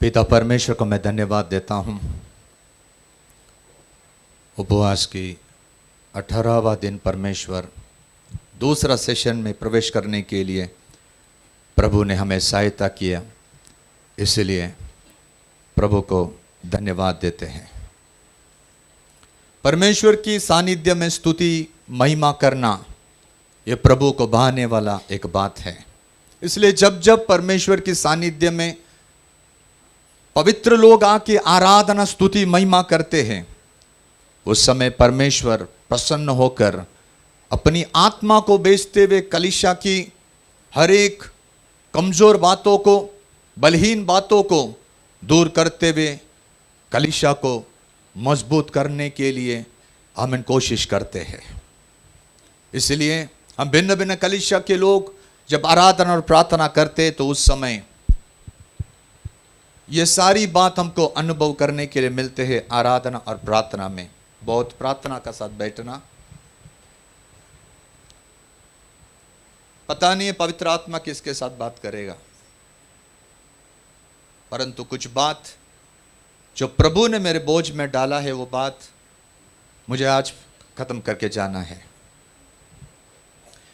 पिता परमेश्वर को मैं धन्यवाद देता हूँ। उपवास की 18वां दिन परमेश्वर दूसरा सेशन में प्रवेश करने के लिए प्रभु ने हमें सहायता किया, इसलिए प्रभु को धन्यवाद देते हैं। परमेश्वर की सानिध्य में स्तुति महिमा करना ये प्रभु को भाने वाला एक बात है। इसलिए जब जब परमेश्वर की सानिध्य में पवित्र लोग आके आराधना स्तुति महिमा करते हैं, उस समय परमेश्वर प्रसन्न होकर अपनी आत्मा को बेचते हुए कलीसिया की हर एक कमजोर बातों को, बलहीन बातों को दूर करते हुए कलीसिया को मजबूत करने के लिए हम कोशिश करते हैं। इसलिए हम भिन्न भिन्न कलीसिया के लोग जब आराधना और प्रार्थना करते तो उस समय ये सारी बात हमको अनुभव करने के लिए मिलते हैं। आराधना और प्रार्थना में बहुत प्रार्थना का साथ बैठना, पता नहीं पवित्र आत्मा किसके साथ बात करेगा, परंतु कुछ बात जो प्रभु ने मेरे बोझ में डाला है वो बात मुझे आज खत्म करके जाना है।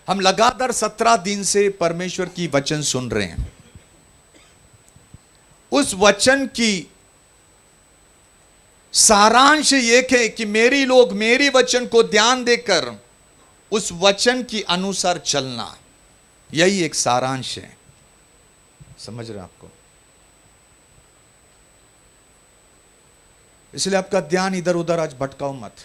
हम लगातार 17 दिन से परमेश्वर की वचन सुन रहे हैं। उस वचन की सारांश ये है कि मेरी लोग मेरी वचन को ध्यान देकर उस वचन की अनुसार चलना, यही एक सारांश है। समझ रहे आपको? इसलिए आपका ध्यान इधर उधर आज भटकाओ मत,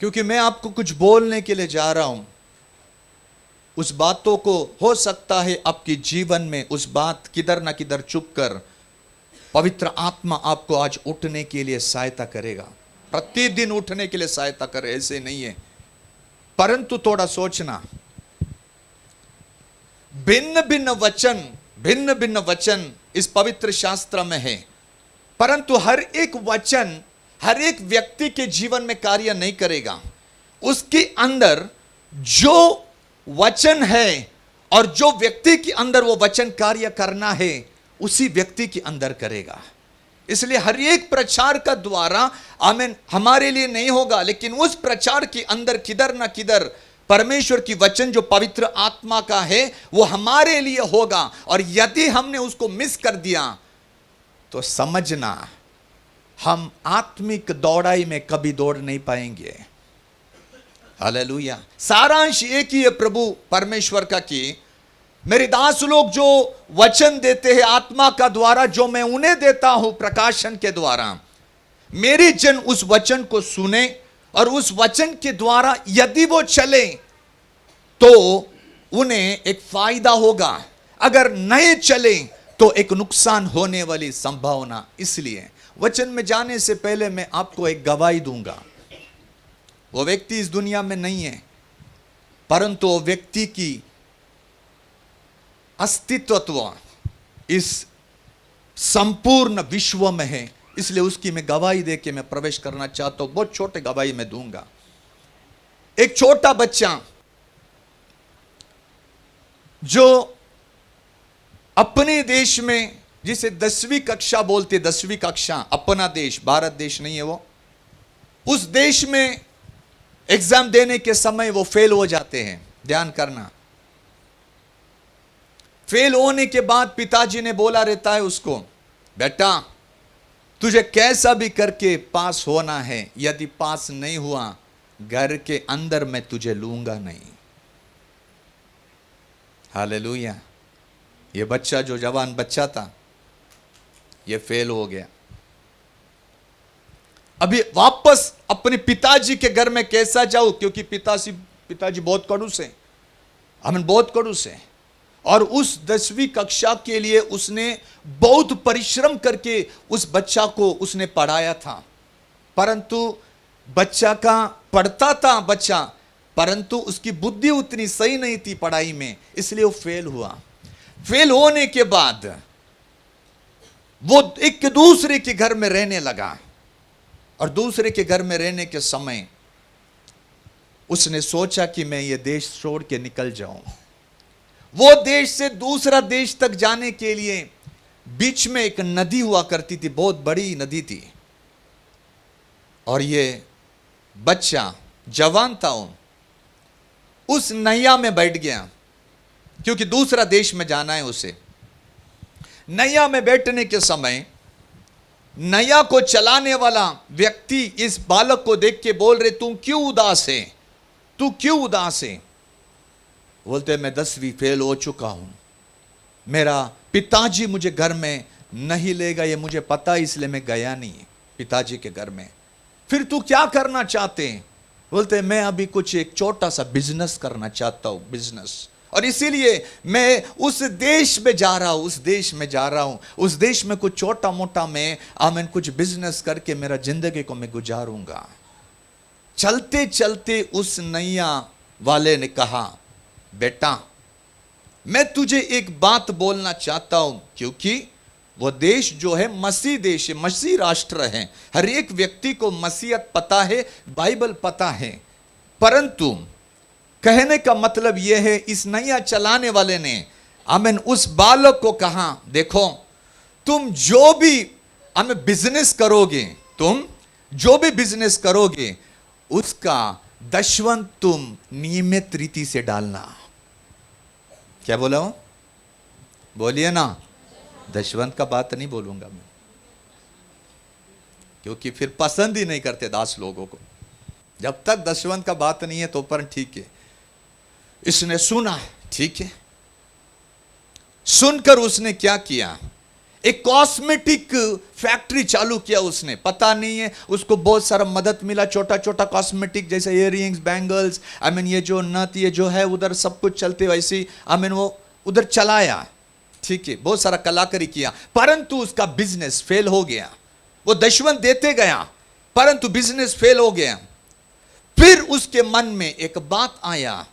क्योंकि मैं आपको कुछ बोलने के लिए जा रहा हूं। उस बातों को हो सकता है आपके जीवन में उस बात किधर ना किधर चुप कर पवित्र आत्मा आपको आज उठने के लिए सहायता करेगा। प्रतिदिन उठने के लिए सहायता करे ऐसे नहीं है, परंतु थोड़ा सोचना। भिन्न भिन्न वचन इस पवित्र शास्त्र में है, परंतु हर एक वचन हर एक व्यक्ति के जीवन में कार्य नहीं करेगा। उसके अंदर जो वचन है और जो व्यक्ति के अंदर वो वचन कार्य करना है उसी व्यक्ति के अंदर करेगा। इसलिए हर एक प्रचार का द्वारा आमीन हमारे लिए नहीं होगा, लेकिन उस प्रचार के अंदर किधर ना किधर परमेश्वर की वचन जो पवित्र आत्मा का है वो हमारे लिए होगा। और यदि हमने उसको मिस कर दिया तो समझना हम आत्मिक दौड़ाई में कभी दौड़ नहीं पाएंगे। हालेलुया। सारांश एक ही है प्रभु परमेश्वर का कि मेरे दास लोग जो वचन देते हैं आत्मा का द्वारा, जो मैं उन्हें देता हूं प्रकाशन के द्वारा, मेरे जन उस वचन को सुने और उस वचन के द्वारा यदि वो चले तो उन्हें एक फायदा होगा, अगर नहीं चले तो एक नुकसान होने वाली संभावना। इसलिए वचन में जाने से पहले मैं आपको एक गवाही दूंगा। वो व्यक्ति इस दुनिया में नहीं है, परंतु वो व्यक्ति की अस्तित्व इस संपूर्ण विश्व में है। इसलिए उसकी मैं गवाही दे के मैं प्रवेश करना चाहता हूं। बहुत छोटे गवाही मैं दूंगा। एक छोटा बच्चा जो अपने देश में जिसे 10वीं कक्षा बोलते, 10वीं कक्षा, अपना देश भारत देश नहीं है वो, उस देश में एग्जाम देने के समय वो फेल हो जाते हैं। ध्यान करना, फेल होने के बाद पिताजी ने बोला रहता है उसको, बेटा तुझे कैसा भी करके पास होना है, यदि पास नहीं हुआ घर के अंदर मैं तुझे लूंगा नहीं। हालेलुया। ये बच्चा जो जवान बच्चा था ये फेल हो गया। अभी वापस अपने पिताजी के घर में कैसा जाऊं, क्योंकि पिताजी बहुत कड़ूस है, हम बहुत कड़ूस है। और उस 10वीं कक्षा के लिए उसने बहुत परिश्रम करके उस बच्चा को उसने पढ़ाया था, परंतु बच्चा का पढ़ता था बच्चा, परंतु उसकी बुद्धि उतनी सही नहीं थी पढ़ाई में, इसलिए वो फेल हुआ। फेल होने के बाद वो एक दूसरे के घर में रहने लगा, और दूसरे के घर में रहने के समय उसने सोचा कि मैं ये देश छोड़ के निकल जाऊं। वो देश से दूसरा देश तक जाने के लिए बीच में एक नदी हुआ करती थी, बहुत बड़ी नदी थी। और ये बच्चा जवान था, उस नैया में बैठ गया, क्योंकि दूसरा देश में जाना है उसे। नैया में बैठने के समय नैया को चलाने वाला व्यक्ति इस बालक को देख के बोल रहे, तू क्यों उदास है, तू क्यों उदास है? बोलते, मैं 10वीं फेल हो चुका हूं, मेरा पिताजी मुझे घर में नहीं लेगा, ये मुझे पता है, इसलिए मैं गया नहीं पिताजी के घर में। फिर तू क्या करना चाहते हैं? बोलते, मैं अभी कुछ एक छोटा सा बिजनेस करना चाहता हूं, बिजनेस, और इसीलिए मैं उस देश में जा रहा हूं, उस देश में जा रहा हूं, उस देश में कुछ छोटा मोटा मैं कुछ बिजनेस करके मेरा जिंदगी को मैं गुजारूंगा। चलते चलते उस नैया वाले ने कहा, बेटा मैं तुझे एक बात बोलना चाहता हूं, क्योंकि वो देश जो है मसीह देश है, मसीह राष्ट्र है, हर एक व्यक्ति को मसीहत पता है, बाइबल पता है। परंतु कहने का मतलब यह है, इस नैया चलाने वाले ने उस बालक को कहा, देखो तुम जो भी बिजनेस करोगे, तुम जो भी बिजनेस करोगे उसका दशवंत तुम नियमित रीति से डालना। क्या बोला हूं? बोलिए ना। दशवंत का बात नहीं बोलूंगा मैं, क्योंकि फिर पसंद ही नहीं करते दास लोगों को। जब तक दशवंत का बात नहीं है तो पर ठीक है। इसने सुना, ठीक है, सुनकर उसने क्या किया, एक कॉस्मेटिक फैक्ट्री चालू किया उसने। पता नहीं है, उसको बहुत सारा मदद मिला, छोटा छोटा कॉस्मेटिक, जैसे इयररिंग्स, बैंगल्स, ये जो नथ, ये जो है उधर सब कुछ चलते, वैसे वो उधर चलाया, ठीक है, बहुत सारा कलाकारी किया। परंतु उसका बिजनेस फेल हो गया। वो दशवंत देते गया, परंतु बिजनेस फेल हो गया। फिर उसके मन में एक बात आया,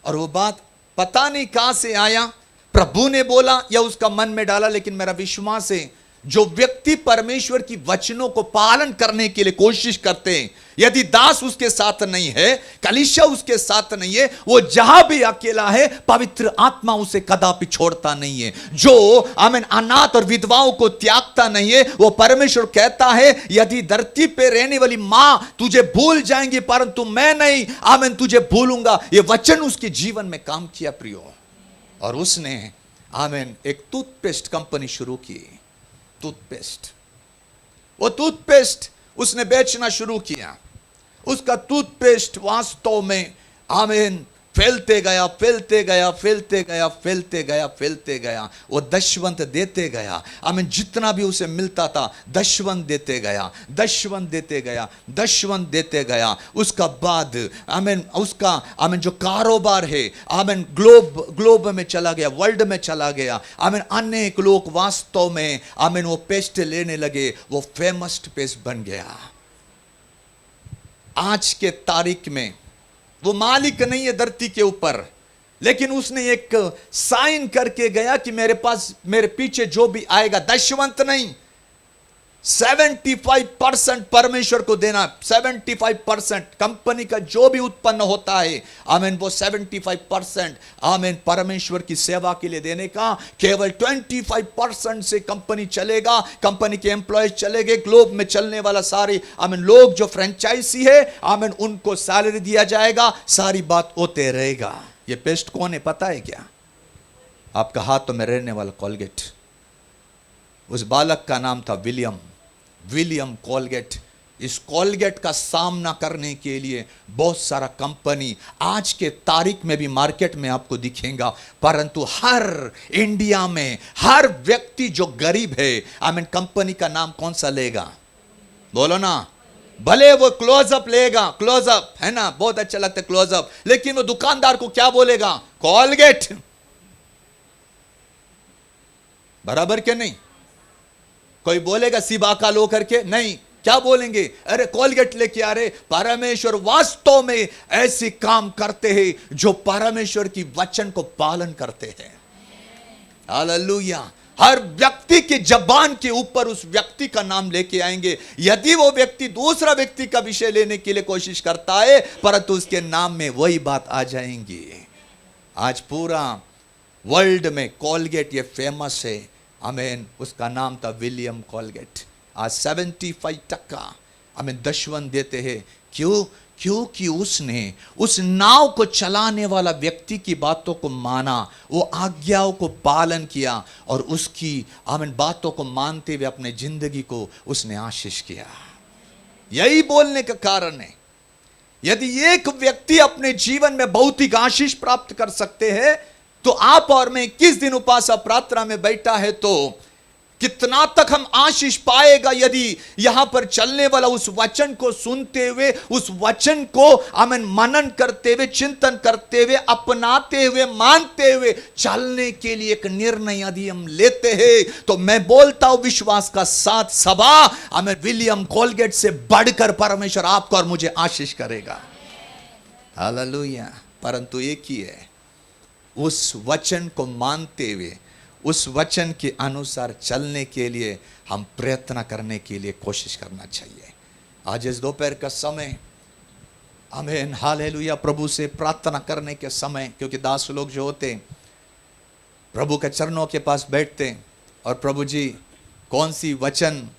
और वो बात पता नहीं कहां से आया, प्रभु ने बोला या उसका मन में डाला, लेकिन मेरा विश्वास है जो व्यक्ति परमेश्वर की वचनों को पालन करने के लिए कोशिश करते हैं, यदि दास उसके साथ नहीं है, कलीसिया उसके साथ नहीं है, वो जहां भी अकेला है, पवित्र आत्मा उसे कदापि छोड़ता नहीं है। जो अनाथ और विधवाओं को त्यागता नहीं है, वो परमेश्वर कहता है, यदि धरती पे रहने वाली मां तुझे भूल जाएंगी, परंतु मैं नहीं तुझे भूलूंगा। ये वचन उसके जीवन में काम किया प्रियो, और उसने एक टूथपेस्ट कंपनी शुरू की। टूथपेस्ट, वो टूथपेस्ट उसने बेचना शुरू किया। उसका टूथपेस्ट वास्तव में फैलते गया, फैलते गया, फैलते गया, फैलते गया, फैलते गया। वो दशवंत देते गया। जितना भी उसे मिलता था दशवंत देते गया, दशवंत देते गया, दशवंत देते गया। उसका बाद उसका जो कारोबार है ग्लोब में चला गया, वर्ल्ड में चला गया। अनेक लोग वास्तव में वो पेस्ट लेने लगे, वो फेमस पेस्ट बन गया। आज के तारीख में वो मालिक नहीं है धरती के ऊपर, लेकिन उसने एक साइन करके गया कि मेरे पास, मेरे पीछे जो भी आएगा, दशवंत नहीं, 75% परमेश्वर को देना। 75% कंपनी का जो भी उत्पन्न होता है, वो 75% परमेश्वर की सेवा के लिए देने का। केवल 25% से कंपनी चलेगा, कंपनी के एम्प्लॉयज चलेंगे। ग्लोब में चलने वाला सारे लोग जो फ्रेंचाइजी है, उनको सैलरी दिया जाएगा। सारी बात होते रहेगा। ये पेस्ट कौन है पता है क्या? आपका हाथों में रहने वाला कोलगेट। उस बालक का नाम था विलियम कोलगेट। इस कोलगेट का सामना करने के लिए बहुत सारा कंपनी आज के तारीख में भी मार्केट में आपको दिखेगा, परंतु हर इंडिया में हर व्यक्ति जो गरीब है, कंपनी का नाम कौन सा लेगा? बोलो ना। भले वो क्लोजअप लेगा, क्लोजअप है ना, बहुत अच्छा लगता है क्लोजअप, लेकिन वो दुकानदार को क्या बोलेगा? कोलगेट। बराबर के नहीं? कोई बोलेगा सिबाका लो करके? नहीं। क्या बोलेंगे? अरे कोलगेट लेके आ रहे। परमेश्वर वास्तव में ऐसे काम करते हैं जो परमेश्वर की वचन को पालन करते हैं। हालेलुया। हर व्यक्ति के जबान के ऊपर उस व्यक्ति का नाम लेके आएंगे। यदि वो व्यक्ति दूसरा व्यक्ति का विषय लेने के लिए कोशिश करता है, परंतु उसके नाम में वही बात आ जाएंगी। आज पूरा वर्ल्ड में कोलगेट ये फेमस है, आमीन, उसका नाम था विलियम कोलगेट। आज 75% हमें दशवन देते हैं। क्यों? क्योंकि उसने उस नाव को चलाने वाला व्यक्ति की बातों को माना, वो आज्ञाओं को पालन किया और उसकी आमीन बातों को मानते हुए अपने जिंदगी को उसने आशीष किया। यही बोलने का कारण है, यदि एक व्यक्ति अपने जीवन में भौतिक आशीष प्राप्त कर सकते हैं, तो आप और मैं 21 दिन उपासना प्रार्थना में बैठा है तो कितना तक हम आशीष पाएगा यदि यहां पर चलने वाला उस वचन को सुनते हुए, उस वचन को आमीन मनन करते हुए, चिंतन करते हुए, अपनाते हुए, मानते हुए चलने के लिए एक निर्णय यदि हम लेते हैं, तो मैं बोलता हूं विश्वास का साथ सभा, आमीन, विलियम कोलगेट से बढ़कर परमेश्वर आपको और मुझे आशीष करेगा। हालेलुया। परंतु एक ही है, उस वचन को मानते हुए, उस वचन के अनुसार चलने के लिए हम प्रयत्न करने के लिए कोशिश करना चाहिए। आज इस दोपहर का समय, आमीन, हालेलुया, प्रभु से प्रार्थना करने के समय, क्योंकि दास लोग जो होते प्रभु के चरणों के पास बैठते और प्रभु जी कौन सी वचन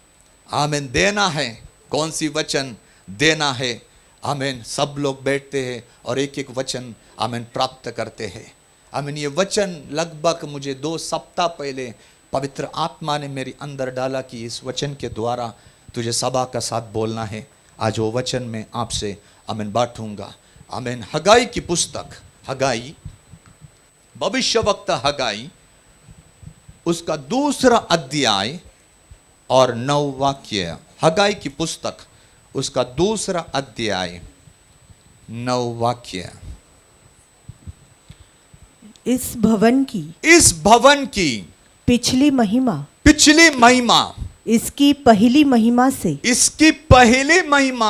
आमीन देना है, कौन सी वचन देना है, आमीन, सब लोग बैठते हैं और एक एक वचन आमीन प्राप्त करते हैं। आमीन, ये वचन लगभग मुझे 2 सप्ताह पहले पवित्र आत्मा ने मेरे अंदर डाला कि इस वचन के द्वारा तुझे सभा का साथ बोलना है। आज वो वचन में आपसे आमीन बांटूंगा। आमीन। हगाई की पुस्तक, हगाई, भविष्यवक्ता हगाई, उसका 2 अध्याय और 9 वाक्य। हगाई की पुस्तक, उसका 2 अध्याय 9 वाक्य। इस भवन की पिछली महिमा इसकी पहली महिमा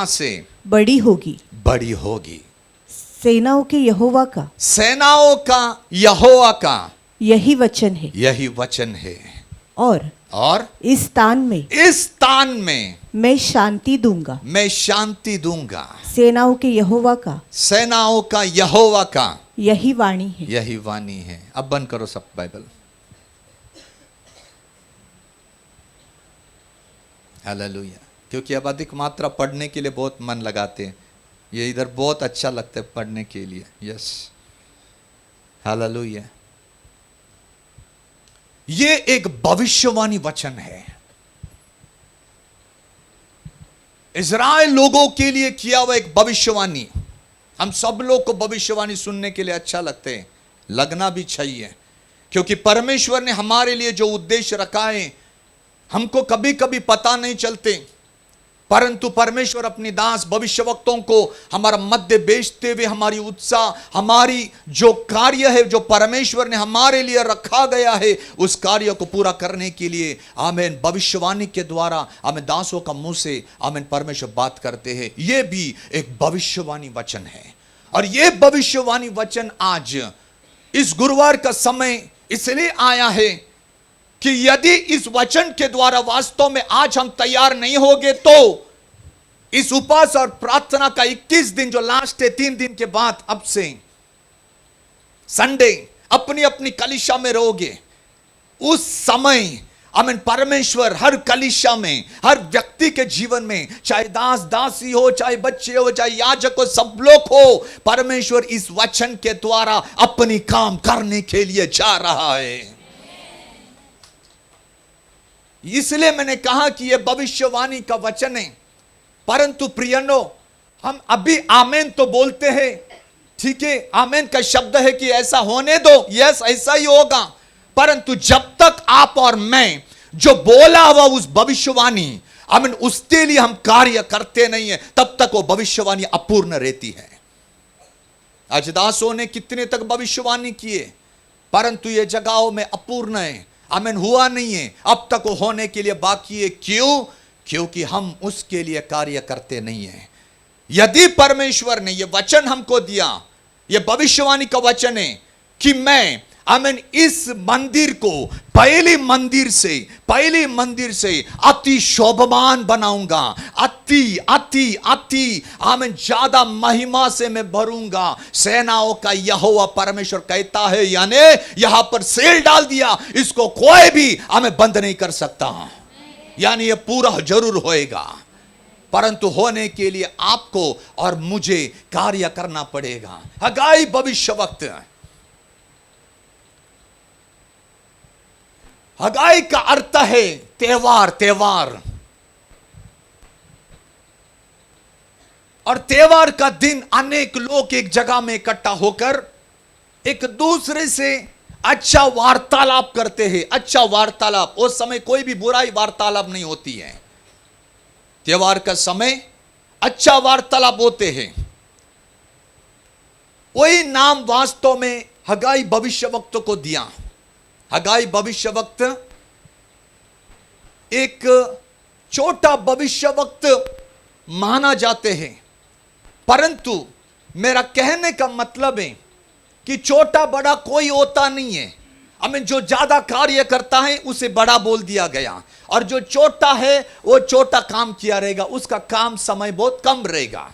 से बड़ी होगी। सेनाओं के यहोवा का यही वचन है। और इस तान में मैं शांति दूंगा। सेनाओं का यहोवा का यही वाणी है। अब बंद करो सब बाइबल। हालेलुया। क्योंकि अब अधिक मात्रा पढ़ने के लिए बहुत मन लगाते हैं, ये इधर बहुत अच्छा लगता है पढ़ने के लिए। Yes, hallelujah. ये एक भविष्यवाणी वचन है, इज़राइल लोगों के लिए किया हुआ एक भविष्यवाणी। हम सब लोग को भविष्यवाणी सुनने के लिए अच्छा लगते हैं, लगना भी चाहिए, क्योंकि परमेश्वर ने हमारे लिए जो उद्देश्य रखा है हमको कभी कभी पता नहीं चलते, परंतु परमेश्वर अपनी दास भविष्यवक्तों को हमारा मध्य भेजते हुए हमारी उत्साह, हमारी जो कार्य है जो परमेश्वर ने हमारे लिए रखा गया है, उस कार्य को पूरा करने के लिए आमीन भविष्यवाणी के द्वारा आमीन दासों का मुंह से आमीन परमेश्वर बात करते हैं। यह भी एक भविष्यवाणी वचन है। और यह भविष्यवाणी वचन आज इस गुरुवार का समय इसलिए आया है कि यदि इस वचन के द्वारा वास्तव में आज हम तैयार नहीं होंगे तो इस उपवास और प्रार्थना का 21 दिन जो लास्ट है, 3 दिन के बाद अब से संडे अपनी अपनी कलीसिया में रहोगे, उस समय आमीन परमेश्वर हर कलीसिया में, हर व्यक्ति के जीवन में, चाहे दास दासी हो, चाहे बच्चे हो, चाहे याजक हो, सब लोग हो, परमेश्वर इस वचन के द्वारा अपनी काम करने के लिए जा रहा है। इसलिए मैंने कहा कि यह भविष्यवाणी का वचन है। परंतु प्रियनो, हम अभी आमेन तो बोलते हैं, ठीक है, आमेन का शब्द है कि ऐसा होने दो, यस ऐसा ही होगा, परंतु जब तक आप और मैं जो बोला हुआ उस भविष्यवाणी आमीन उसके लिए हम कार्य करते नहीं है, तब तक वो भविष्यवाणी अपूर्ण रहती है। आज दासों ने कितने तक भविष्यवाणी किए, परंतु ये जगहों में अपूर्ण है, आमीन हुआ नहीं है, अब तक वो होने के लिए बाकी है। क्यों? क्योंकि हम उसके लिए कार्य करते नहीं है। यदि परमेश्वर ने यह वचन हमको दिया, यह भविष्यवाणी का वचन है कि मैं आमीन इस मंदिर को पहली मंदिर से अति शोभमान बनाऊंगा, अति अति अति आमीन ज्यादा महिमा से मैं भरूंगा। सेनाओं का यहोवा परमेश्वर कहता है, यानी यहां पर सेल डाल दिया, इसको कोई भी हमें बंद नहीं कर सकता। यानी ये पूरा जरूर होएगा, परंतु होने के लिए आपको और मुझे कार्य करना पड़ेगा। हगाई भविष्यवक्त, हगाई का अर्थ है त्योहार। और त्योहार का दिन अनेक लोग एक जगह में इकट्ठा होकर एक दूसरे से अच्छा वार्तालाप करते हैं। अच्छा वार्तालाप, उस समय कोई भी बुराई वार्तालाप नहीं होती है। त्योहार का समय अच्छा वार्तालाप होते हैं। वही नाम वास्तव में हगाई भविष्यवक्ता को दिया। हगाई भविष्यवक्त एक छोटा भविष्यवक्त माना जाते हैं, परंतु मेरा कहने का मतलब है कि छोटा बड़ा कोई होता नहीं है। हमें जो ज्यादा कार्य करता है उसे बड़ा बोल दिया गया, और जो छोटा है वो छोटा काम किया रहेगा, उसका काम समय बहुत कम रहेगा।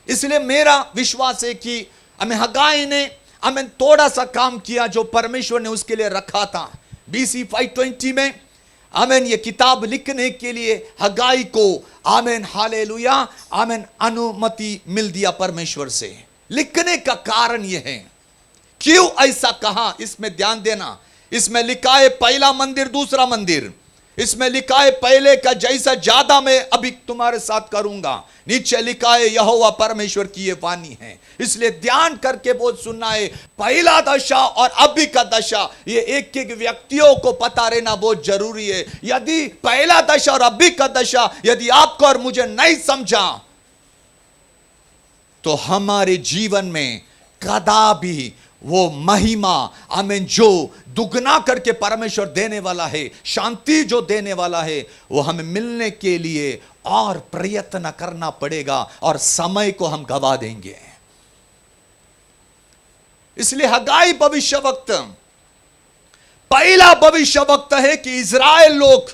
इसलिए मेरा विश्वास है कि हमें हगाई ने हमें थोड़ा सा काम किया जो परमेश्वर ने उसके लिए रखा था। BC 520 में आमेन ये किताब लिखने के लिए हगाई को आमेन हालेलुया आमेन अनुमति मिल दिया परमेश्वर से। लिखने का कारण यह है, क्यों ऐसा कहा इसमें ध्यान देना। इसमें लिखा है पहला मंदिर दूसरा मंदिर, इसमें लिखा है पहले का जैसा ज्यादा मैं अभी तुम्हारे साथ करूंगा। नीचे लिखा है यहोवा परमेश्वर की ये वाणी है। इसलिए ध्यान करके बहुत सुनना है। पहला दशा और अभी का दशा ये एक एक व्यक्तियों को पता रहना बहुत जरूरी है। यदि पहला दशा और अभी का दशा यदि आपको और मुझे नहीं समझा तो हमारे जीवन में कदापि वो महिमा आमीन जो दुगना करके परमेश्वर देने वाला है, शांति जो देने वाला है, वो हमें मिलने के लिए और प्रयत्न करना पड़ेगा और समय को हम गवा देंगे। इसलिए हगाई भविष्यवक्त पहला भविष्यवक्त है कि इजराइल लोग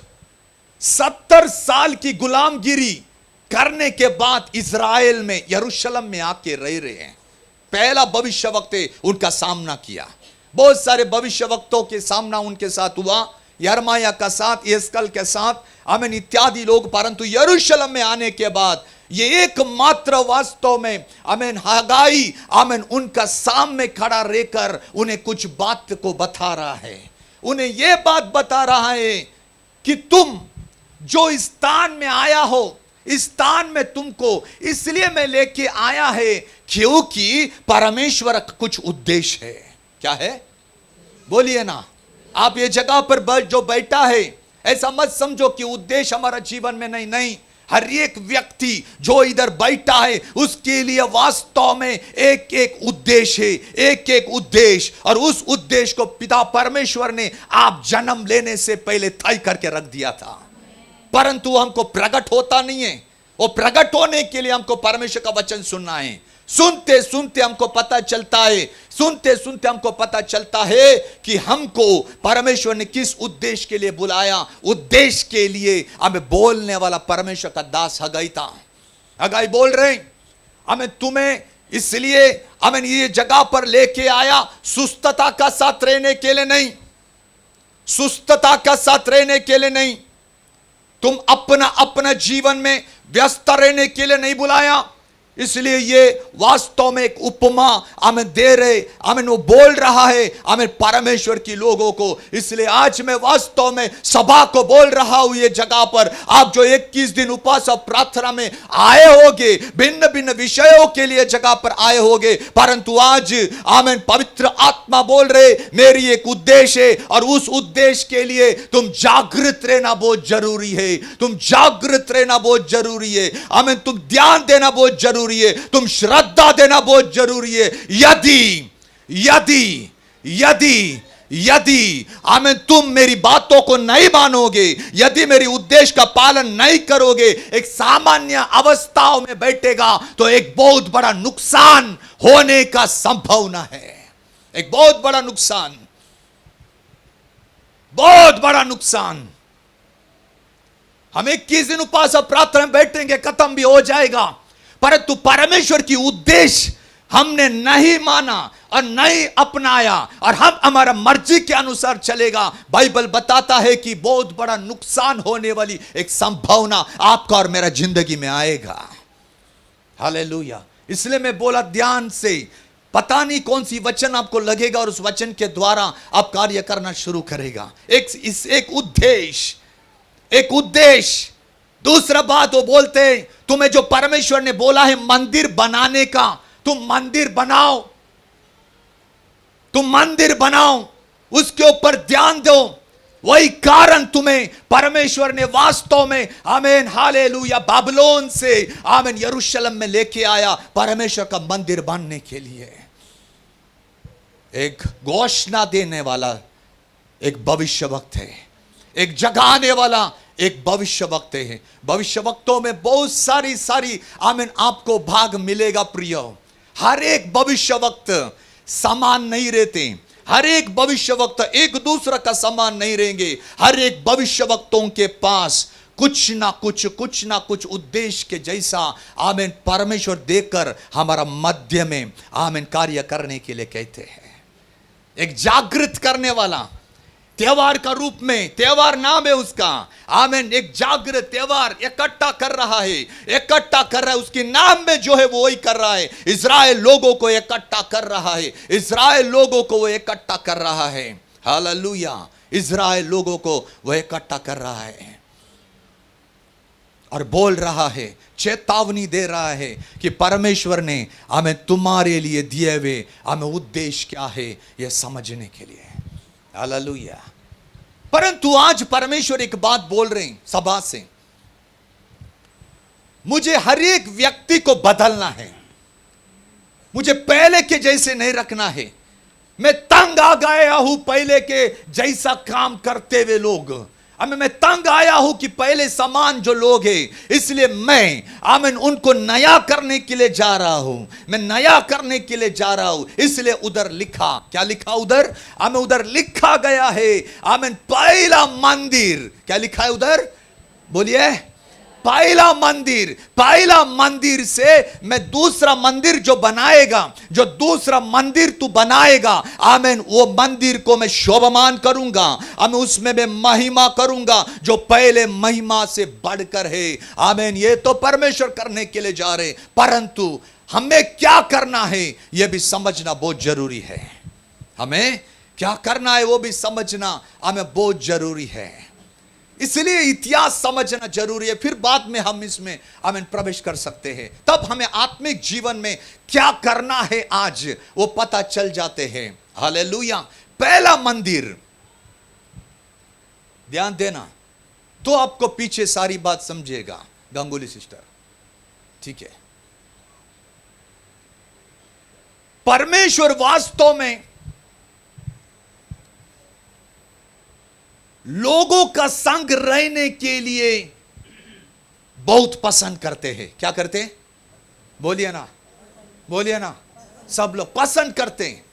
70 साल की गुलामगिरी करने के बाद इजराइल में यरूशलेम में आके रह रहे हैं। पहला भविष्यवक्त उनका सामना किया। बहुत सारे भविष्यवक्तों के सामना उनके साथ हुआ, यर्माया का साथ, यस्कल के साथ, आमीन इत्यादि लोग। परंतु यरूशलेम में आने के बाद ये एकमात्र वास्तव में आमीन हगाई आमीन उनका सामने खड़ा रहकर उन्हें कुछ बात को बता रहा है। उन्हें यह बात बता रहा है कि तुम जो इस स्थान में आया हो, इस स्थान में तुमको इसलिए मैं लेके आया है क्योंकि परमेश्वर का कुछ उद्देश्य है। क्या है? बोलिए ना। आप ये जगह पर जो बैठा है ऐसा मत समझो कि उद्देश्य हमारा जीवन में नहीं। हर एक व्यक्ति जो इधर बैठा है उसके लिए वास्तव में एक एक उद्देश्य है, एक एक उद्देश्य। और उस उद्देश्य को पिता परमेश्वर ने आप जन्म लेने से पहले तय करके रख दिया था, परंतु हमको प्रकट होता नहीं है। वो प्रकट होने के लिए हमको परमेश्वर का वचन सुनना है। सुनते सुनते हमको पता चलता है, सुनते सुनते हमको पता चलता है कि हमको परमेश्वर ने किस उद्देश्य के लिए बुलाया। उद्देश्य के लिए हमें बोलने वाला परमेश्वर का दास हगाई था। हगाई बोल रहे हमें तुम्हें इसलिए हमें ये जगह पर लेके आया सुस्तता का साथ रहने के लिए नहीं, सुस्तता का साथ रहने के लिए नहीं, तुम अपना जीवन में व्यस्त रहने के लिए नहीं बुलाया। इसलिए ये वास्तव में एक उपमा हमें दे रहे, हमें वो बोल रहा है हमें परमेश्वर की लोगों को। इसलिए आज मैं वास्तव में सभा को बोल रहा हूं ये जगह पर, आप जो 21 दिन उपवास और प्रार्थना में आए होगे, भिन्न भिन्न विषयों के लिए जगह पर आए होगे, परंतु आज आमीन पवित्र आत्मा बोल रहे मेरी एक उद्देश्य है और उस उद्देश्य के लिए तुम जागृत रहना बहुत जरूरी है। तुम जागृत रहना बहुत जरूरी है। आमीन तुम ध्यान देना बहुत जरूरी है, तुम श्रद्धा देना बहुत जरूरी है। यदि आमीन तुम मेरी बातों को नहीं मानोगे, यदि मेरी उद्देश्य का पालन नहीं करोगे, एक सामान्य अवस्थाओं में बैठेगा तो एक बहुत बड़ा नुकसान होने का संभावना है। एक बहुत बड़ा नुकसान। बहुत बड़ा नुकसान। हम 21 दिन उपवास और प्रार्थना में बैठेंगे, खत्म भी हो जाएगा, परंतु परमेश्वर की उद्देश्य हमने नहीं माना और नहीं अपनाया और हम हमारा मर्जी के अनुसार चलेगा, बाइबल बताता है कि बहुत बड़ा नुकसान होने वाली एक संभावना आपका और मेरा जिंदगी में आएगा। हालेलुया। इसलिए मैं बोला ध्यान से, पता नहीं कौन सी वचन आपको लगेगा और उस वचन के द्वारा आप कार्य करना शुरू करेगा। एक उद्देश्य। दूसरा बात वो बोलते हैं, तुम्हें जो परमेश्वर ने बोला है मंदिर बनाने का, तुम मंदिर बनाओ, उसके ऊपर ध्यान दो। वही कारण तुम्हें परमेश्वर ने वास्तव में आमीन हालेलुया बाबिलोन से आमीन यरूशलेम में लेके आया, परमेश्वर का मंदिर बनने के लिए। एक घोषणा देने वाला एक भविष्यवक्ता है, एक जगाने वाला एक भविष्यवक्ता है। भविष्यवक्तों में बहुत सारी आमीन आपको भाग मिलेगा प्रियो। हर एक भविष्यवक्ता समान नहीं रहते, हर एक भविष्यवक्ता एक दूसरा का समान नहीं रहेंगे। हर एक भविष्यवक्तों के पास कुछ ना कुछ उद्देश्य के जैसा आमीन परमेश्वर देकर हमारा मध्य में आमीन कार्य करने के लिए कहते हैं। एक जागृत करने वाला, त्योहार का रूप में, त्योहार नाम है उसका, आमीन, एक जागृत त्योहार इकट्ठा कर रहा है, उसके नाम में जो है वो वही कर रहा है। इजराइल लोगों को इकट्ठा कर रहा है, हालेलुया। इजराइल लोगों को वो इकट्ठा कर रहा है और बोल रहा है, चेतावनी दे रहा है कि परमेश्वर ने हमें तुम्हारे लिए दिए हुए हमें उद्देश्य क्या है यह समझने के लिए। हालेलुया। परंतु आज परमेश्वर एक बात बोल रहे हैं सभा से, मुझे हर एक व्यक्ति को बदलना है, मुझे पहले के जैसे नहीं रखना है। मैं तंग आ गया हूं पहले के जैसा काम करते हुए लोग, मैं तंग आया हूं कि पहले समान जो लोग हैं, इसलिए मैं आमीन उनको नया करने के लिए जा रहा हूं, इसलिए उधर लिखा, क्या लिखा उधर? उधर लिखा गया है आमीन पहला मंदिर, क्या लिखा है उधर? बोलिए, पहला मंदिर से मैं दूसरा मंदिर जो दूसरा मंदिर तू बनाएगा, आमीन, वो मंदिर को मैं शोभामान करूंगा, उसमें मैं महिमा करूंगा जो पहले महिमा से बढ़कर है। आमीन। ये तो परमेश्वर करने के लिए जा रहे, परंतु हमें क्या करना है यह भी समझना बहुत जरूरी है। हमें क्या करना है वो भी समझना हमें बहुत जरूरी है। इसलिए इतिहास समझना जरूरी है, फिर बाद में हम इसमें आमीन प्रवेश कर सकते हैं। तब हमें आत्मिक जीवन में क्या करना है आज वो पता चल जाते हैं। हालेलुया। पहला मंदिर, ध्यान देना तो आपको पीछे सारी बात समझेगा गांगुली सिस्टर, ठीक है। परमेश्वर वास्तव में लोगों का संग रहने के लिए बहुत पसंद करते हैं। क्या करते हैं? बोलिए ना, सब लोग पसंद करते हैं।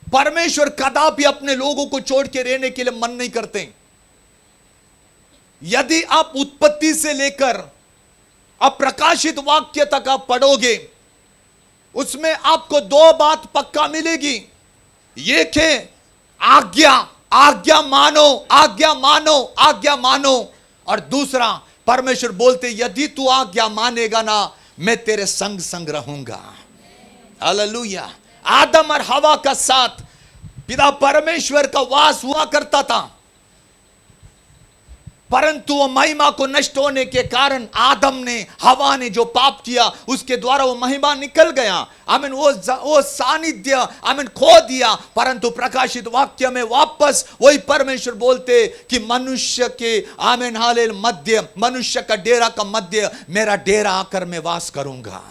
परमेश्वर कदापि अपने लोगों को छोड़ के रहने के लिए मन नहीं करते। यदि आप उत्पत्ति से लेकर अप्रकाशित वाक्य तक आप पढ़ोगे, उसमें आपको दो बात पक्का मिलेगी। एक है आज्ञा मानो, और दूसरा परमेश्वर बोलते यदि तू आज्ञा मानेगा ना, मैं तेरे संग रहूंगा। हालेलुया। आदम और हवा का साथ पिता परमेश्वर का वास हुआ करता था, परंतु वो महिमा को नष्ट होने के कारण आदम ने, हवा ने जो पाप किया उसके द्वारा वो महिमा निकल गया। आमीन। वो सानिध्य आमीन खो दिया। परंतु प्रकाशित वाक्य में वापस वही परमेश्वर बोलते कि मनुष्य के आमीन हालेल मध्य, मनुष्य का डेरा का मध्य मेरा डेरा आकर मैं वास करूंगा।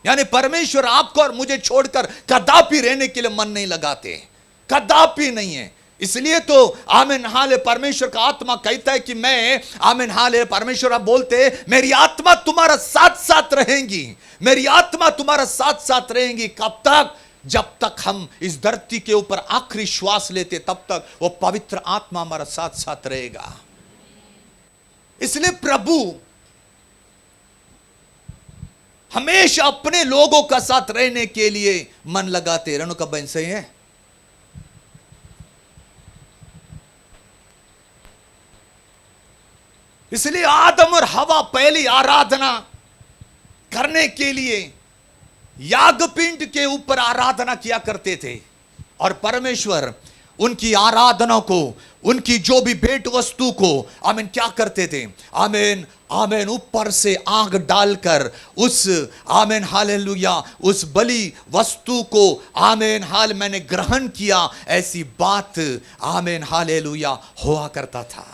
यानी परमेश्वर आपको और मुझे छोड़कर कदापि रहने के लिए मन नहीं लगाते, कदापि नहीं है। इसलिए तो आमीन हाले परमेश्वर का आत्मा कहता है कि मैं आमीन हाले परमेश्वर आप बोलते मेरी आत्मा तुम्हारा साथ साथ रहेगी, मेरी आत्मा तुम्हारा साथ साथ रहेगी। कब तक? जब तक हम इस धरती के ऊपर आखिरी श्वास लेते तब तक वो पवित्र आत्मा हमारा साथ साथ रहेगा। इसलिए प्रभु हमेशा अपने लोगों का साथ रहने के लिए मन लगाते। रेणुका बहन सही है? इसलिए आदम और हवा पहली आराधना करने के लिए यागपिंड के ऊपर आराधना किया करते थे, और परमेश्वर उनकी आराधना को, उनकी जो भी भेंट वस्तु को आमीन क्या करते थे, आमीन आमीन ऊपर से आग डालकर उस आमीन हालेलुया उस बलि वस्तु को आमीन हाल मैंने ग्रहण किया, ऐसी बात आमीन हालेलुया हुआ करता था।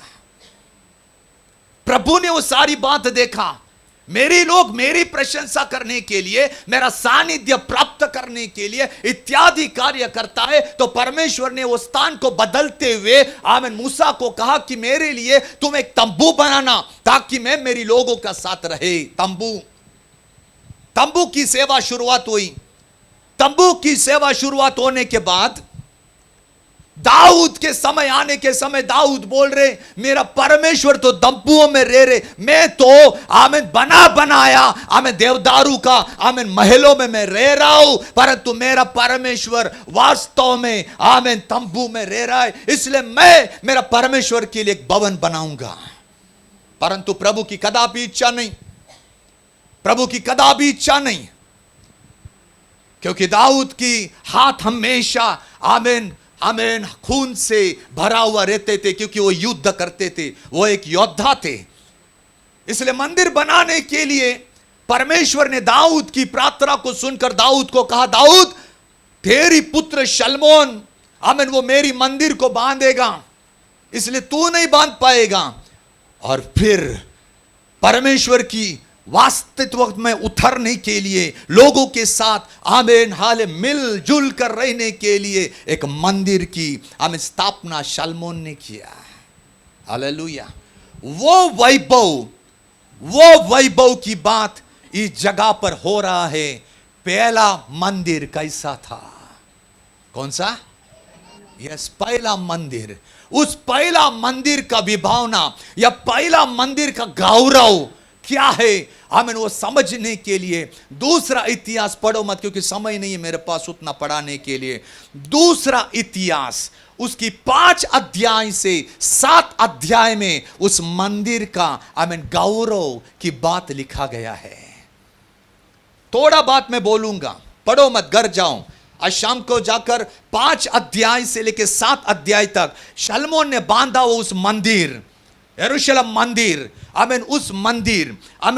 प्रभु ने वो सारी बात देखा। मेरी लोग मेरी प्रशंसा करने के लिए, मेरा सानिध्य प्राप्त करने के लिए इत्यादि कार्य करता है, तो परमेश्वर ने वो स्थान को बदलते हुए आमीन मूसा को कहा कि मेरे लिए तुम एक तंबू बनाना ताकि मैं मेरी लोगों का साथ रहे। तंबू की सेवा शुरुआत हुई। तंबू की सेवा शुरुआत होने के बाद दाऊद के समय आने के समय दाऊद बोल रहे मेरा परमेश्वर तो तंबुओं में रह रहे, मैं तो आमीन बना बनाया आमीन देवदारू का आमीन महलों में मैं रह रहा हूं, परंतु मेरा परमेश्वर वास्तव में आमीन तंबू में रह रहा है, इसलिए मैं मेरा परमेश्वर के लिए एक भवन बनाऊंगा। परंतु प्रभु की कदापि इच्छा नहीं, प्रभु की कदापि इच्छा नहीं, क्योंकि दाऊद की हाथ हमेशा आमीन आमीन खून से भरा हुआ रहते थे, क्योंकि वो युद्ध करते थे, वो एक योद्धा थे। इसलिए मंदिर बनाने के लिए परमेश्वर ने दाऊद की प्रार्थना को सुनकर दाऊद को कहा, दाऊद तेरी पुत्र शलमोन आमीन वो मेरी मंदिर को बांधेगा, इसलिए तू नहीं बांध पाएगा। और फिर परमेश्वर की वास्तविक में उतरने के लिए, लोगों के साथ आमीन हाले मिलजुल कर रहने के लिए एक मंदिर की आमीन स्थापना शलमोन ने किया। हालेलुया। वो वैभव की बात इस जगह पर हो रहा है। पहला मंदिर कैसा था? कौन सा? यस, पहला मंदिर। उस पहला मंदिर का विभावना या पहला मंदिर का गौरव क्या है आमीन वो समझने के लिए दूसरा इतिहास पढ़ो मत, क्योंकि समय नहीं है मेरे पास उतना पढ़ाने के लिए। दूसरा इतिहास उसकी 5 अध्याय से 7 अध्याय में उस मंदिर का आमीन गौरव की बात लिखा गया है। थोड़ा बात मैं बोलूंगा, पढ़ो मत, घर जाओ। आज शाम को जाकर 5 अध्याय से लेकर 7 अध्याय तक शलमोन ने बांधा वो उस मंदिर, यरूशलेम मंदिर, आमीन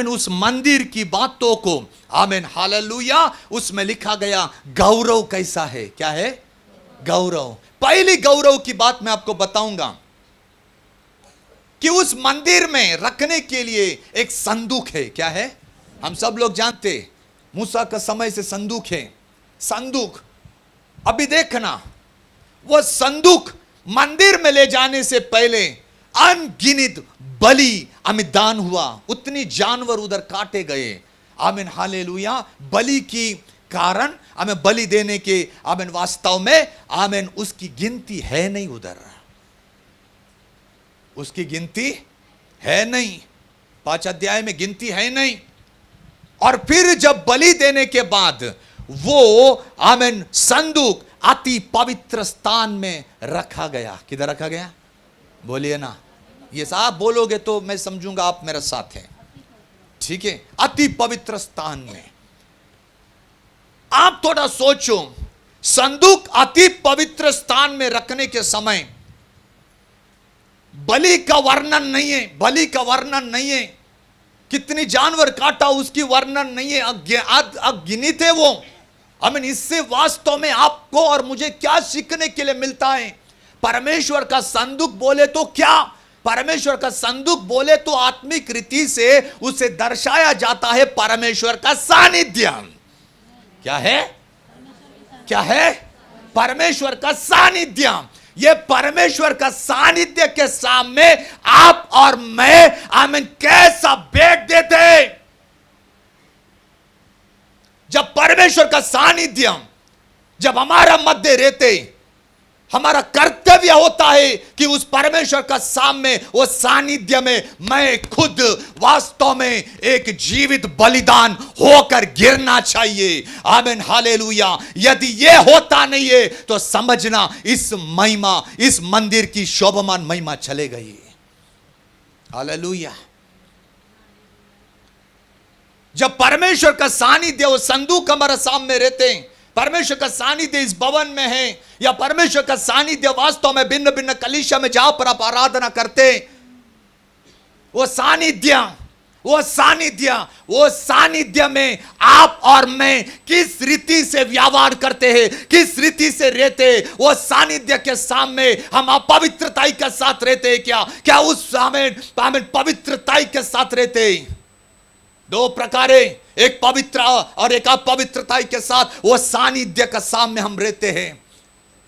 उस मंदिर की बातों को आमीन हालेलुया उसमें लिखा गया। गौरव कैसा है? क्या है? गौरव। पहली गौरव की बात मैं आपको बताऊंगा कि उस मंदिर में रखने के लिए एक संदूक है। क्या है? हम सब लोग जानते मूसा का समय से संदूक है। संदूक, अभी देखना, वो संदूक मंदिर में ले जाने से पहले अनगिनत बलि आमीन दान हुआ, उतनी जानवर उधर काटे गए आमीन हालेलुया बलि की कारण हमें बलि देने के आमीन वास्तव में आमीन उसकी गिनती है नहीं, उधर उसकी गिनती है नहीं, 5 अध्याय में गिनती है नहीं। और फिर जब बलि देने के बाद वो आमीन संदूक अति पवित्र स्थान में रखा गया। किधर रखा गया? बोलिए ना, ये आप बोलोगे तो मैं समझूंगा आप मेरे साथ हैं, ठीक है? अति पवित्र स्थान में। आप थोड़ा सोचो, संदूक अति पवित्र स्थान में रखने के समय बलि का वर्णन नहीं है, बलि का वर्णन नहीं है, कितनी जानवर काटा उसकी वर्णन नहीं है, अगिनित है वो। आमीन। इससे वास्तव में आपको और मुझे क्या सीखने के लिए मिलता है? परमेश्वर का संदूक बोले तो क्या? परमेश्वर का संदूक बोले तो आत्मिक रीति से उसे दर्शाया जाता है परमेश्वर का सानिध्य। क्या है? क्या है? परमेश्वर का सानिध्य। ये परमेश्वर का सानिध्य के सामने आप और मैं आमीन कैसा बैठ देते? जब परमेश्वर का सानिध्य जब हमारा मध्य रहते, हमारा कर्तव्य होता है कि उस परमेश्वर का सामने, वो सानिध्य में मैं खुद वास्तव में एक जीवित बलिदान होकर गिरना चाहिए। आमीन, हालेलुया। यदि ये होता नहीं है तो समझना इस महिमा, इस मंदिर की शोभामान महिमा चले गई। हालेलुया। जब परमेश्वर का सानिध्य, वो संदूक हमारे सामने रहते हैं, परमेश्वर का सानिध्य इस भवन में है, या परमेश्वर का सानिध्य वास्तव में भिन्न भिन्न कलीसिया में जहां पर आप आराधना करते, वो सानिध्य में आप और मैं किस रीति से व्यवहार करते हैं, किस रीति से रहते हैं, वो सानिध्य के सामने हम अपवित्रता के साथ रहते हैं क्या उस सामने पवित्रता के साथ रहते हैं। दो प्रकार है, एक पवित्र और एक अपवित्रता के साथ वो सानिध्य का सामने हम रहते हैं।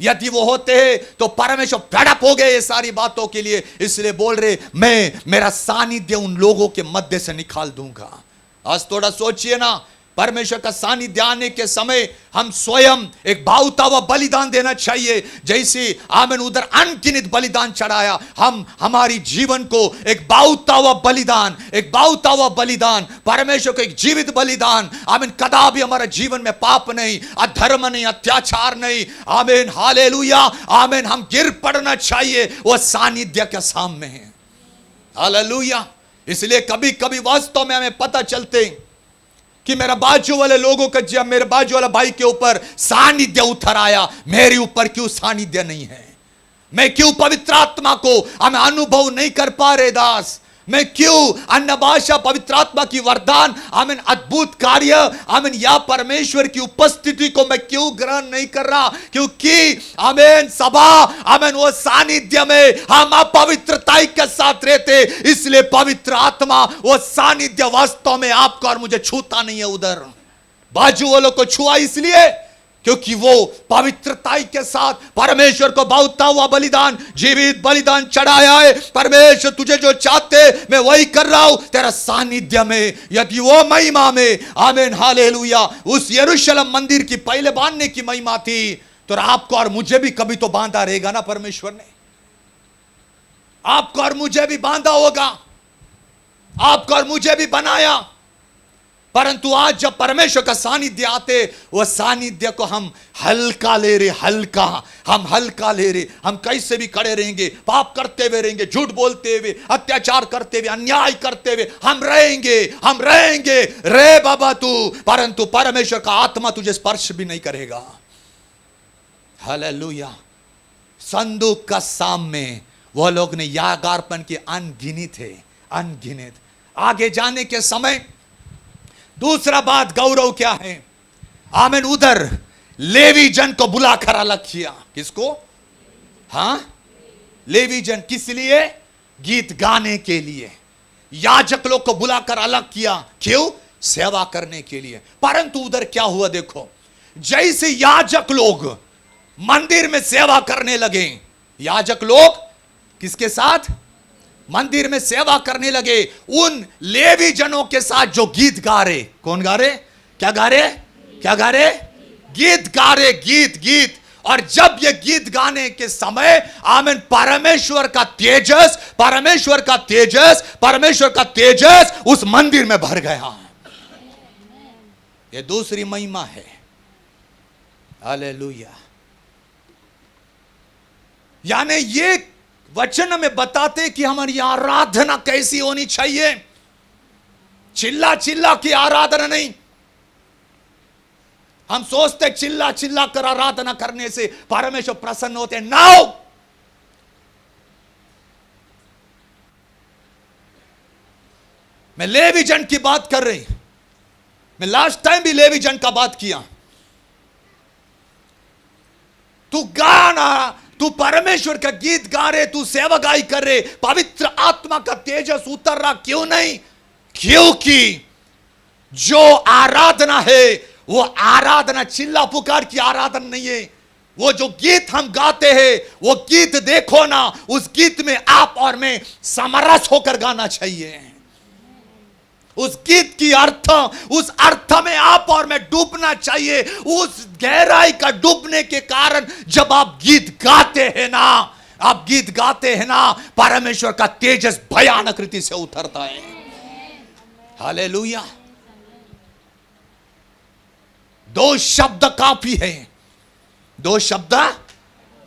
यदि वो होते हैं तो परमेश्वर फेडअप हो गए ये सारी बातों के लिए, इसलिए बोल रहे मैं मेरा सानिध्य उन लोगों के मध्य से निकाल दूंगा। आज थोड़ा सोचिए ना, परमेश्वर का सानिध्य आने के समय हम स्वयं एक भावता हुआ बलिदान देना चाहिए। जैसे आमीन उधर अनगिनत बलिदान चढ़ाया, हम हमारी जीवन को एक भावता हुआ बलिदान, परमेश्वर को एक जीवित बलिदान। आमीन, कदापि हमारे जीवन में पाप नहीं, अधर्म नहीं, अत्याचार नहीं। आमीन, हालेलुया। आमीन, हम गिर पड़ना चाहिए वो सानिध्य के सामने है। हालेलुया। इसलिए कभी कभी वास्तव में हमें पता चलते कि मेरा बाजू वाले लोगों का, जब मेरे बाजू वाला भाई के ऊपर सानिध्य उतर आया, मेरे ऊपर क्यों सानिध्य नहीं है? मैं क्यों पवित्र आत्मा को हमें अनुभव नहीं कर पा रहे दास? मैं क्यों अन्य भाषा, पवित्र आत्मा की वरदान, आमीन अद्भुत कार्य, आमीन या परमेश्वर की उपस्थिति को मैं क्यों ग्रहण नहीं कर रहा? क्योंकि आमीन सभा, आमीन वो सानिध्य में हम अपवित्रता के साथ रहते, इसलिए पवित्र आत्मा वो सानिध्य वास्तव में आपको और मुझे छूता नहीं है। उधर बाजू वालों को छुआ इसलिए क्योंकि वो पवित्रता के साथ परमेश्वर को भावता हुआ बलिदान, जीवित बलिदान चढ़ाया है। परमेश्वर तुझे जो चाहते मैं वही कर रहा हूं तेरा सानिध्य में। यदि वो महिमा में, आमीन हालेलुया, उस यरूशलेम मंदिर की पहले बांधने की महिमा थी, तो आपको और मुझे भी कभी तो बांधा रहेगा ना। परमेश्वर ने आपको और मुझे भी बांधा होगा, आपको और मुझे भी बनाया। परंतु आज जब परमेश्वर का सानिध्य आते, वह सानिध्य को हम हल्का ले रहे, हल्का ले रहे। हम कैसे भी खड़े रहेंगे, पाप करते हुए रहेंगे, झूठ बोलते हुए, अत्याचार करते हुए, अन्याय करते हुए हम रहेंगे रे बाबा तू, परंतु परमेश्वर का आत्मा तुझे स्पर्श भी नहीं करेगा। हालेलुया। संदूक का सामने वो लोग ने यागार्पण की अनगिनत। आगे जाने के समय दूसरा बात गौरव क्या है? आमीन, उधर लेवी जन को बुलाकर अलग किया। किसको? हाँ, लेवी जन। किस लिए? गीत गाने के लिए। याजक लोग को बुलाकर अलग किया। क्यों? सेवा करने के लिए। परंतु उधर क्या हुआ देखो, जैसे याजक लोग मंदिर में सेवा करने लगे, याजक लोग किसके साथ? मंदिर में सेवा करने लगे। उन लेवी जनों के साथ जो गीत गा रहे, कौन गा रहे? क्या गा रहे? गीत गा रहे, गीत। और जब ये गीत गाने के समय आमीन परमेश्वर का तेजस उस मंदिर में भर गया। ये दूसरी महिमा है। हालेलुया। यानी ये वचन में बताते कि हमारी आराधना कैसी होनी चाहिए। चिल्ला की आराधना नहीं। हम सोचते चिल्ला कर आराधना करने से परमेश्वर प्रसन्न होते। नाउ मैं लेवी जन की बात कर रही। मैं लास्ट टाइम भी लेवी जन का बात किया। तू गाना, तू परमेश्वर का गीत गा रहे, तू सेवकाई कर रहे, पवित्र आत्मा का तेजस उतर रहा। क्यों नहीं? क्योंकि जो आराधना है वो आराधना चिल्ला पुकार की आराधना नहीं है। वो जो गीत हम गाते हैं, वो गीत देखो ना, उस गीत में आप और मैं समरस होकर गाना चाहिए। उस गीत की अर्थ, उस अर्थ में आप और मैं डूबना चाहिए। उस गहराई का डूबने के कारण जब आप गीत गाते हैं ना, आप गीत गाते हैं ना, परमेश्वर का तेजस भयानक रीति से उतरता है। हालेलुया। 2 शब्द काफी है, 2 शब्द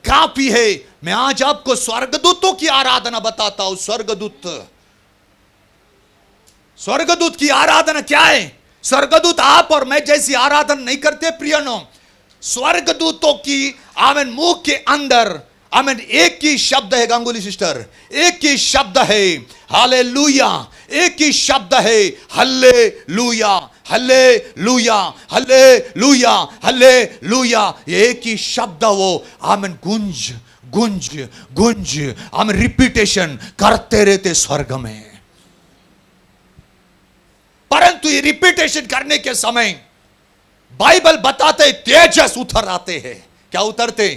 काफी है। मैं आज आपको स्वर्गदूतों की आराधना बताता हूं। स्वर्गदूत की आराधना क्या है? स्वर्गदूत आप और मैं जैसी आराधना नहीं करते प्रियनो। स्वर्गदूतों की आमेन मुंह के अंदर आमेन एक ही शब्द है, गांगुली सिस्टर, एक ही शब्द है हालेलुया, एक ही शब्द है हल्लेलुया, हल्लेलुया, हल्लेलुया, हल्लेलुया। एक ही शब्द वो आमेन गुंज गुंज गुंज आमेन रिपीटेशन करते रहते स्वर्ग में। परंतु ये रिपीटेशन करने के समय बाइबल बताते तेजस उतर आते हैं। क्या उतरते?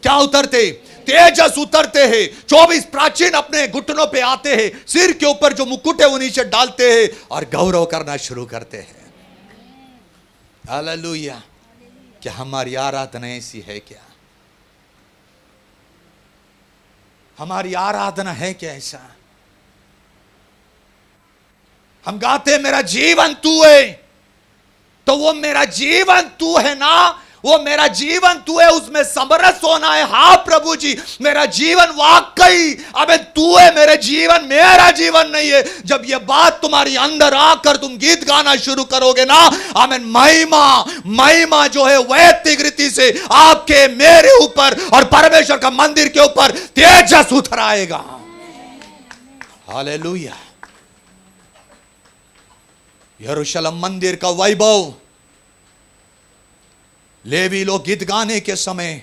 क्या उतरते? तेजस उतरते हैं। 24 प्राचीन अपने घुटनों पे आते हैं, सिर के ऊपर जो मुकुट है वो नीचे डालते हैं और गौरव करना शुरू करते हैं। हालेलुया। क्या हमारी आराधना ऐसी है? क्या हमारी आराधना है क्या ऐसा? हम गाते मेरा जीवन तू है, तो वो मेरा जीवन तू है ना, वो मेरा जीवन तू है, उसमें समरस होना है। हाँ प्रभु जी, मेरा जीवन वाकई अबे तू है, मेरे जीवन मेरा जीवन नहीं है। जब ये बात तुम्हारी अंदर आकर तुम गीत गाना शुरू करोगे ना, आमीन, महिमा महिमा जो है वैयक्तिक रीति से आपके मेरे ऊपर और परमेश्वर का मंदिर के ऊपर तेजस उतर आएगा। हालेलुया। यरूशलेम मंदिर का वैभव लेवी लोग गीत गाने के समय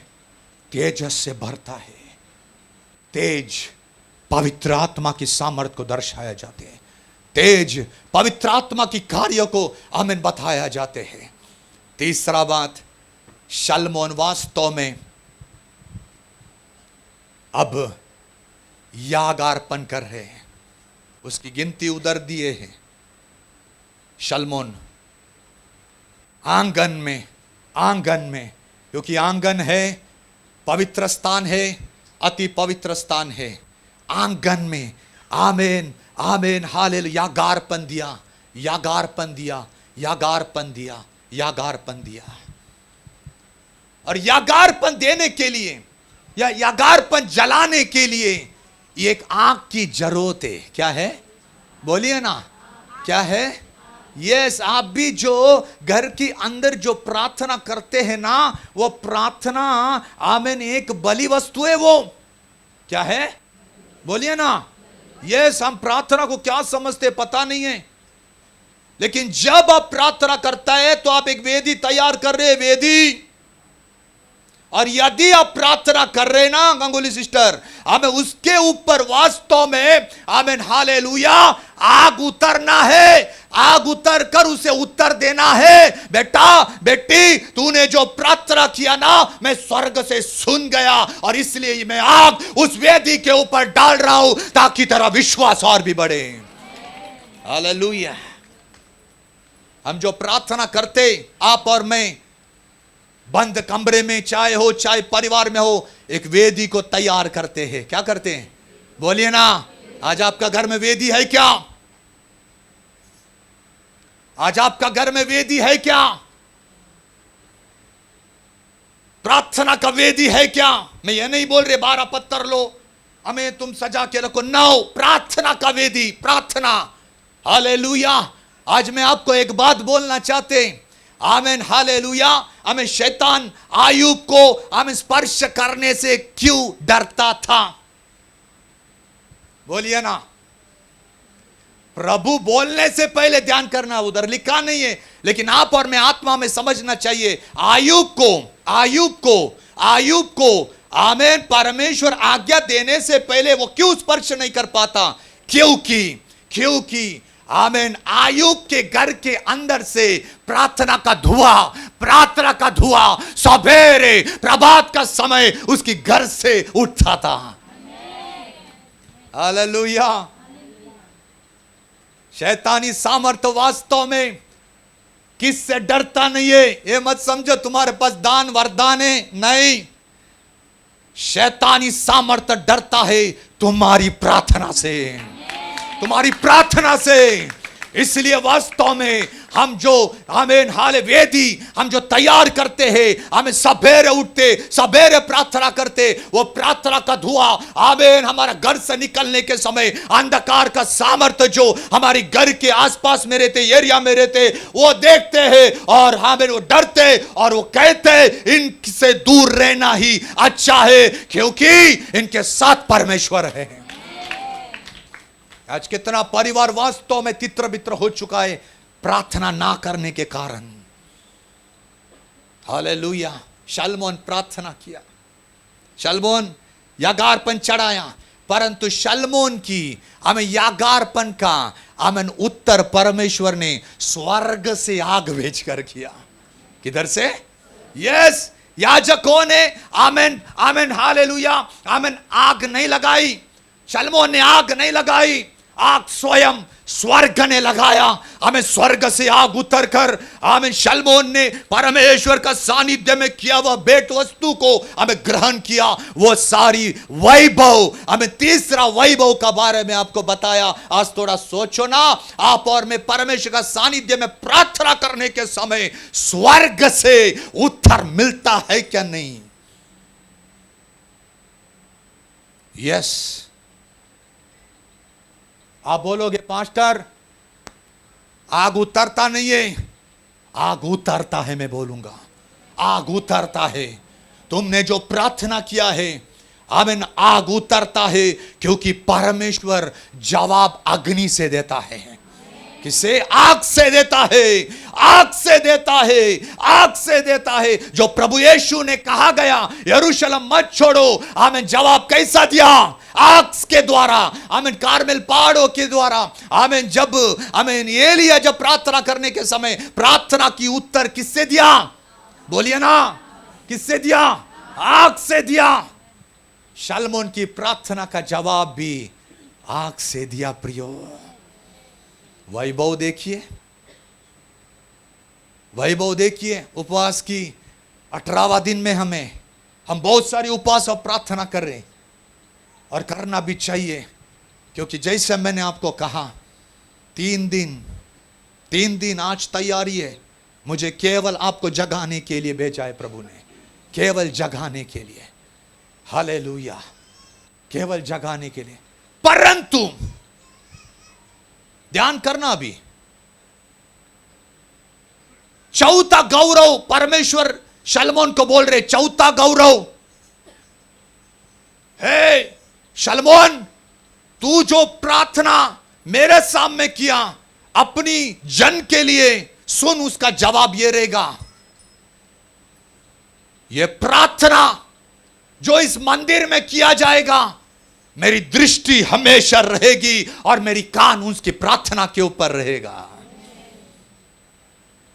तेजस से भरता है। तेज पवित्र आत्मा की सामर्थ को दर्शाया जाते हैं, तेज पवित्र आत्मा की कार्य को आमीन बताया जाते हैं। तीसरा बात, शलमोन वास्तव में अब यागार्पण कर रहे हैं। उसकी गिनती उधर दिए हैं। शलमोन आंगन में, क्योंकि आंगन है पवित्र स्थान है, अति पवित्र स्थान है। आंगन में आमीन आमीन हालेलुया यागार्पण दिया, यागार्पण दिया, यागार्पण दिया, यागार्पण दिया। और यागार्पण देने के लिए या यागार्पण जलाने के लिए एक आग की जरूरत है। क्या है? बोलिए ना, क्या है? यस, आप भी जो घर के अंदर जो प्रार्थना करते हैं ना, वो प्रार्थना आमीन एक बलि वस्तु है। वो क्या है? बोलिए ना। यस, हम प्रार्थना को क्या समझते पता नहीं है, लेकिन जब आप प्रार्थना करता है तो आप एक वेदी तैयार कर रहे हैं, वेदी। और यदि आप प्रार्थना कर रहे ना गंगोली सिस्टर, हमें उसके ऊपर वास्तव में आमीन हालेलुया आग उतरना है। आग उतर कर उसे उत्तर देना है। बेटा बेटी, तूने जो प्रार्थना किया ना, मैं स्वर्ग से सुन गया और इसलिए मैं आग उस वेदी के ऊपर डाल रहा हूं ताकि तेरा विश्वास और भी बढ़े। हालेलुया। हम जो प्रार्थना करते आप और मैं बंद कमरे में, चाहे हो चाहे परिवार में हो, एक वेदी को तैयार करते हैं। क्या करते हैं? बोलिए ना। आज आपका घर में वेदी है क्या? आज आपका घर में वेदी है क्या? प्रार्थना का वेदी है क्या? मैं ये नहीं बोल रहे 12 पत्थर लो हमें तुम सजा के रखो, नो, प्रार्थना का वेदी, प्रार्थना। हालेलुया। आज मैं आपको एक बात बोलना चाहते, आमीन हालेलुया, हमें शैतान आयुब को हमें स्पर्श करने से क्यों डरता था? बोलिए ना। प्रभु बोलने से पहले ध्यान करना, उधर लिखा नहीं है, लेकिन आप और मैं आत्मा में समझना चाहिए। आयुब को आमीन परमेश्वर आज्ञा देने से पहले वो क्यों स्पर्श नहीं कर पाता? क्योंकि आमीन आयुब के घर के अंदर से प्रार्थना का धुआं सवेरे प्रभात का समय उसकी घर से उठता था। हालेलुया। शैतानी सामर्थ्य वास्तव में किससे डरता नहीं है। ये मत समझो तुम्हारे पास दान वरदान है, नहीं। शैतानी सामर्थ्य डरता है तुम्हारी प्रार्थना से, तुम्हारी प्रार्थना से। इसलिए वास्तव में हम जो आमीन हाले वेदी हम जो तैयार करते हैं, हमें सवेरे उठते सवेरे प्रार्थना करते, वो प्रार्थना का धुआं आमीन हमारा घर से निकलने के समय अंधकार का सामर्थ्य जो हमारी घर के आसपास में रहते, एरिया में रहते, वो देखते हैं और आमीन वो डरते और वो कहते इनसे दूर रहना ही अच्छा है, क्योंकि इनके साथ परमेश्वर है। आज कितना परिवार वास्तव में तित्र बित्र हो चुका है प्रार्थना ना करने के कारण। हालेलुया। शलमोन प्रार्थना किया, शलमोन यागारपन चढ़ाया, परंतु शलमोन की हमें यागारपन का हमें उत्तर परमेश्वर ने स्वर्ग से आग भेजकर किया। किधर से? यस, याजकों ने आमेन आमेन हालेलुया आमेन आग नहीं लगाई, शलमोन ने आग नहीं लगाई, आग स्वयं स्वर्ग ने लगाया। हमें स्वर्ग से आग उतर कर हमें शलमोन ने परमेश्वर का सानिध्य में किया वह भेंट वस्तु को हमें ग्रहण किया। वो सारी वैभव, हमें तीसरा वैभव का बारे में आपको बताया। आज थोड़ा सोचो ना, आप और मैं परमेश्वर का सानिध्य में प्रार्थना करने के समय स्वर्ग से उत्तर मिलता है क्या नहीं? यस। आप बोलोगे पास्टर आग उतरता नहीं है, आग उतरता है। मैं बोलूंगा आग उतरता है। तुमने जो प्रार्थना किया है आमीन, आग उतरता है, क्योंकि परमेश्वर जवाब अग्नि से देता है। किसे? आग से देता है, आग से देता है, आग से देता है। जो प्रभु यीशु ने कहा गया यरूशलेम मत छोड़ो, आमीन, जवाब कैसा दिया? आग के द्वारा, आमीन, कारमेल पहाड़ों के द्वारा। आमीन, जब आमीन एलिया जब प्रार्थना करने के समय प्रार्थना की उत्तर किससे दिया? बोलिए ना, किससे दिया? आग से दिया। शलमोन की प्रार्थना का जवाब भी आग से दिया। प्रियो, वैभव देखिए, वैभव देखिए। उपवास की 18वां दिन में हम बहुत सारी उपवास और प्रार्थना कर रहे हैं, और करना भी चाहिए, क्योंकि जैसे मैंने आपको कहा 3 दिन आज तैयारी है। मुझे केवल आपको जगाने के लिए भेजा है प्रभु ने, केवल जगाने के लिए। हालेलुया, केवल जगाने के लिए। परंतु ध्यान करना, भी चौथा गौरव परमेश्वर शलमोन को बोल रहे, चौथा गौरव हे शलमोन, तू जो प्रार्थना मेरे सामने किया अपनी जन के लिए, सुन उसका जवाब ये रहेगा। ये प्रार्थना जो इस मंदिर में किया जाएगा, मेरी दृष्टि हमेशा रहेगी और मेरी कान उसकी प्रार्थना के ऊपर रहेगा।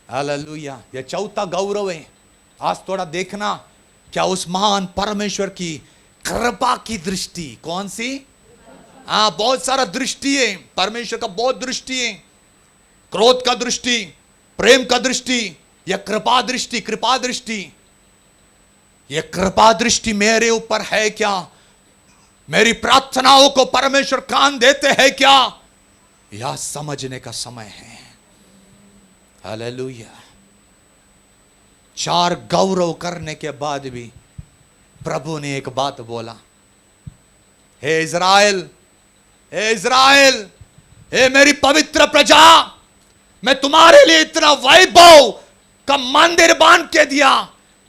हालेलुया। ये चौथा गौरव है। आज थोड़ा देखना, क्या उस महान परमेश्वर की कृपा की दृष्टि कौन सी? बहुत सारा दृष्टि है परमेश्वर का, बहुत दृष्टि है। क्रोध का दृष्टि, प्रेम का दृष्टि, यह कृपा दृष्टि। कृपा दृष्टि, यह कृपा दृष्टि मेरे ऊपर है क्या? मेरी प्रार्थनाओं को परमेश्वर कान देते हैं क्या? यह समझने का समय है। हालेलुया। 4 गौरव करने के बाद भी प्रभु ने एक बात बोला, हे इज़राइल, हे इज़राइल, हे मेरी पवित्र प्रजा, मैं तुम्हारे लिए इतना वैभव का मंदिर बांध के दिया,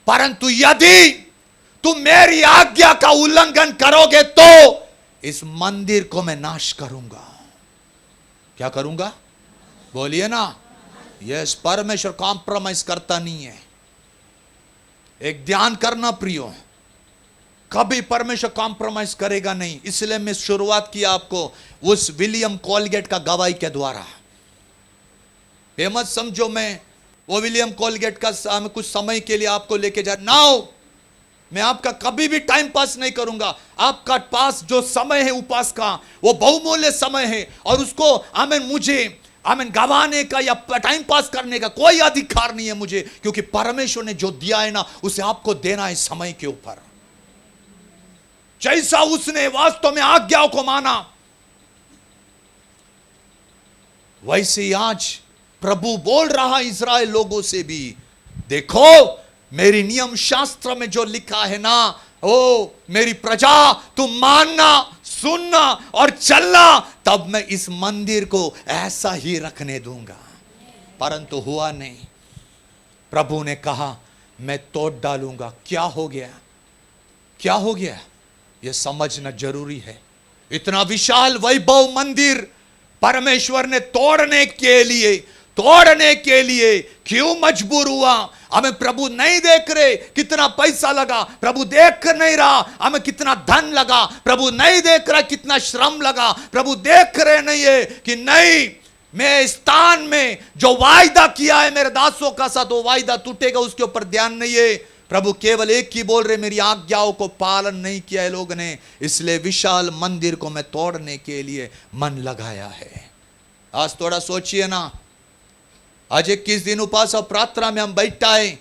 परंतु यदि तुम मेरी आज्ञा का उल्लंघन करोगे तो इस मंदिर को मैं नाश करूंगा। क्या करूंगा? बोलिए ना। यस, परमेश्वर कॉम्प्रोमाइज करता नहीं है। एक ध्यान करना प्रियो, कभी परमेश्वर कॉम्प्रोमाइज करेगा नहीं। इसलिए मैं शुरुआत किया आपको उस विलियम कोलगेट का गवाही के द्वारा। ये मत समझो मैं वो विलियम कोलगेट का कुछ समय के लिए आपको लेके जा नाउ। मैं आपका कभी भी टाइम पास नहीं करूंगा। आपका पास जो समय है उपास का, वो बहुमूल्य समय है, और उसको आमीन मुझे आमीन गवाने का या टाइम पास करने का कोई अधिकार नहीं है मुझे, क्योंकि परमेश्वर ने जो दिया है ना उसे आपको देना है समय के ऊपर। जैसा उसने वास्तव में आज्ञाओं को माना, वैसे ही आज प्रभु बोल रहा इज़राइल लोगों से भी, देखो मेरी नियम शास्त्र में जो लिखा है ना, ओ मेरी प्रजा तुम मानना, सुनना और चलना, तब मैं इस मंदिर को ऐसा ही रखने दूंगा। परंतु हुआ नहीं। प्रभु ने कहा मैं तोड़ डालूंगा। क्या हो गया? क्या हो गया? यह समझना जरूरी है। इतना विशाल वैभव मंदिर परमेश्वर ने तोड़ने के लिए क्यों मजबूर हुआ? हमें प्रभु नहीं देख रहे कितना पैसा लगा, प्रभु देख नहीं रहा हमें कितना धन लगा, प्रभु नहीं देख रहा कितना श्रम लगा, प्रभु देख रहे नहीं है कि नहीं मैं स्थान में जो वायदा किया है मेरे दासों का साथ वो वायदा टूटेगा, उसके ऊपर ध्यान नहीं है। प्रभु केवल एक ही बोल रहे, मेरी आज्ञाओं को पालन नहीं किया है लोग ने, इसलिए विशाल मंदिर को मैं तोड़ने के लिए मन लगाया है। आज थोड़ा सोचिए ना, आज 21 दिन उपवास और प्रार्थना में हम बैठा है,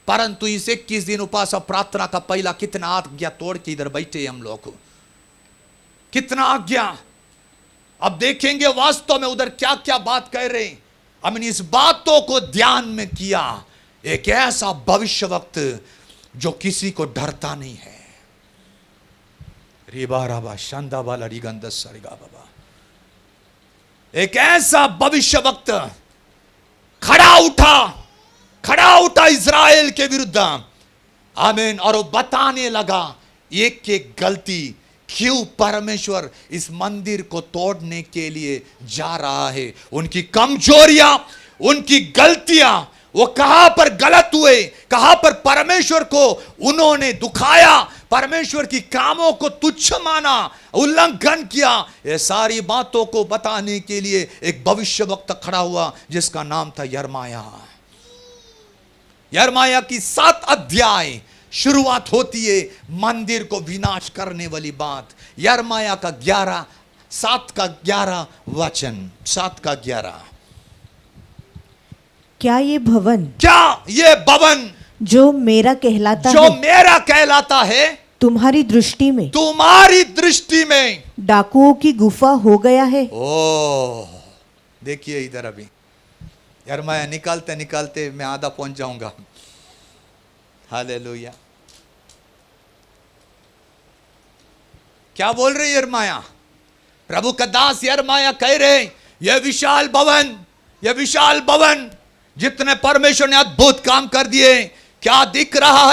परंतु इस 21 दिन उपवास और प्रार्थना का पहला कितना आज्ञा तोड़ के इधर बैठे हम लोग, कितना आज्ञा। अब देखेंगे वास्तव में उधर क्या क्या बात कह रहे हैं। हमने इस बातों को ध्यान में किया, एक ऐसा भविष्य वक्त जो किसी को डरता नहीं है। रिबा राबा शांदा वाला रिगंद सरिगा बाबा, एक ऐसा भविष्य वक्त खड़ा उठा इज़राइल के विरुद्ध, आमीन। और वो बताने लगा एक एक गलती क्यों परमेश्वर इस मंदिर को तोड़ने के लिए जा रहा है, उनकी कमजोरियां, उनकी गलतियां, वो कहां पर गलत हुए, कहां पर परमेश्वर को उन्होंने दुखाया, परमेश्वर की कामों को तुच्छ माना, उल्लंघन किया। ये सारी बातों को बताने के लिए एक भविष्य वक्त खड़ा हुआ जिसका नाम था यिर्मयाह। यिर्मयाह की 7 अध्याय शुरुआत होती है मंदिर को विनाश करने वाली बात। यिर्मयाह का 7 का 11 वचन, 7 का 11। क्या ये भवन जो मेरा कहलाता है तुम्हारी दृष्टि में डाकुओं की गुफा हो गया है? ओ देखिए इधर, अभी यिर्मयाह निकालते निकालते मैं आधा पहुंच जाऊंगा। हालेलुया। क्या बोल रहे यिर्मयाह? प्रभु का दास यिर्मयाह कह रहे, यह विशाल भवन जितने परमेश्वर ने अद्भुत काम कर दिए, क्या दिख रहा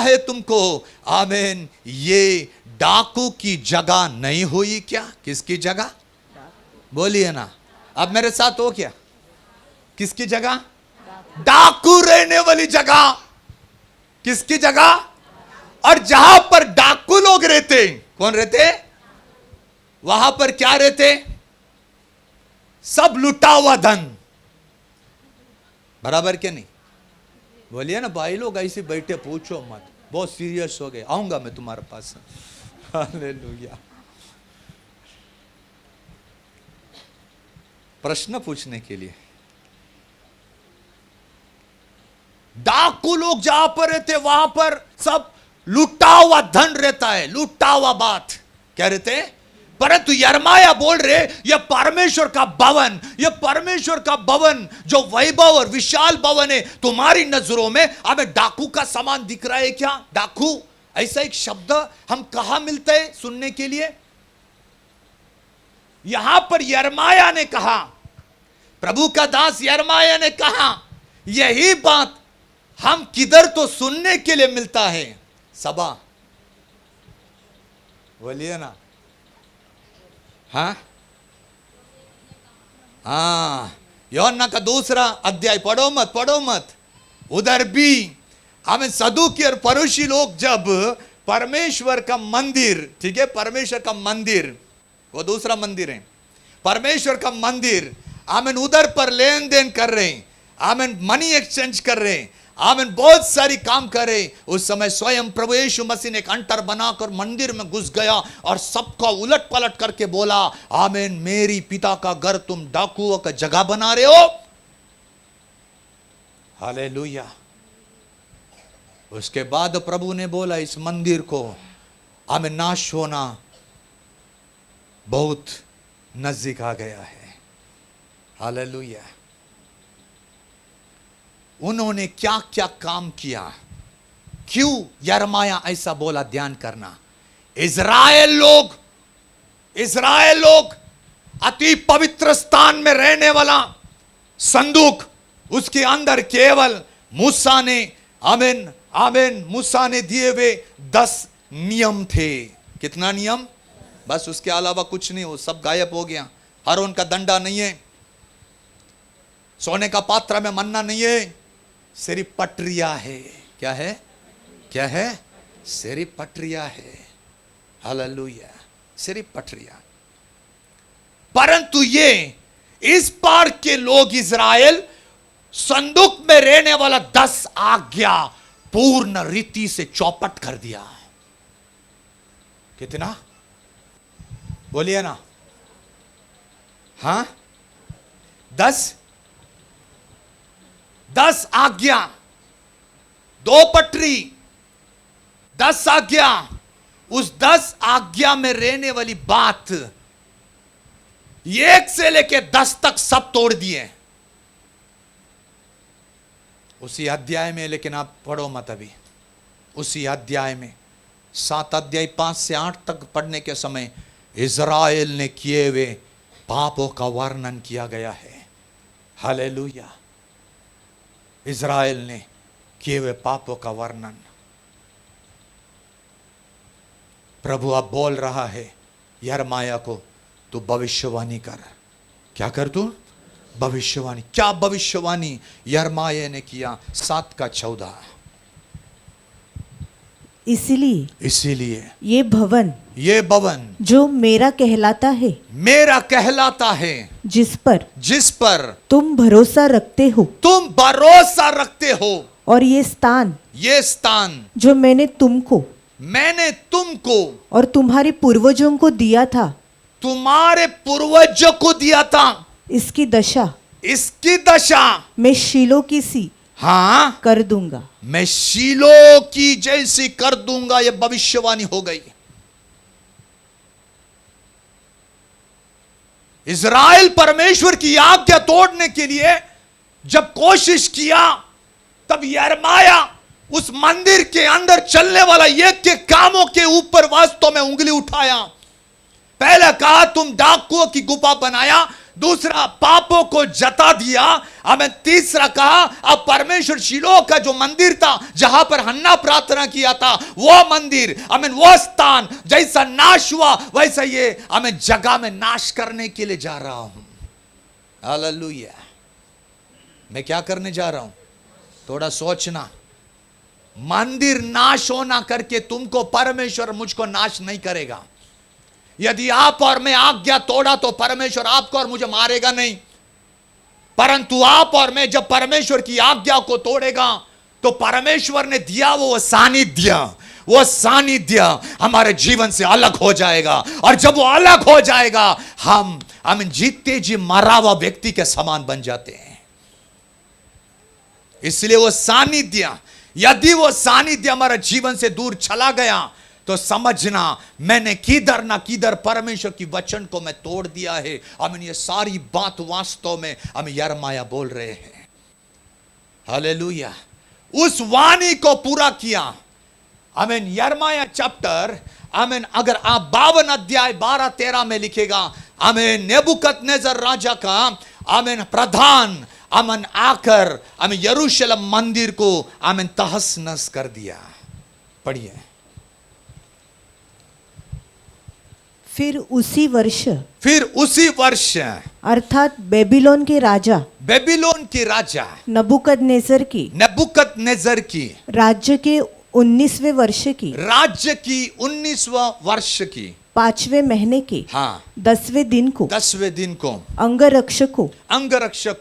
है तुमको? आमीन। ये डाकू की जगह नहीं हुई क्या? किसकी जगह? बोलिए ना, अब मेरे साथ हो क्या? किसकी जगह? डाकू रहने वाली जगह। किसकी जगह? और जहां पर डाकू लोग रहते, कौन रहते? वहां पर क्या रहते? सब लुटा हुआ धन। बराबर क्या नहीं? बोलिए ना भाई लोग, ऐसे बैठे पूछो मत, बहुत सीरियस हो गए, आऊंगा मैं तुम्हारे पास। हालेलुया। प्रश्न पूछने के लिए। डाकू लोग जहां पर रहते वहां पर सब लुटा हुआ धन रहता है, लुटा हुआ बात क्या रहते हैं। परंतु यिर्मयाह बोल रहे, यह परमेश्वर का भवन जो वैभव और विशाल भवन है, तुम्हारी नजरों में हमें डाकू का समान दिख रहा है क्या? डाकू, ऐसा एक शब्द हम कहां मिलता है सुनने के लिए? यहां पर यिर्मयाह ने कहा, प्रभु का दास यिर्मयाह ने कहा, यही बात हम किधर तो सुनने के लिए मिलता है? सभा, बोलिए ना। हाँ, यूहन्ना का 2 अध्याय पढ़ो मत। उधर भी हमें सदूकी और फरीसी लोग जब परमेश्वर का मंदिर, ठीक है, परमेश्वर का मंदिर, वो दूसरा मंदिर है, परमेश्वर का मंदिर, आमीन, उधर पर लेन देन कर रहे हैं, आमीन, मनी एक्सचेंज कर रहे हैं, आमीन बहुत सारी काम करे। उस समय स्वयं प्रभु यीशु मसीह ने एक अंटर बनाकर मंदिर में घुस गया और सबका उलट पलट करके बोला, आमीन मेरी पिता का घर तुम डाकुओं का जगह बना रहे हो। हालेलुया। उसके बाद प्रभु ने बोला, इस मंदिर को आमीन नाश होना बहुत नजदीक आ गया है। हालेलुया। उन्होंने क्या क्या काम किया, क्यों यिर्मयाह ऐसा बोला, ध्यान करना। इज़राइल लोग अति पवित्र स्थान में रहने वाला संदूक, उसके अंदर केवल मूसा ने आमीन मूसा ने दिए हुए 10 नियम थे। कितना नियम? बस, उसके अलावा कुछ नहीं, वो सब गायब हो गया। हारून का दंडा नहीं है, सोने का पात्र में मन्ना नहीं है, सिर्फ पटरिया है। क्या है? क्या है? सिर्फ पटरिया है। हालेलुया, सिर्फ पटरिया। परंतु ये इस पार के लोग इज़राइल संदूक में रहने वाला 10 आज्ञा पूर्ण रीति से चौपट कर दिया। कितना? बोलिए ना। हाँ, 10 आज्ञा, 2 पटरी, 10 आज्ञा। उस 10 आज्ञा में रहने वाली बात 1 से लेके 10 तक सब तोड़ दिए उसी अध्याय में। लेकिन आप पढ़ो मत अभी। उसी अध्याय में 7 अध्याय 5 से 8 तक पढ़ने के समय इज़राइल ने किए हुए पापों का वर्णन किया गया है। हालेलुया। इज़राइल ने किए हुए पापों का वर्णन। प्रभु अब बोल रहा है यिर्मयाह को, तू भविष्यवाणी कर। क्या कर तू? भविष्यवाणी। क्या भविष्यवाणी यिर्मयाह ने किया? 7 का 14। इसीलिए ये भवन जो मेरा कहलाता है, जिस पर तुम भरोसा रखते हो, और ये स्थान जो मैंने तुमको और तुम्हारे पूर्वजों को दिया था, इसकी दशा मैं शीलो की सी हाँ कर दूंगा। मैं शीलो की जैसी कर दूंगा। यह भविष्यवाणी हो गई। इज़राइल परमेश्वर की आज्ञा तोड़ने के लिए जब कोशिश किया, तब यिर्मयाह उस मंदिर के अंदर चलने वाला एक के कामों के ऊपर वास्तव में उंगली उठाया। पहले कहा तुम डाकुओं की गुफा बनाया, दूसरा पापों को जता दिया। हमें तीसरा कहा अब परमेश्वर शीलो का जो मंदिर था जहां पर हन्ना प्रार्थना किया था, वो मंदिर हमें वो स्थान जैसा नाश हुआ वैसा ये हमें जगह में नाश करने के लिए जा रहा हूं। हालेलुया। मैं क्या करने जा रहा हूं? थोड़ा सोचना। मंदिर नाश होना करके तुमको परमेश्वर मुझको नाश नहीं करेगा। यदि आप और मैं आज्ञा तोड़ा तो परमेश्वर आपको और मुझे मारेगा नहीं, परंतु आप और मैं जब परमेश्वर की आज्ञा को तोड़ेगा तो परमेश्वर ने दिया वो सानिध्य हमारे जीवन से अलग हो जाएगा। और जब वो अलग हो जाएगा हम जीते जी मरा हुआ व्यक्ति के समान बन जाते हैं। इसलिए वो सानिध्य, यदि वो सानिध्य हमारे जीवन से दूर चला गया तो समझना मैंने किधर ना किधर परमेश्वर की वचन को मैं तोड़ दिया है। आमीन। ये सारी बात वास्तव में हमें यिर्मयाह बोल रहे हैं। हालेलुया। उस वाणी को पूरा किया। आमीन। यिर्मयाह चैप्टर आमीन अगर आप 52 अध्याय 12-13 में लिखेगा, आमीन नेबुकदनेस्सर राजा का आमीन प्रधान आमीन आकर आमीन यरूशलेम मंदिर को आमीन तहस नहस कर दिया। पढ़िए। फिर उसी वर्ष अर्थात बेबीलोन के राजा नबूकदनेस्सर की राज्य के 19वें वर्ष की 5वें महीने के 10वें दिन को अंगरक्षक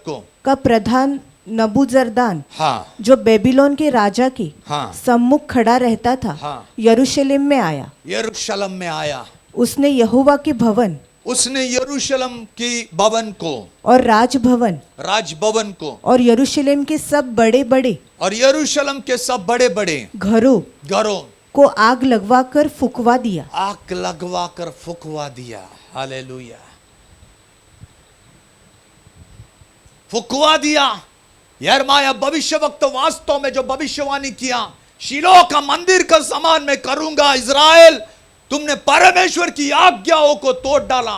को का प्रधान नबूजरदान हाँ जो बेबीलोन के राजा की हाँ सम्मुख खड़ा रहता था हाँ। यरूशलेम में आया। यरूशलेम में आया। उसने यहोवा के भवन उसने यरूशलेम की भवन को और राजभवन को और यरूशलेम के सब बड़े बड़े और यरूशलेम के सब बड़े बड़े घरों को आग लगवा कर फुकवा दिया। आग लगवा कर फुकवा दिया। हालेलुया। फुकवा दिया। यिर्मयाह भविष्यवक्ता वास्तव में जो भविष्यवाणी किया, शीलो का मंदिर का समान मैं करूंगा। इज़राइल, तुमने परमेश्वर की आज्ञाओं को तोड़ डाला।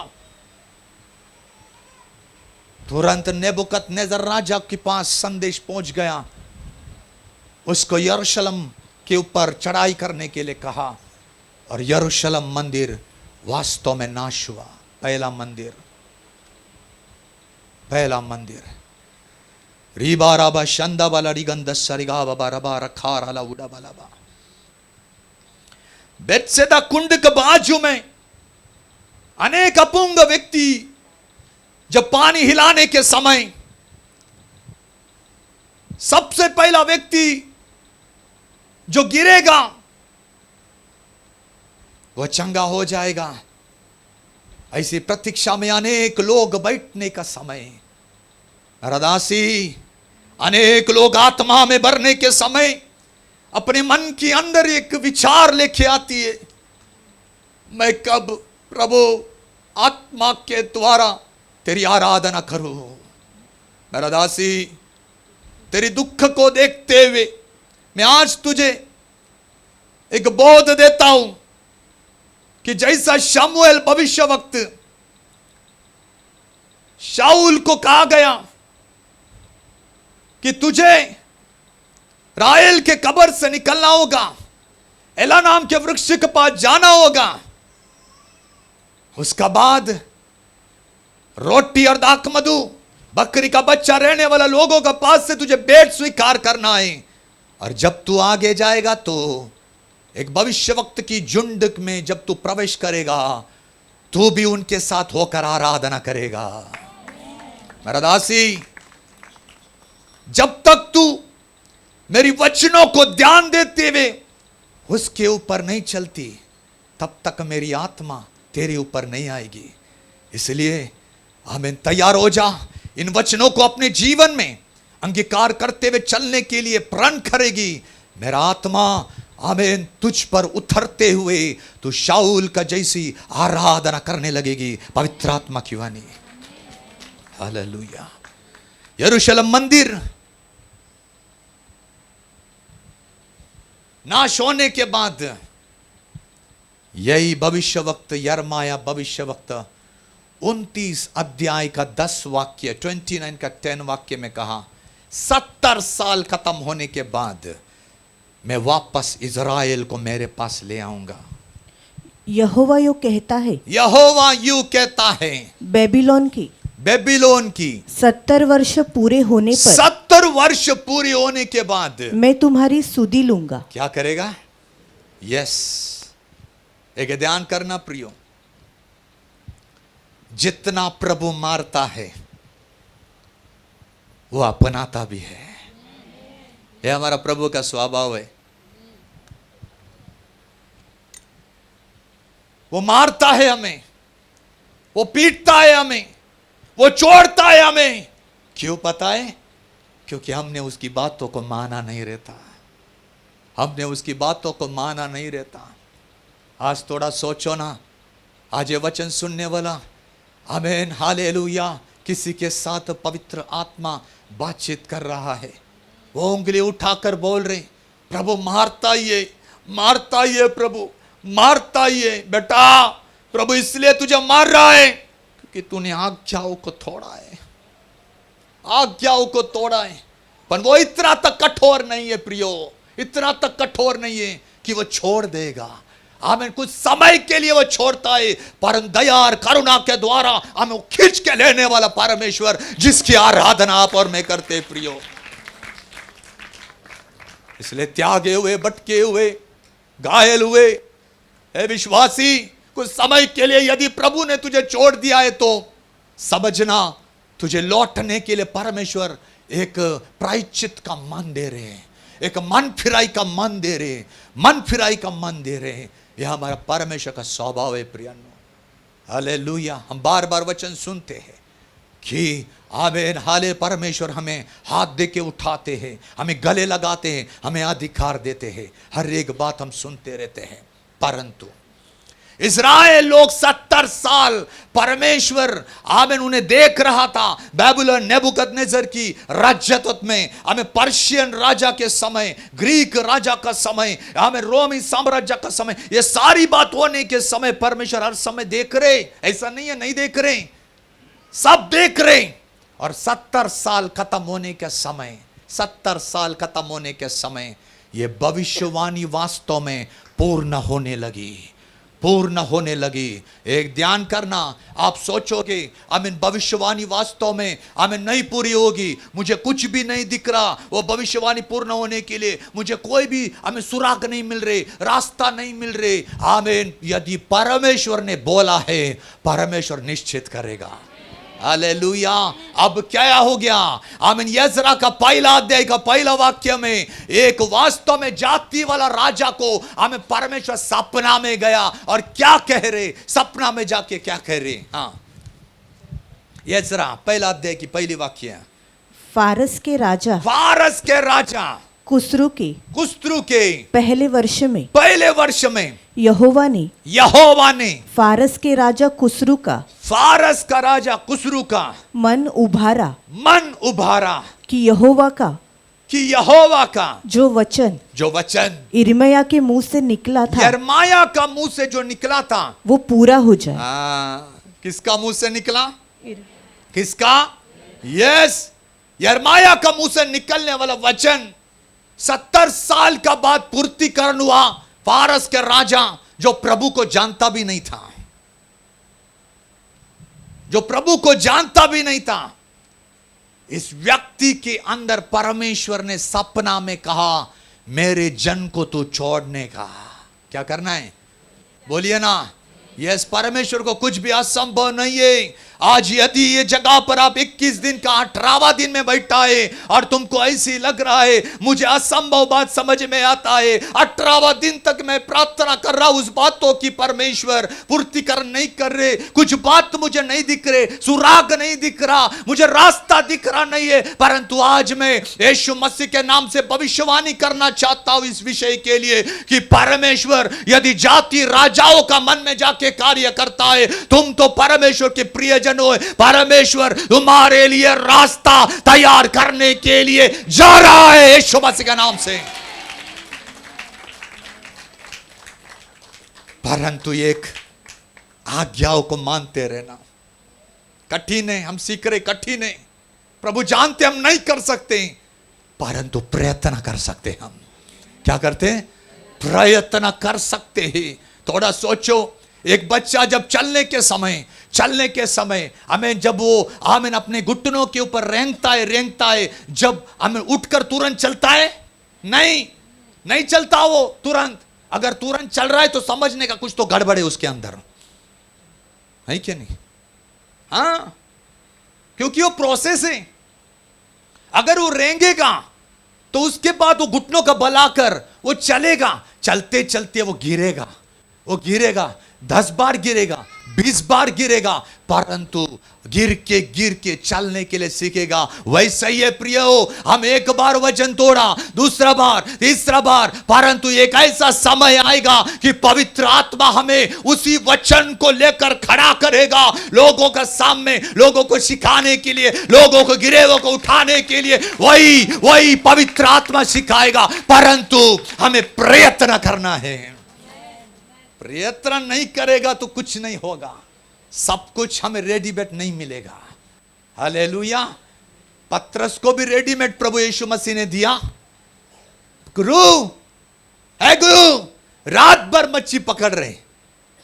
तुरंत नेबुकदनेस्सर राजा के पास संदेश पहुंच गया। उसको यरूशलेम के ऊपर चढ़ाई करने के लिए कहा और यरूशलेम मंदिर वास्तव में नाश हुआ। पहला मंदिर रीबा राबा शंदा बाला रिगंद सरिगा बाबा रबा रखा राला उड़ा बालाबा। बेत्सेदा कुंड के बाजू में अनेक अपुंग व्यक्ति जब पानी हिलाने के समय सबसे पहला व्यक्ति जो गिरेगा वह चंगा हो जाएगा। ऐसी प्रतीक्षा में अनेक लोग बैठने का समय, रदासी अनेक लोग आत्मा में भरने के समय अपने मन के अंदर एक विचार लेके आती है, मैं कब प्रभु आत्मा के द्वारा तेरी आराधना करूं। मेरा दासी, तेरी दुख को देखते हुए मैं आज तुझे एक बोध देता हूं कि जैसा शमूएल भविष्यवक्त शाऊल को कहा गया कि तुझे राहेल के कब्र से निकलना होगा, एला नाम के वृक्ष के पास जाना होगा, उसका बाद रोटी और दाखमधु बकरी का बच्चा रहने वाला लोगों का पास से तुझे भेंट स्वीकार करना है। और जब तू आगे जाएगा तो एक भविष्यवक्त की झुंड में जब तू प्रवेश करेगा तू भी उनके साथ होकर आराधना करेगा। मेरा दासी, जब तक तू मेरी वचनों को ध्यान देते हुए उसके ऊपर नहीं चलती तब तक मेरी आत्मा तेरे ऊपर नहीं आएगी। इसलिए आमीन, तैयार हो जा। इन वचनों को अपने जीवन में अंगीकार करते हुए चलने के लिए प्रण करेगी। मेरा आत्मा आमीन तुझ पर उतरते हुए तू शाऊल का जैसी आराधना करने लगेगी। पवित्र आत्मा की वाणी। हालेलुया। यरूशलेम मंदिर नाश होने के बाद यही भविष्यवक्त यिर्मयाह भविष्यवक्त 29 अध्याय का 10 वाक्य 29 का 10 वाक्य में कहा, 70 साल खत्म होने के बाद मैं वापस इज़राइल को मेरे पास ले आऊंगा। यहोवा यूं कहता है, यहोवा यूं कहता है, बेबीलोन की 70 वर्ष पूरे होने पर 70 वर्ष पूरे होने के बाद मैं तुम्हारी सुधि लूंगा। क्या करेगा? यस, एक ध्यान करना प्रियो, जितना प्रभु मारता है वो अपनाता भी है। यह हमारा प्रभु का स्वभाव है। वो मारता है हमें, वो पीटता है हमें, वो छोड़ता है हमें। क्यों पता है? क्योंकि हमने उसकी बातों को माना नहीं रहता। हमने उसकी बातों को माना नहीं रहता। आज थोड़ा सोचो ना, आज ये वचन सुनने वाला आमीन हालेलुया किसी के साथ पवित्र आत्मा बातचीत कर रहा है, वो उंगली उठाकर बोल रहे, प्रभु मारता ही है, प्रभु मारता ही है। बेटा, प्रभु इसलिए तुझे मार रहा है क्योंकि तूने आज्ञाओं को तोड़ा है, आज्ञाओं को तोड़ा है। पर वो इतना तक कठोर नहीं है प्रियो, इतना तक कठोर नहीं है कि वो छोड़ देगा। हमें कुछ समय के लिए वो छोड़ता है, पर दया और करुणा के द्वारा हमें खींच के लेने वाला परमेश्वर, जिसकी आराधना आप और मैं करते प्रियो। इसलिए त्यागे हुए, भटके हुए, घायल हुए हे विश्वासी, कुछ समय के लिए यदि प्रभु ने तुझे छोड़ दिया है तो समझना तुझे लौटने के लिए परमेश्वर एक प्रायश्चित का मन दे रहे हैं, एक मन फिराई का मन दे रहे हैं, मन फिराई का मन दे रहे हैं। यह हमारा परमेश्वर का स्वभाव है प्रियनो। हालेलुया। हम बार बार वचन सुनते हैं कि आमीन, हाले परमेश्वर हमें हाथ दे के उठाते हैं, हमें गले लगाते हैं, हमें अधिकार देते हैं, हर एक बात हम सुनते रहते हैं। परंतु इज़राइल लोग 70 साल परमेश्वर आमीन उन्हें देख रहा था। बाबुलोन नेबुकदनेस्सर की राजत्व में, हमें पर्शियन राजा के समय, ग्रीक राजा का समय, हमें रोमी साम्राज्य का समय, ये सारी बात होने के समय परमेश्वर हर समय देख रहे। ऐसा नहीं है नहीं देख रहे, सब देख रहे। और 70 साल खत्म होने के समय, 70 साल खत्म होने के समय ये भविष्यवाणी वास्तव में पूर्ण होने लगी, पूर्ण होने लगी। एक ध्यान करना, आप सोचोगे आमीन भविष्यवाणी वास्तव में आमीन नहीं पूरी होगी, मुझे कुछ भी नहीं दिख रहा, वो भविष्यवाणी पूर्ण होने के लिए मुझे कोई भी आमीन सुराग नहीं मिल रहे, रास्ता नहीं मिल रहे। आमीन, यदि परमेश्वर ने बोला है, परमेश्वर निश्चित करेगा। हालेलुया। अब क्या हो गया? आमीन, यजरा का पहला अध्याय का पहला वाक्य में एक वास्तव में जाति वाला राजा को हमें परमेश्वर सपना में गया और क्या कह रहे, सपना में जाके क्या कह रहे। हाँ, यजरा पहला अध्याय की पहली वाक्य। फारस के राजा, फारस के राजा कुस्रू के पहले वर्ष में यहोवा ने फारस के राजा कुस्रू का मन उभारा कि यहोवा का जो वचन यिर्मयाह के मुंह से निकला था, यिर्मयाह का मुंह से जो निकला था वो पूरा हो जाए। किसका मुंह से निकला? किसका? यस, यिर्मयाह का मुंह से निकलने वाला वचन 70 साल का बाद पूर्तिकरण हुआ। फारस के राजा जो प्रभु को जानता भी नहीं था, जो प्रभु को जानता भी नहीं था, इस व्यक्ति के अंदर परमेश्वर ने सपना में कहा, मेरे जन को तू छोड़ने का क्या करना है? बोलिए ना, यस, परमेश्वर को कुछ भी असंभव नहीं है। आज यदि ये जगह पर आप 21 दिन का 18वां दिन में बैठा है और तुमको ऐसी लग रहा है मुझे असंभव बात समझ में आता है, 18वां दिन तक मैं प्रार्थना कर रहा हूं उस बातों की, परमेश्वर पूर्तिकरण नहीं कर रहे, कुछ बात मुझे नहीं दिख रहे, सुराग नहीं दिख रहा, मुझे रास्ता दिख रहा नहीं है, परंतु आज मैं यीशु मसीह के नाम से भविष्यवाणी करना चाहता हूं इस विषय के लिए कि परमेश्वर यदि जाति राजाओं का मन में जाके कार्य करता है, तुम तो परमेश्वर के प्रियजन हो, परमेश्वर तुम्हारे लिए रास्ता तैयार करने के लिए जा रहा है यीशु मसीह के नाम से। परंतु एक आज्ञाओं को मानते रहना कठिन है। हम सीख रहे, कठिन है, प्रभु जानते हम नहीं कर सकते, परंतु प्रयत्न कर सकते। हम क्या करते हैं? प्रयत्न कर सकते हैं। थोड़ा सोचो, एक बच्चा जब चलने के समय हमें जब वो आमीन अपने घुटनों के ऊपर रेंगता है, जब हमें उठकर तुरंत चलता है? नहीं चलता वो तुरंत। अगर तुरंत चल रहा है तो समझने का कुछ तो गड़बड़ है उसके अंदर, है क्या नहीं? हाँ, क्योंकि वो प्रोसेस है। अगर वो रेंगेगा तो उसके बाद वो घुटनों का बल आकर वो चलेगा, चलते चलते वो गिरेगा, 10 बार गिरेगा, 20 बार गिरेगा, परंतु गिर के चलने के लिए सीखेगा। वैसे ही प्रिय हो, हम एक बार वचन तोड़ा, दूसरा बार, तीसरा बार, परंतु एक ऐसा समय आएगा कि पवित्र आत्मा हमें उसी वचन को लेकर खड़ा करेगा, लोगों का सामने, लोगों को सिखाने के लिए, लोगों को गिरे हुए को उठाने के लिए वही पवित्र आत्मा सिखाएगा। परंतु हमें प्रयत्न करना है। प्रयत्न नहीं करेगा तो कुछ नहीं होगा, सब कुछ हमें रेडीमेड नहीं मिलेगा। हालेलुया। पतरस को भी रेडीमेड प्रभु यीशु मसीह ने दिया। गुरु, रात भर मच्छी पकड़ रहे,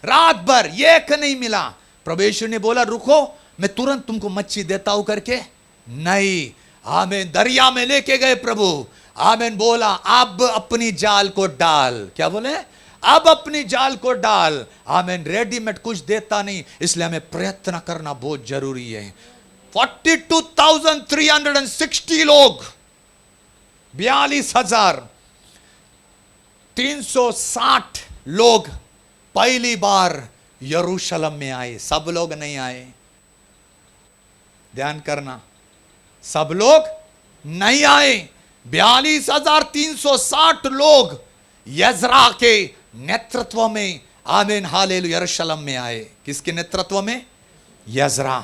रात भर एक नहीं मिला। प्रभु यीशु ने बोला रुको, मैं तुरंत तुमको मच्छी देता हूं करके? नहीं, आमीन। दरिया में लेके गए प्रभु, आमीन। बोला अब अपनी जाल को डाल। क्या बोले? अब अपनी जाल को डाल। आमीन। रेडीमेड कुछ देता नहीं, इसलिए हमें प्रयत्न करना बहुत जरूरी है। 42,360 लोग, 42,360 लोग पहली बार यरूशलेम में आए। सब लोग नहीं आए, ध्यान करना, सब लोग नहीं आए। 42,360 लोग यजरा के नेतृत्व में, आमीन हालेलुया, यरूशलेम में आए। किसके नेतृत्व में? यजरा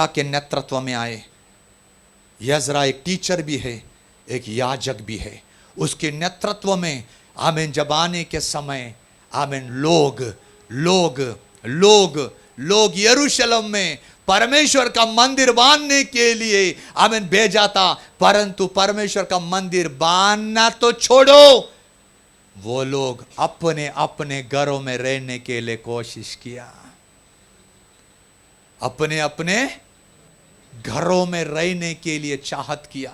के नेतृत्व में आए। यजरा एक टीचर भी है, एक याजक भी है। उसके नेतृत्व में आमीन जब आने के समय आमीन लोग यरूशलेम में परमेश्वर का मंदिर बांधने के लिए आमीन भेजा था। परंतु परमेश्वर का मंदिर बांधना तो छोड़ो, वो लोग अपने अपने घरों में रहने के लिए कोशिश किया। अपने अपने घरों में रहने के लिए चाहत किया।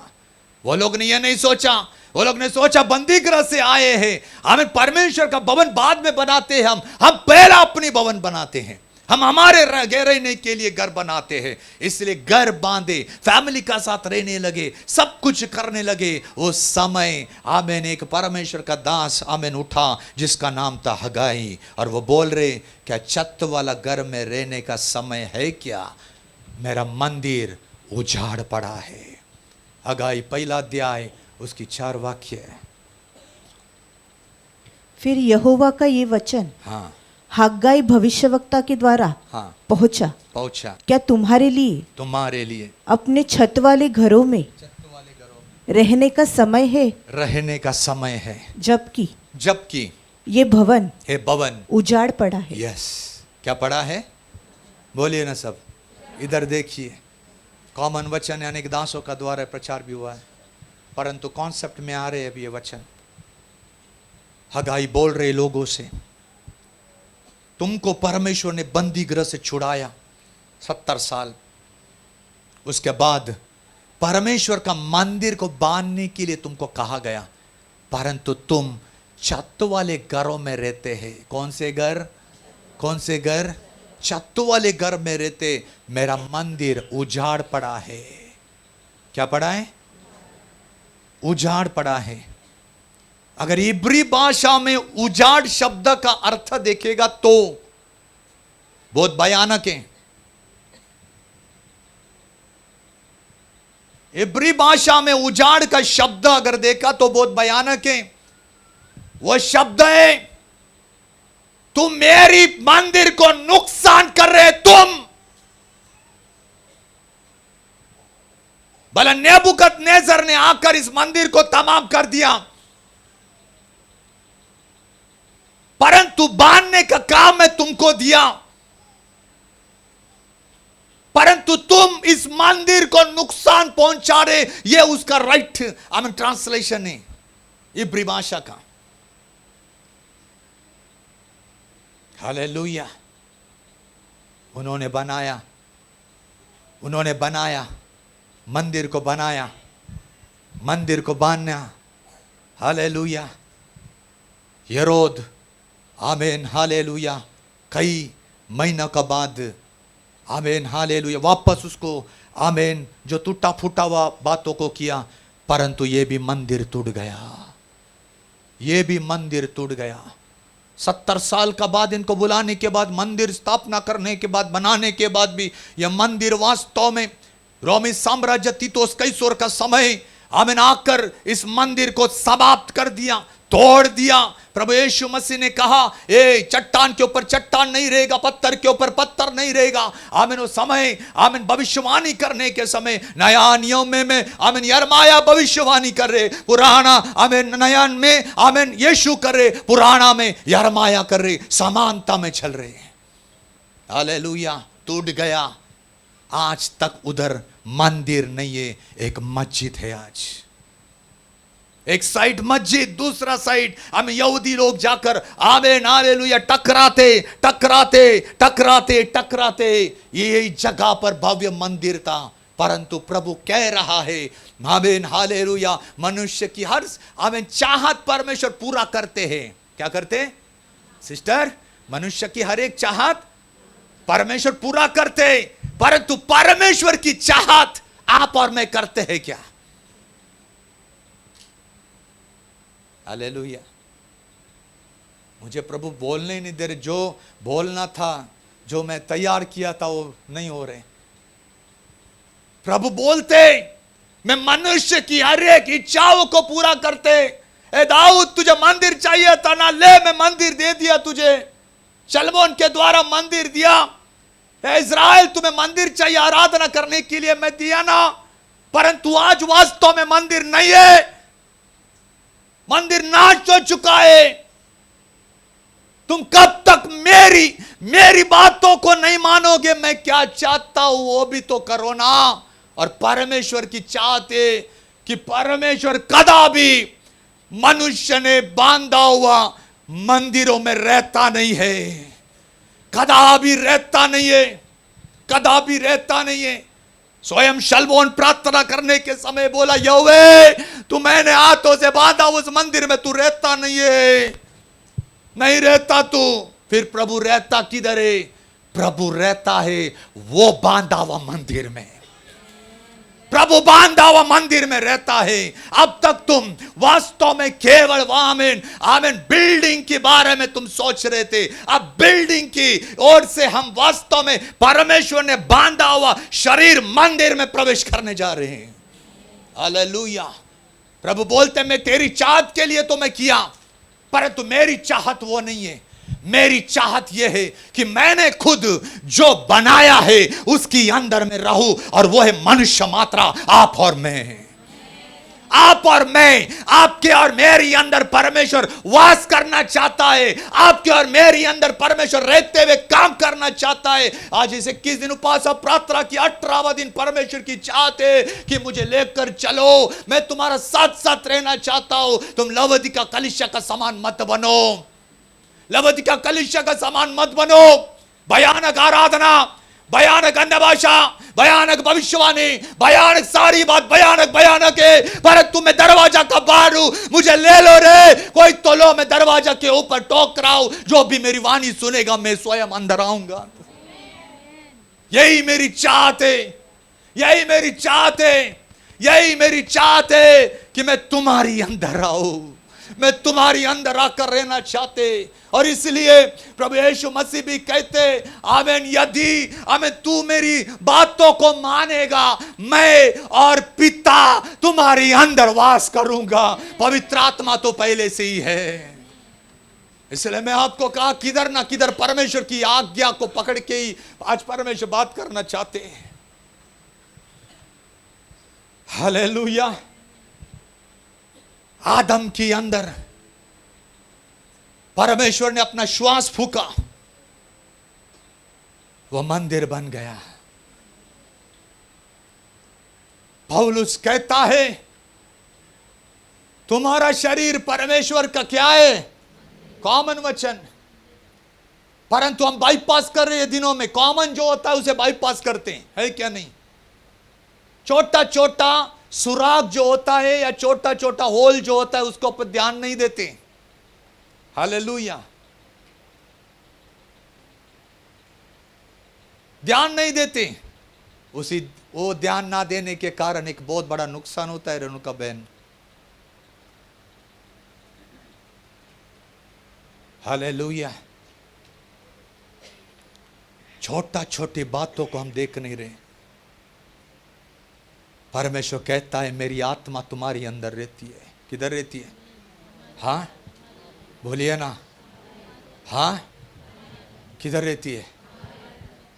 वो लोग ने यह नहीं सोचा, वो लोग ने सोचा बंदी गृह से आए हैं, हमें परमेश्वर का भवन बाद में बनाते हैं, हम पहला अपनी भवन बनाते हैं, हम हमारे रहने के लिए घर बनाते हैं। इसलिए घर बांधे, फैमिली का साथ रहने लगे, सब कुछ करने लगे। उस समय आमीन एक परमेश्वर का दास आमीन उठा जिसका नाम था हगाई, और वो बोल रहे, क्या छत वाला घर में रहने का समय है क्या? मेरा मंदिर उजाड़ पड़ा है। हगाई पहला अध्याय उसकी 4 वाक्य है। फिर यहोवा का ये वचन हग्गाई भविष्यवक्ता के द्वारा पहुंचा क्या तुम्हारे लिए अपने छत वाले घरों में रहने का समय है, जबकि ये भवन उजाड़ पड़ा है। यस, क्या पड़ा है? बोलिए ना सब, इधर देखिए। कॉमन वचन है, अनेक दासों का द्वारा प्रचार भी हुआ है, परंतु कॉन्सेप्ट में आ रहे अब ये वचन। हगाई बोल रहे लोगों से, तुमको परमेश्वर ने बंदी गृह से छुड़ाया 70 साल, उसके बाद परमेश्वर का मंदिर को बांधने के लिए तुमको कहा गया, परंतु तुम छत वाले घरों में रहते हैं। कौन से घर? छत वाले घर में रहते। मेरा मंदिर उजाड़ पड़ा है। क्या पड़ा है? उजाड़ पड़ा है। अगर इब्री भाषा में उजाड़ शब्द का अर्थ देखेगा तो बहुत भयानक है। इब्री भाषा में उजाड़ का शब्द अगर देखा तो बहुत भयानक है। वह शब्द है, तुम मेरी मंदिर को नुकसान कर रहे। तुम भला नेबुकदनेस्सर ने आकर इस मंदिर को तमाम कर दिया, परंतु बांधने का काम मैं तुमको दिया, परंतु तुम इस मंदिर को नुकसान पहुंचा रहे। ये उसका राइट ट्रांसलेशन है इब्री भाषा का। हालेलुया। उन्होंने बनाया मंदिर को बांधना। हालेलुया। हेरोद आमीन हालेलुया कई महीनों का बाद आमीन हालेलुया वापस उसको आमीन जो टूटा फूटा हुआ बातों को किया, परंतु ये भी मंदिर टूट गया। 70 साल का बाद, इनको बुलाने के बाद, मंदिर स्थापना करने के बाद, बनाने के बाद भी यह मंदिर वास्तव में रोमी साम्राज्य तीतुस कैसर का समय आमीन आकर इस मंदिर को समाप्त कर दिया, तोड़ दिया। प्रभु यीशु मसीह ने कहा, चट्टान के ऊपर चट्टान नहीं रहेगा, पत्थर के ऊपर पत्थर नहीं रहेगा। आमीन उस समय आमीन भविष्यवाणी करने के समय नया नियम में आमीन यिर्मयाह भविष्यवाणी कर रहे, पुराना आमीन नया में आमीन यीशु कर रहे, पुराना में यिर्मयाह कर रहे, समानता में चल रहे हैं। हालेलुया। टूट गया, आज तक उधर मंदिर नहीं है, एक मस्जिद है। आज एक साइड मस्जिद, दूसरा साइड हम यहूदी लोग जाकर आमीन हालेलुया टकराते यही जगह पर भव्य मंदिर था। परंतु प्रभु कह रहा है आमीन हालेलुया, मनुष्य की हर आमीन चाहत परमेश्वर पूरा करते हैं। क्या करते सिस्टर? मनुष्य की हर एक चाहत परमेश्वर पूरा करते, परंतु परमेश्वर की चाहत आप और मैं करते हैं क्या? हालेलुया। मुझे प्रभु बोलने ही नहीं दे रहे, जो बोलना था, जो मैं तैयार किया था वो नहीं हो रहे। प्रभु बोलते, मैं मनुष्य की हर एक इच्छाओं को पूरा करते। ए दाऊद, तुझे मंदिर चाहिए था ना, ले मैं मंदिर दे दिया तुझे। शलमोन के द्वारा मंदिर दिया। ए इज़राइल, तुम्हें मंदिर चाहिए आराधना करने के लिए, मैं दिया ना, परंतु आज वास्तव में मंदिर नहीं है, मंदिर नाश हो चुका है। तुम कब तक मेरी बातों को नहीं मानोगे? मैं क्या चाहता हूं वो भी तो करो ना। और परमेश्वर की चाहते कि परमेश्वर कदापि मनुष्य ने बांधा हुआ मंदिरों में रहता नहीं है, कदापि रहता नहीं है, कदापि रहता नहीं है। स्वयं शलमोन प्रार्थना करने के समय बोला, यहोवे, तू मैंने हाथों से बांधा उस मंदिर में तू रहता नहीं है, नहीं रहता तू। फिर प्रभु रहता किधर है? प्रभु रहता है वो बांधा हुआ मंदिर में। प्रभु बांधा हुआ मंदिर में रहता है। अब तक तुम वास्तव में केवल आमीन आमीन बिल्डिंग के बारे में तुम सोच रहे थे। अब बिल्डिंग की ओर से हम वास्तव में परमेश्वर ने बांधा हुआ शरीर मंदिर में प्रवेश करने जा रहे हैं। हालेलुया। प्रभु बोलते, मैं तेरी चाहत के लिए तो मैं किया, परंतु मेरी चाहत वो नहीं है। मेरी चाहत यह है कि मैंने खुद जो बनाया है उसकी अंदर में रहूं, और वो है मनुष्य मात्रा, आप और मैं। आप और मैं, आपके और मेरी अंदर परमेश्वर वास करना चाहता है। आपके और मेरी अंदर परमेश्वर रहते हुए काम करना चाहता है। आज इसे 21 दिन उपास प्रार्थना की 18वां दिन परमेश्वर की चाहत है कि मुझे लेकर चलो, मैं तुम्हारा साथ साथ रहना चाहता हूं। तुम लवोदिका कलीसिया का समान मत बनो, लवोदिका कलीसिया का समान मत बनो। भयानक आराधना, भयानक अन्य भाषा, भयानक भविष्यवाणी, भयानक सारी बात भयानक है, परंतु मैं दरवाजा का बाहर हूं, मुझे ले लो रे, कोई तो लो, मैं दरवाजा के ऊपर टोक रहा हूं, जो भी मेरी वाणी सुनेगा मैं स्वयं अंदर आऊंगा। यही मेरी चाहत है, यही मेरी चाहत है, यही मेरी चाहत है कि मैं तुम्हारी अंदर आऊं, मैं तुम्हारी अंदर आकर रहना चाहते। और इसलिए प्रभु यीशु मसीह भी कहते, आमीन, यदि आमीन तू मेरी बातों को मानेगा, मैं और पिता तुम्हारी अंदर वास करूंगा। पवित्र आत्मा तो पहले से ही है। इसलिए मैं आपको कहा, किधर ना किधर परमेश्वर की आज्ञा को पकड़ के ही आज परमेश्वर बात करना चाहते हैं। हालेलुया। आदम के अंदर परमेश्वर ने अपना श्वास फूका, वो मंदिर बन गया। पौलुस कहता है, तुम्हारा शरीर परमेश्वर का क्या है? कॉमन वचन। परंतु हम बाईपास कर रहे हैं दिनों में, कॉमन जो होता है उसे बाईपास करते हैं, है क्या नहीं? छोटा छोटा सुराग जो होता है या छोटा छोटा होल जो होता है उसको पर ध्यान नहीं देते। हालेलुया। ध्यान नहीं देते। वो ध्यान ना देने के कारण एक बहुत बड़ा नुकसान होता है रेणुका बहन। हालेलुया। छोटा छोटी बातों को हम देख नहीं रहे। परमेश्वर कहता है, मेरी आत्मा तुम्हारी अंदर रहती है। किधर रहती है? हाँ, बोलिए ना, हाँ, किधर रहती है?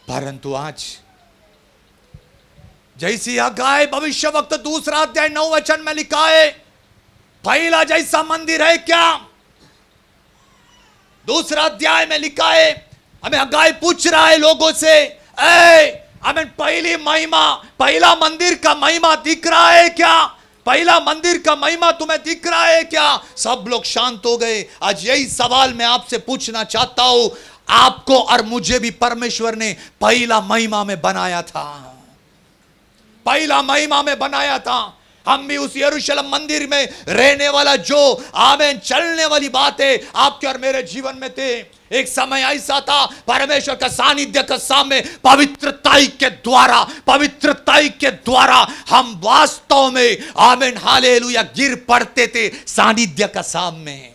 परंतु आज जैसी हगाई भविष्य वक्त 2 अध्याय 9 वचन में लिखा है, पहला जैसा मंदिर है क्या? 2 अध्याय में लिखा है, हमें हगाई पूछ रहा है लोगों से, हमें पहली महिमा, पहला मंदिर का महिमा दिख रहा है क्या? पहला मंदिर का महिमा तुम्हें दिख रहा है क्या? सब लोग शांत हो गए। आज यही सवाल मैं आपसे पूछना चाहता हूं। आपको और मुझे भी परमेश्वर ने पहला महिमा में बनाया था, पहला महिमा में बनाया था। हम भी उस यरूशलेम मंदिर में रहने वाला जो आमीन चलने वाली बात है आपके और मेरे जीवन में थे। एक समय ऐसा था परमेश्वर का सानिध्य के सामने पवित्रताई के द्वारा हम वास्तव में आमीन हालेलुया गिर पड़ते थे सानिध्य का सामने।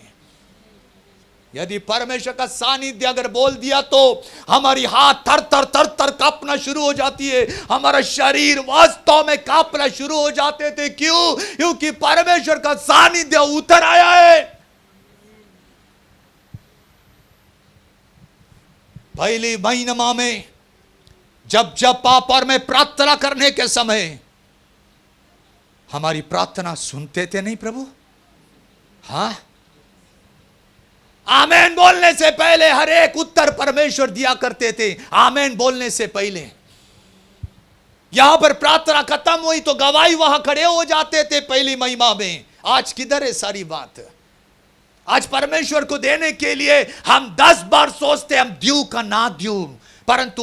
यदि परमेश्वर का सानिध्य अगर बोल दिया तो हमारी हाथ थर थर कांपना शुरू हो जाती है, हमारा शरीर वास्तव में कांपना शुरू हो जाते थे। क्यों? क्योंकि परमेश्वर का सानिध्य उतर आया है। पहली महीना में जब पाप और मैं प्रार्थना करने के समय हमारी प्रार्थना सुनते थे नहीं प्रभु। हाँ, आमेन बोलने से पहले हर एक उत्तर परमेश्वर दिया करते थे। आमेन बोलने से पहले यहां पर प्रार्थना खत्म हुई तो गवाही वहां खड़े हो जाते थे पहली महिमा में। आज किधर है सारी बात? आज परमेश्वर को देने के लिए हम 10 बार सोचते हम द्यू का ना द्यू, परंतु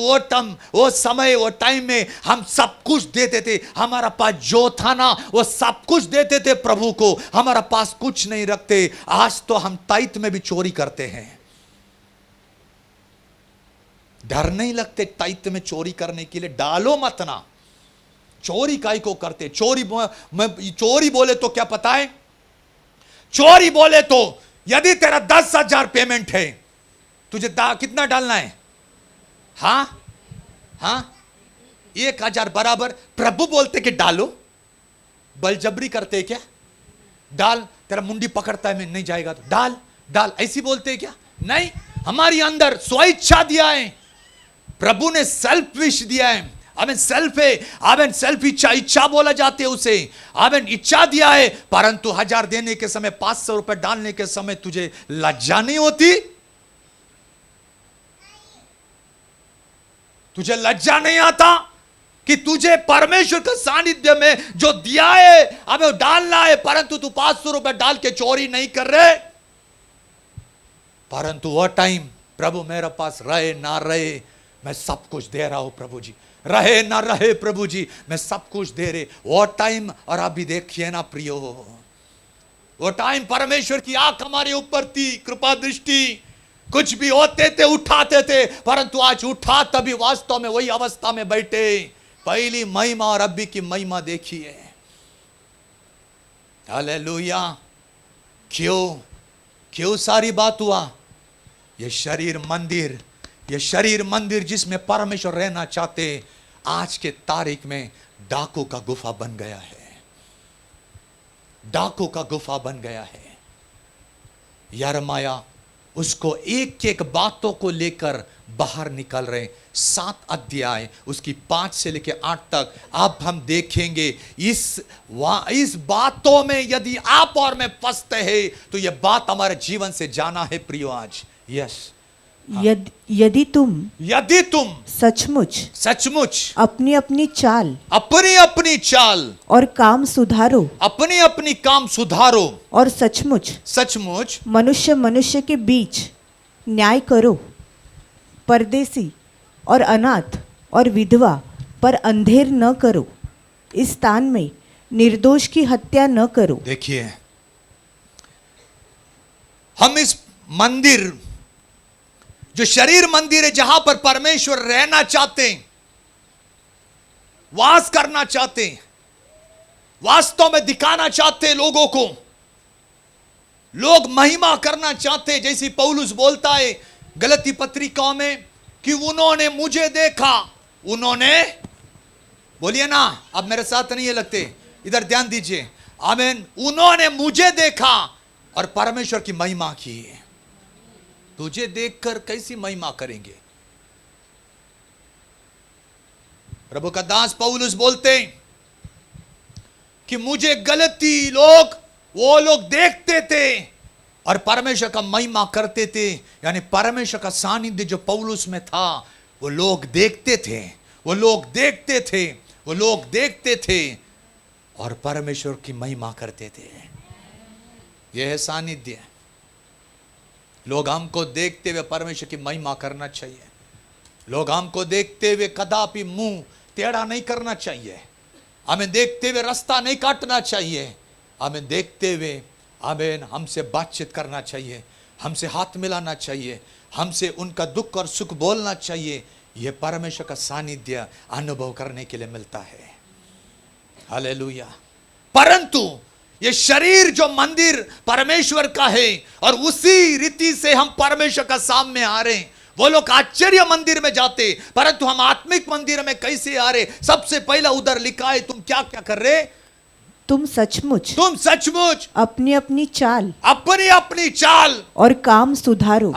वो समय वो टाइम में हम सब कुछ देते थे। हमारा पास जो था ना वो सब कुछ देते थे प्रभु को, हमारा पास कुछ नहीं रखते। आज तो हम ताइत में भी चोरी करते हैं। डर नहीं लगते ताइत में चोरी करने के लिए? डालो मत ना। चोरी काई को करते? चोरी बोले तो क्या पता है? चोरी बोले तो यदि तेरा 10,000 पेमेंट है, तुझे कितना डालना है? हाँ, 1,000 बराबर। प्रभु बोलते कि डालो। बलजबरी करते क्या? डाल, तेरा मुंडी पकड़ता है मैं नहीं जाएगा तो डाल, ऐसी बोलते क्या? नहीं, हमारी अंदर स्वेच्छा दिया है प्रभु ने, सेल्फ विश दिया है। आमीन, सेल्फ है, आमीन, सेल्फ इच्छा बोला जाते है उसे। आमीन, इच्छा दिया है, परंतु 1000 देने के समय 500 रुपए डालने के समय तुझे लज्जा नहीं होती? तुझे लज्जा नहीं आता कि तुझे परमेश्वर के सानिध्य में जो दिया है हमें डालना है, परंतु तू 500 रुपए डाल के चोरी नहीं कर रहे? परंतु वह टाइम प्रभु मेरे पास रहे ना रहे मैं सब कुछ दे रहा हूं प्रभु जी, रहे ना रहे प्रभु जी मैं सब कुछ दे रहे। वो टाइम और अभी देखिए ना प्रियो, वो टाइम परमेश्वर की आंख हमारे ऊपर थी, कृपा दृष्टि। कुछ भी होते थे उठाते थे, परंतु आज उठा तभी वास्तव में वही अवस्था में बैठे। पहली महिमा और अभी की महिमा देखिए। हालेलुया। क्यों सारी बात हुआ? ये शरीर मंदिर जिसमें परमेश्वर रहना चाहते, आज के तारीख में डाकू का गुफा बन गया है। डाकू का गुफा बन गया है। यिर्मयाह उसको एक एक बातों को लेकर बाहर निकल रहे। 7 अध्याय उसकी 5 से लेकर 8 तक अब हम देखेंगे। इस बातों में यदि आप और मैं फंसते हैं तो यह बात हमारे जीवन से जाना है प्रियो आज। यस, यदि तुम सचमुच अपनी अपनी चाल और काम सुधारो और सचमुच मनुष्य के बीच न्याय करो, परदेसी और अनाथ और विधवा पर अंधेर न करो, इस स्थान में निर्दोष की हत्या न करो। देखिए, हम इस मंदिर जो शरीर मंदिर है जहां पर परमेश्वर रहना चाहते हैं, वास करना चाहते हैं, वास्तव में दिखाना चाहते हैं लोगों को, लोग महिमा करना चाहते हैं। जैसे पौलुस बोलता है गलती पत्रिकाओं में कि उन्होंने मुझे देखा, उन्होंने, बोलिए ना, अब मेरे साथ नहीं है लगते, इधर ध्यान दीजिए। आमीन। उन्होंने मुझे देखा और परमेश्वर की महिमा की। तुझे देखकर कैसी महिमा करेंगे? प्रभु का दास पौलुस बोलते हैं कि मुझे गलती वो लोग देखते थे और परमेश्वर का महिमा करते थे। यानी परमेश्वर का सानिध्य जो पौलुस में था वो लोग देखते थे और परमेश्वर की महिमा करते थे। यह है सानिध्य। लोग हमको देखते हुए परमेश्वर की महिमा करना चाहिए। लोग हमको देखते हुए कदापि मुंह टेढ़ा नहीं करना चाहिए। हमें देखते हुए रास्ता नहीं काटना चाहिए, हमें देखते हुए आमीन हमसे बातचीत करना चाहिए, हमसे हाथ मिलाना चाहिए, हमसे उनका दुख और सुख बोलना चाहिए। यह परमेश्वर का सानिध्य अनुभव करने के लिए मिलता है। हालेलुया। परंतु ये शरीर जो मंदिर परमेश्वर का है और उसी रीति से हम परमेश्वर का सामने आ रहे हैं। वो लोग आश्चर्य मंदिर में जाते, परंतु हम आत्मिक मंदिर में कैसे आ रहे? सबसे पहला उधर लिखा है, तुम क्या क्या कर रहे? तुम सचमुच अपनी अपनी चाल और काम सुधारो।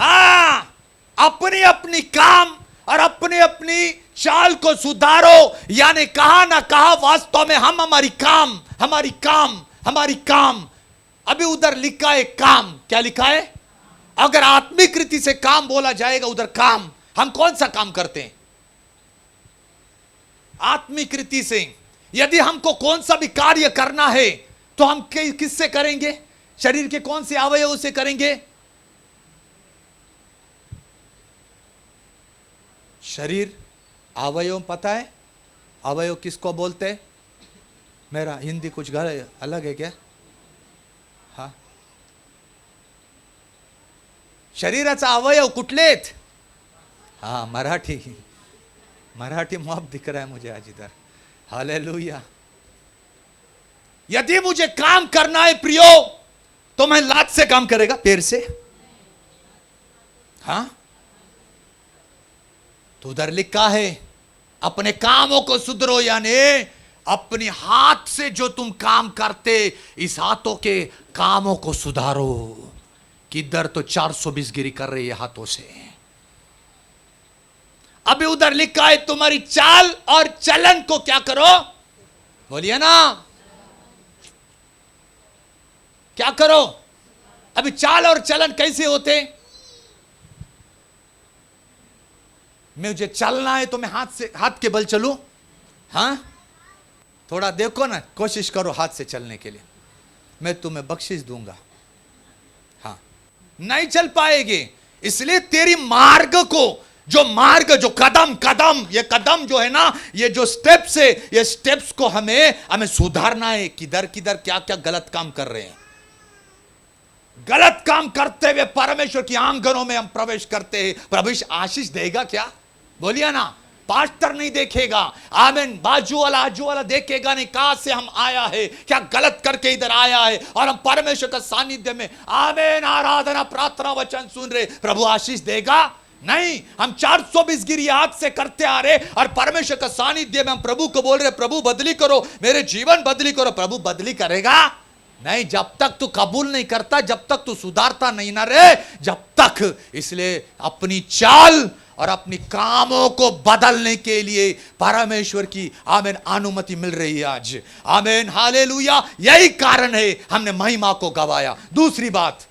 अपनी अपनी काम और अपनी अपनी चाल को सुधारो। यानी कहा ना कहा वास्तव में हम हमारी काम। अभी उधर लिखा है काम। क्या लिखा है? अगर आत्मिक रीति से काम बोला जाएगा, उधर काम, हम कौन सा काम करते हैं? आत्मिक रीति से यदि हमको कौन सा भी कार्य करना है तो हम किससे करेंगे? शरीर के कौन से अवयव से करेंगे? शरीर अवयव पता है? अवयव किसको बोलते हैं? मेरा हिंदी कुछ अलग है क्या? हा, शरीराचा अवयव कुठलेत? हाँ, मराठी मुआब दिख रहा है मुझे आज इधर। हालेलुया। यदि मुझे काम करना है प्रियो, तो मैं लात से काम करेगा? पैर से? हाँ, तो उधर लिखा है अपने कामों को सुधरो, यानी अपने हाथ से जो तुम काम करते, इस हाथों के कामों को सुधारो। किधर तो 420 गिरी कर रही है हाथों से। अभी उधर लिखा है तुम्हारी चाल और चलन को क्या करो? बोलिए ना, क्या करो? अभी चाल और चलन कैसे होते? मुझे चलना है तो मैं हाथ के बल चलूं? हाँ, थोड़ा देखो ना, कोशिश करो हाथ से चलने के लिए, मैं तुम्हें बख्शिश दूंगा। हाँ, नहीं चल पाएगी। इसलिए तेरी मार्ग को, जो कदम ये कदम जो है ना, ये जो स्टेप्स है, ये स्टेप्स को हमें सुधारना है। किधर क्या क्या गलत काम कर रहे हैं। गलत काम करते हुए परमेश्वर की आंगनों में हम प्रवेश करते हैं। प्रवेश आशीष देगा क्या? बोलिए ना। पास्टर नहीं देखेगा, आमीन, बाजू वाला देखेगा नहीं कहां से हम आया है, क्या गलत करके इधर आया है, और हम परमेश्वर का सानिध्य में आमीन आराधना प्रार्थना वचन सुन रहे। प्रभु आशीष देगा? नहीं। हम 420 गिरी हाथ से करते आ रहे और परमेश्वर का सानिध्य में हम प्रभु को बोल रहे, प्रभु बदली करो, मेरे जीवन बदली करो। प्रभु बदली करेगा नहीं जब तक तू कबूल नहीं करता, जब तक तू सुधारता नहीं ना रे, जब तक। इसलिए अपनी चाल और अपनी कामों को बदलने के लिए परमेश्वर की आमीन अनुमति मिल रही है आज। आमीन, हालेलुया। यही कारण है हमने महिमा को गवाया। दूसरी बात,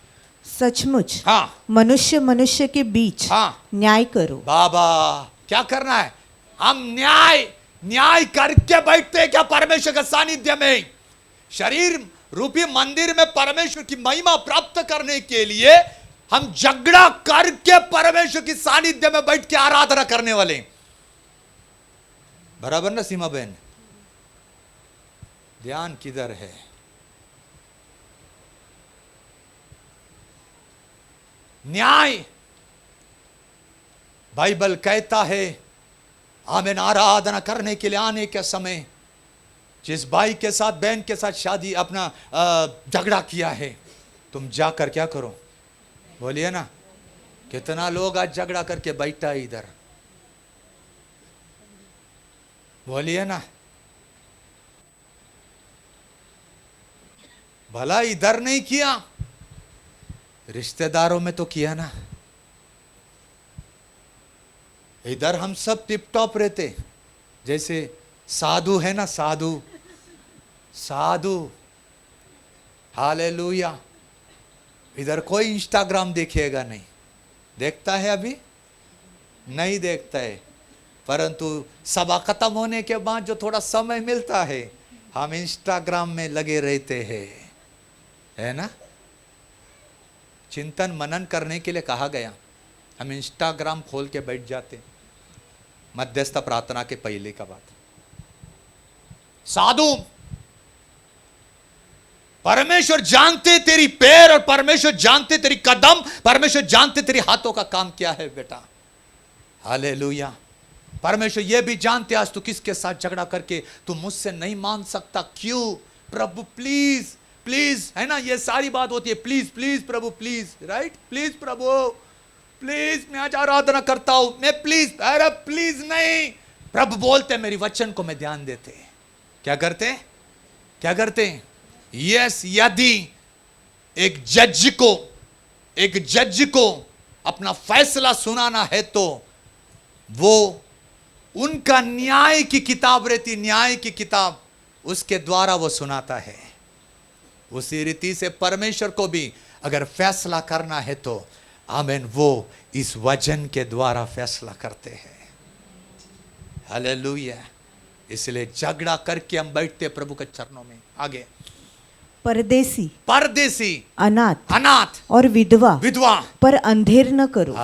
सचमुच हाँ, मनुष्य के बीच न्याय करो। बाबा, क्या करना है? हम न्याय करके बैठते हैं क्या परमेश्वर के सानिध्य में? शरीर रूपी मंदिर में परमेश्वर की महिमा प्राप्त करने के लिए हम झगड़ा करके परमेश्वर की सानिध्य में बैठ के आराधना करने वाले। बराबर ना सीमा बहन? ध्यान किधर है? न्याय बाइबल कहता है, आमीन, आराधना करने के लिए आने के समय जिस भाई के साथ बहन के साथ शादी अपना झगड़ा किया है, तुम जाकर क्या करो? बोलिए ना। कितना लोग आज झगड़ा करके बैठा है इधर? बोलिए ना। भला इधर नहीं किया, रिश्तेदारों में तो किया ना। इधर हम सब टिप टॉप रहते, जैसे साधु है ना, साधु। हालेलुया। इधर कोई इंस्टाग्राम देखेगा नहीं। देखता है? अभी नहीं देखता है, परंतु सभा खत्म होने के बाद जो थोड़ा समय मिलता है, हम इंस्टाग्राम में लगे रहते हैं, है ना। चिंतन मनन करने के लिए कहा गया, हम इंस्टाग्राम खोल के बैठ जाते मध्यस्थ प्रार्थना के पहले का बात। साधु, परमेश्वर जानते तेरी पैर और परमेश्वर जानते तेरी कदम, परमेश्वर जानते तेरी हाथों का काम क्या है बेटा। हालेलुया। परमेश्वर ये भी जानते आज तू किसके साथ झगड़ा करके तू मुझसे नहीं मान सकता। क्यों? प्रभु प्लीज प्लीज, है ना, ये सारी बात होती है please please Prabhu please, right, please Prabhu please, मैं आज आराधना करता हूं, मैं प्लीज, अरे प्लीज नहीं। प्रभु बोलते मेरी वचन को मैं ध्यान देते, क्या करते, क्या करते? यस, यदि एक जज को अपना फैसला सुनाना है तो वो उनका न्याय की किताब रहती, न्याय की किताब, उसके द्वारा वो सुनाता है। उसी रीति से परमेश्वर को भी अगर फैसला करना है तो आमीन, वो इस वचन के द्वारा फैसला करते हैं। हालेलुया। इसलिए झगड़ा करके हम बैठते प्रभु के चरणों में। आगे, परदेसी, अनाथ और विधवा पर अंधेर न करो।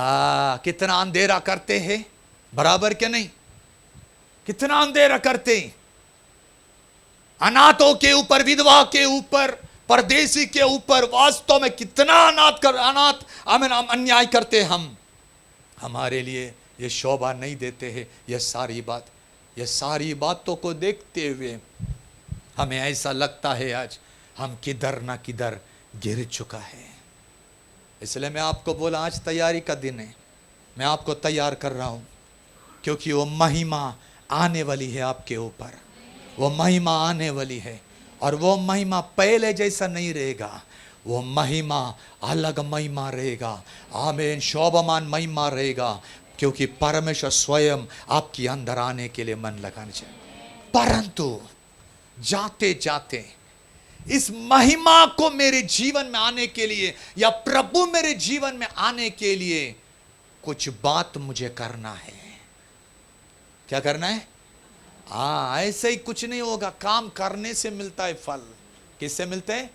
कितना अंधेरा करते हैं, बराबर क्या नहीं? कितना अंधेरा करते, अनाथों के ऊपर, विधवा के ऊपर, परदेसी के ऊपर, वास्तव में कितना अनाथ आमीन अन्याय करते हम। हमारे लिए ये शोभा नहीं देते हैं। ये सारी बातों को देखते हुए हमें ऐसा लगता है आज हम किधर ना किधर गिर चुका है। इसलिए मैं आपको बोला आज तैयारी का दिन है, मैं आपको तैयार कर रहा हूं, क्योंकि वो महिमा आने वाली है आपके ऊपर, वो महिमा आने वाली है। और वो महिमा पहले जैसा नहीं रहेगा, वो महिमा अलग महिमा रहेगा। आमीन, शोभामान महिमा रहेगा, क्योंकि परमेश्वर स्वयं आपके अंदर आने के लिए मन लगाने चाहिए। परंतु जाते जाते इस महिमा को मेरे जीवन में आने के लिए, या प्रभु मेरे जीवन में आने के लिए कुछ बात मुझे करना है। क्या करना है? ऐसे ही कुछ नहीं होगा, काम करने से मिलता है फल। किससे मिलते हैं?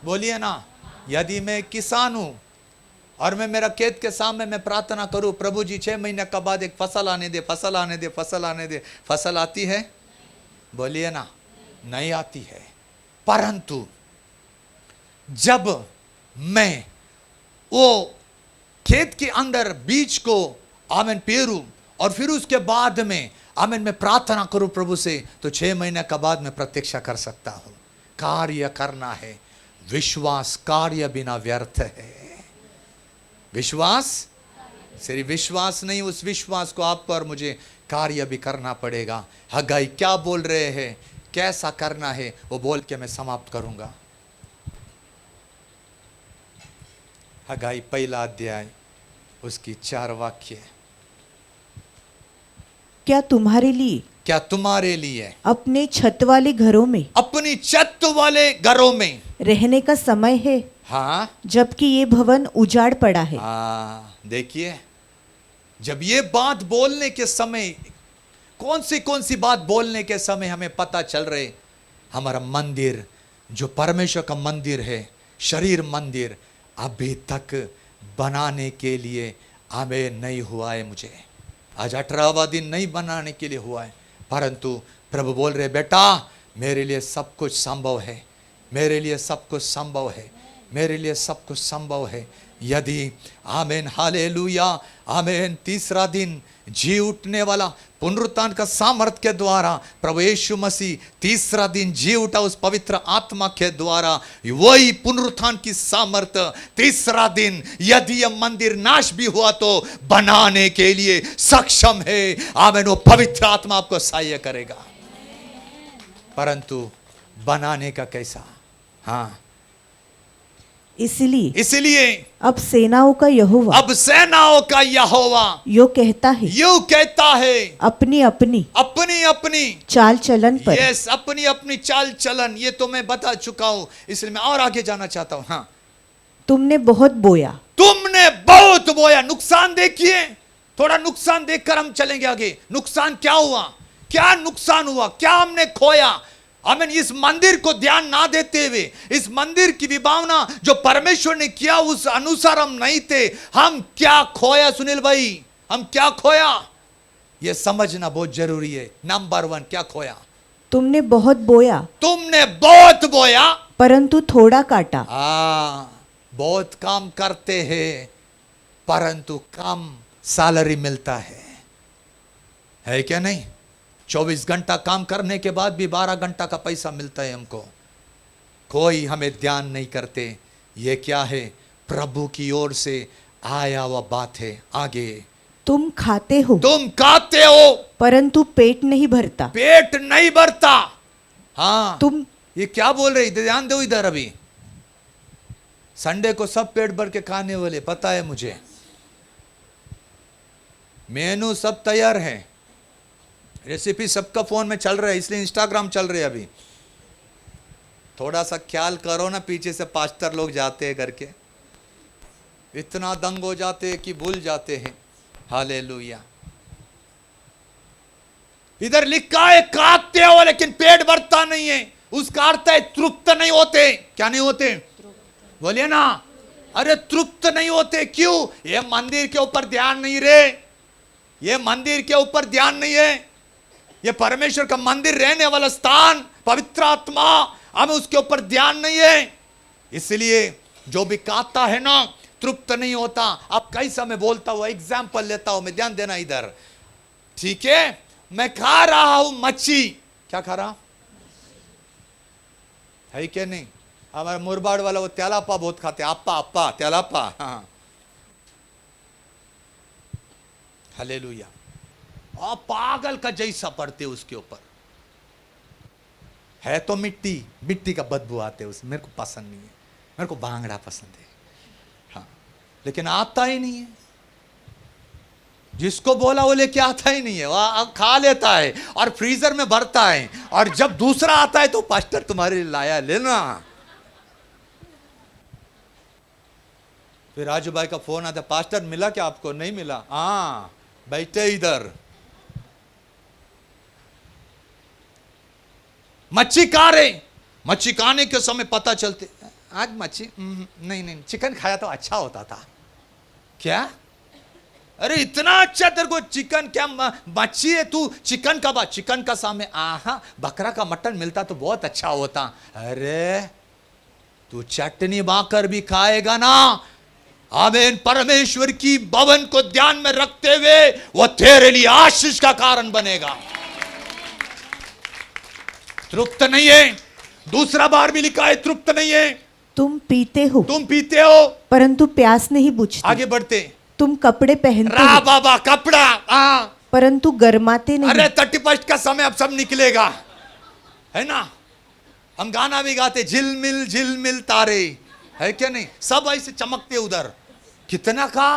बोलिए ना। यदि मैं किसान हूं और मैं मेरा खेत के सामने मैं प्रार्थना करूं, प्रभु जी 6 महीने के बाद एक फसल आने दे, फसल आने दे, फसल आने दे, फसल आती है? बोलिए ना, नहीं आती है। परंतु जब मैं वो खेत के अंदर बीज को आमीन पेरूं और फिर उसके बाद में आमीन मैं प्रार्थना करूं प्रभु से, तो 6 महीने के बाद मैं प्रतीक्षा कर सकता हूं। कार्य करना है, विश्वास कार्य बिना व्यर्थ है। विश्वास, सिर्फ विश्वास नहीं, उस विश्वास को आपको और मुझे कार्य भी करना पड़ेगा। हगाई क्या बोल रहे हैं, कैसा करना है, वो बोल के मैं समाप्त करूंगा। हगाई 1 अध्याय उसकी 4 वाक्य। क्या तुम्हारे लिए अपने छत वाले घरों में, अपनी छत वाले घरों में रहने का समय है? हाँ, जबकि ये भवन उजाड़ पड़ा है। देखिए, जब ये बात बोलने के समय, कौन सी बात बोलने के समय हमें पता चल रहे, हमारा मंदिर जो परमेश्वर का मंदिर है, शरीर मंदिर, अभी तक बनाने के लिए आमीन नहीं हुआ है। मुझे आज 18वां दिन नहीं बनाने के लिए हुआ है, परंतु प्रभु बोल रहे बेटा मेरे लिए सब कुछ संभव है, मेरे लिए सब कुछ संभव है, मेरे लिए सब कुछ संभव है। यदि आमीन, हालेलुया, आमीन, 3रा दिन जी उठने वाला पुनरुत्थान का सामर्थ के द्वारा प्रभु यीशु मसीह 3रा दिन जी उठा उस पवित्र आत्मा के द्वारा, वही पुनरुत्थान की सामर्थ 3रा दिन यदि यह मंदिर नाश भी हुआ तो बनाने के लिए सक्षम है। आमीन, वो पवित्र आत्मा आपको सहाय करेगा। परंतु बनाने का कैसा? हाँ, इसलिए अब सेनाओं का यहोवा यो कहता है अपनी अपनी चाल चलन पर। यस, अपनी अपनी चाल चलन, ये तो मैं बता चुका हूं, इसलिए मैं और आगे जाना चाहता हूं। हाँ, तुमने बहुत बोया, नुकसान देखिए, थोड़ा नुकसान देखकर हम चलेंगे आगे। नुकसान क्या हुआ, क्या नुकसान हुआ, क्या हमने खोया? आमीन, इस मंदिर को ध्यान ना देते हुए, इस मंदिर की विभावना जो परमेश्वर ने किया उस अनुसार हम नहीं थे। हम क्या खोया सुनील भाई, हम क्या खोया? यह समझना बहुत जरूरी है। नंबर 1 क्या खोया? तुमने बहुत बोया तुमने बहुत बोया परंतु थोड़ा काटा। बहुत काम करते हैं परंतु कम सैलरी मिलता है क्या नहीं? 24 घंटा काम करने के बाद भी 12 घंटा का पैसा मिलता है हमको। कोई हमें ध्यान नहीं करते। ये क्या है? प्रभु की ओर से आया हुआ बात है। आगे, तुम खाते हो परंतु पेट नहीं भरता। पेट नहीं भरता। हाँ, तुम ये क्या बोल रहे? ध्यान दो इधर। अभी संडे को सब पेट भर के खाने वाले, पता है मुझे। मेनू सब तैयार है, रेसिपी सबका फोन में चल रहा है, इसलिए इंस्टाग्राम चल रहे है अभी। थोड़ा सा ख्याल करो ना, पीछे से पास्टर लोग जाते हैं करके, इतना दंग हो जाते हैं कि भूल जाते हैं। हालेलुया। इधर लिखा है खाते हो लेकिन पेट भरता नहीं है। उसका अर्थ है तृप्त नहीं होते। क्या नहीं होते? बोलिए ना। अरे तृप्त नहीं होते। क्यों? ये मंदिर के ऊपर ध्यान नहीं रे। ये मंदिर के ऊपर ध्यान नहीं है। ये परमेश्वर का मंदिर, रहने वाला स्थान, पवित्र आत्मा, हमें उसके ऊपर ध्यान नहीं है। इसलिए जो भी खाता है ना, तृप्त नहीं होता। अब कैसा मैं बोलता हूं, एग्जाम्पल लेता हूं मैं, ध्यान देना इधर, ठीक है? मैं खा रहा हूं मच्छी। क्या खा रहा है क्या नहीं? हमारा मुरबाड़ वाला वो त्यालापा बहुत खाते, अप्पा अप्पा त्यालापा। हाँ, हालेलुया। और पागल का जैसा पड़ते उसके ऊपर है तो मिट्टी का बदबू आते उस, मेरे को पसंद नहीं है। मेरे को बांगड़ा पसंद है। हाँ, लेकिन आता ही नहीं है। जिसको बोला वो लेके आता ही नहीं है। वह खा लेता है और फ्रीजर में भरता है, और जब दूसरा आता है तो पास्टर तुम्हारे लिए लाया, लेना। फिर राजू भाई का फोन आता, पास्टर मिला क्या आपको? नहीं मिला। हाँ, बैठे इधर। मच्छी खा रहे, मच्छी खाने के समय पता चलते, आज मच्छी नहीं, चिकन खाया तो अच्छा होता था। क्या? अरे इतना अच्छा तेरे को चिकन, क्या मच्छी है तू चिकन का बात? चिकन का सामने बकरा का मटन मिलता तो बहुत अच्छा होता। अरे तू चटनी बाकर भी खाएगा ना, आमीन, परमेश्वर की भवन को ध्यान में रखते हुए वो तेरे लिए आशीष का कारण बनेगा। तृप्त नहीं है। दूसरा बार भी लिखा है तृप्त नहीं है। तुम पीते हो परंतु प्यास नहीं बुझती। आगे बढ़ते। तुम कपड़े पहनते हो बाबा कपड़ा, परंतु गर्माते नहीं। अरे 31 का समय अब सब निकलेगा, है ना? हम गाना भी गाते, झिलमिल झिलमिल तारे, है क्या नहीं? सब ऐसे चमकते उधर। कितना का?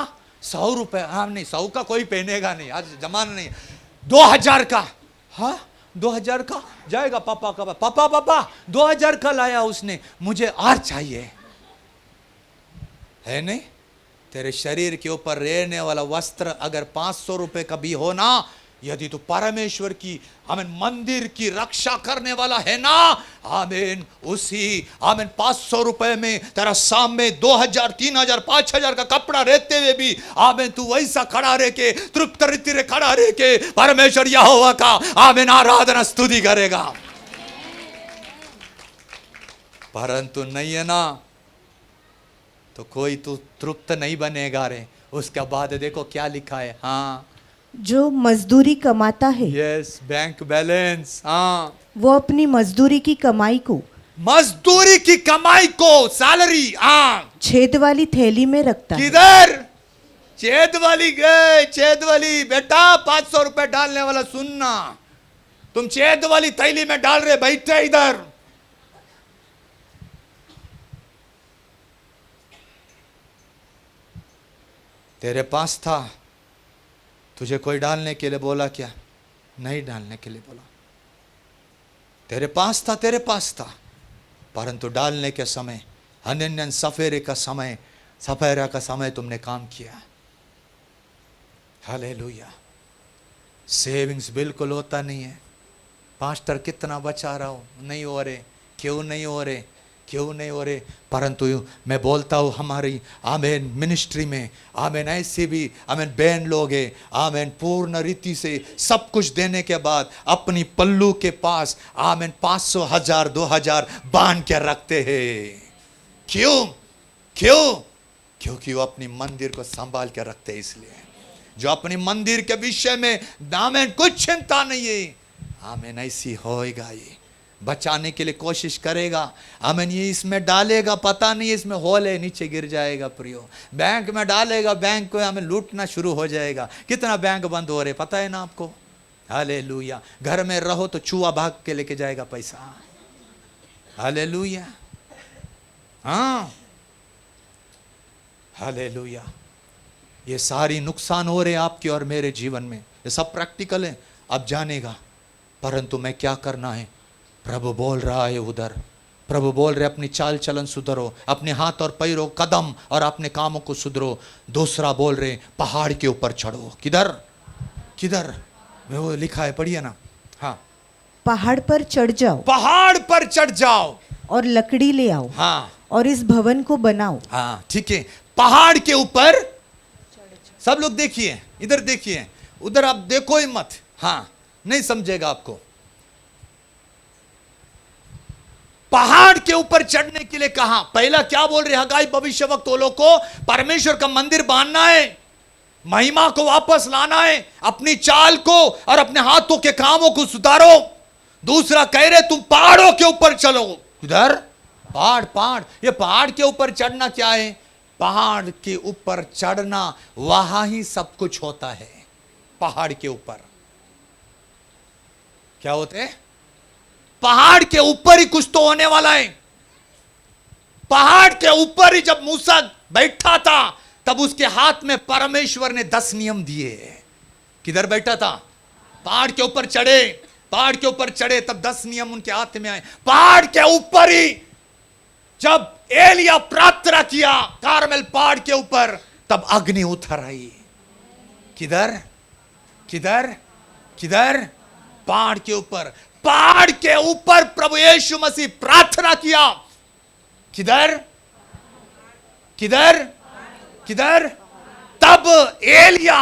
100 रुपए। हाँ, नहीं 100 का कोई पहनेगा नहीं, आज जमाना नहीं। 2000 का। हाँ, 2000 का जाएगा। पापा का पापा 2000 का लाया उसने, मुझे और चाहिए, है नहीं? तेरे शरीर के ऊपर रहने वाला वस्त्र अगर 500 रुपए का भी हो ना, यदि तू परमेश्वर की आमीन मंदिर की रक्षा करने वाला है ना, आमीन, उसी आमीन 500 रुपए में तेरा सामने 2000, 3000, 5000 का कपड़ा रहते हुए भी आमीन तू वैसा खड़ा रह के, तृप्त रीति खड़ा रह के परमेश्वर यहोवा का आमीन आराधना स्तुति करेगा। परंतु नहीं है ना, तो कोई तू तृप्त नहीं बनेगा रे। उसके बाद देखो क्या लिखा है। हाँ, जो मजदूरी कमाता है, यस, बैंक बैलेंस, हाँ, वो अपनी मजदूरी की कमाई को सैलरी, हाँ, छेद वाली थैली में रखता है। किधर? छेद वाली गए, छेद वाली। बेटा 500 रुपए डालने वाला सुनना, तुम छेद वाली थैली में डाल रहे, बैठे इधर। तेरे पास था, तुझे कोई डालने के लिए बोला क्या? नहीं डालने के लिए बोला। तेरे पास था, परंतु डालने के समय, हनन्यन सफेरा का समय तुमने काम किया। हालेलुया। सेविंग्स बिल्कुल होता नहीं है। पास्टर कितना बचा रहा हूं, नहीं हो रहे। क्यों नहीं हो रहे? क्यों नहीं हो रहे? परंतु मैं बोलता हूँ हमारी आमेन मिनिस्ट्री में आमेन ऐसे भी आमेन बहन लोग हैं आमेन पूर्ण रीति से सब कुछ देने के बाद अपनी पल्लू के पास आमेन 500 1000 2000 बांध के रखते हैं। क्यों? क्यों? क्योंकि वो अपनी मंदिर को संभाल के रखते हैं। इसलिए जो अपनी मंदिर के विषय में आमेन कुछ चिंता नहीं है, आमेन ऐसी होएगा, ये बचाने के लिए कोशिश करेगा। आमेन ये इसमें डालेगा, पता नहीं इसमें होल है, नीचे गिर जाएगा। प्रियो बैंक में डालेगा, बैंक को हमें लूटना शुरू हो जाएगा। कितना बैंक बंद हो रहे पता है ना आपको? हालेलुया। घर में रहो तो चूहा भाग के लेके जाएगा पैसा। हालेलुया। हाँ हालेलुया। ये सारी नुकसान हो रहे आपके और मेरे जीवन में, ये सब प्रैक्टिकल है, अब जानेगा। परंतु मैं क्या करना है? प्रभु बोल रहा है उधर, प्रभु बोल रहे अपनी चाल चलन सुधरो, अपने हाथ और पैरों कदम और अपने कामों को सुधरो। दूसरा बोल रहे पहाड़ के ऊपर चढ़ो। किधर? किधर? वो लिखा है, पढ़िए ना। हाँ, पहाड़ पर चढ़ जाओ, पहाड़ पर चढ़ जाओ और लकड़ी ले आओ। हाँ, और इस भवन को बनाओ। हाँ ठीक है, पहाड़ के ऊपर। सब लोग देखिए, इधर देखिए, उधर आप देखो ही मत। हाँ, नहीं समझेगा आपको। पहाड़ के ऊपर चढ़ने के लिए कहा। पहला क्या बोल रहे हगाई भविष्यवक्ता वो लोग को? परमेश्वर का मंदिर बांधना है, महिमा को वापस लाना है, अपनी चाल को और अपने हाथों के कामों को सुधारो। दूसरा कह रहे तुम पहाड़ों के ऊपर चलो। इधर पहाड़, पहाड़, ये पहाड़ के ऊपर चढ़ना क्या है? पहाड़ के ऊपर चढ़ना, वहां ही सब कुछ होता है। पहाड़ के ऊपर क्या होते हैं? पहाड़ के ऊपर ही कुछ तो होने वाला है। पहाड़ के ऊपर ही जब मूसा बैठा था तब उसके हाथ में परमेश्वर ने 10 नियम दिए। किधर बैठा था? पहाड़ के ऊपर चढ़े, पहाड़ के ऊपर चढ़े तब 10 नियम उनके हाथ में आए। पहाड़ के ऊपर ही जब एलिया प्रार्थना किया कारमेल पहाड़ के ऊपर, तब अग्नि उतर आई। किधर? किधर? किधर? पहाड़ के ऊपर। पहाड़ के ऊपर प्रभु यीशु मसीह प्रार्थना किया। किधर? किधर? किधर? तब एलिया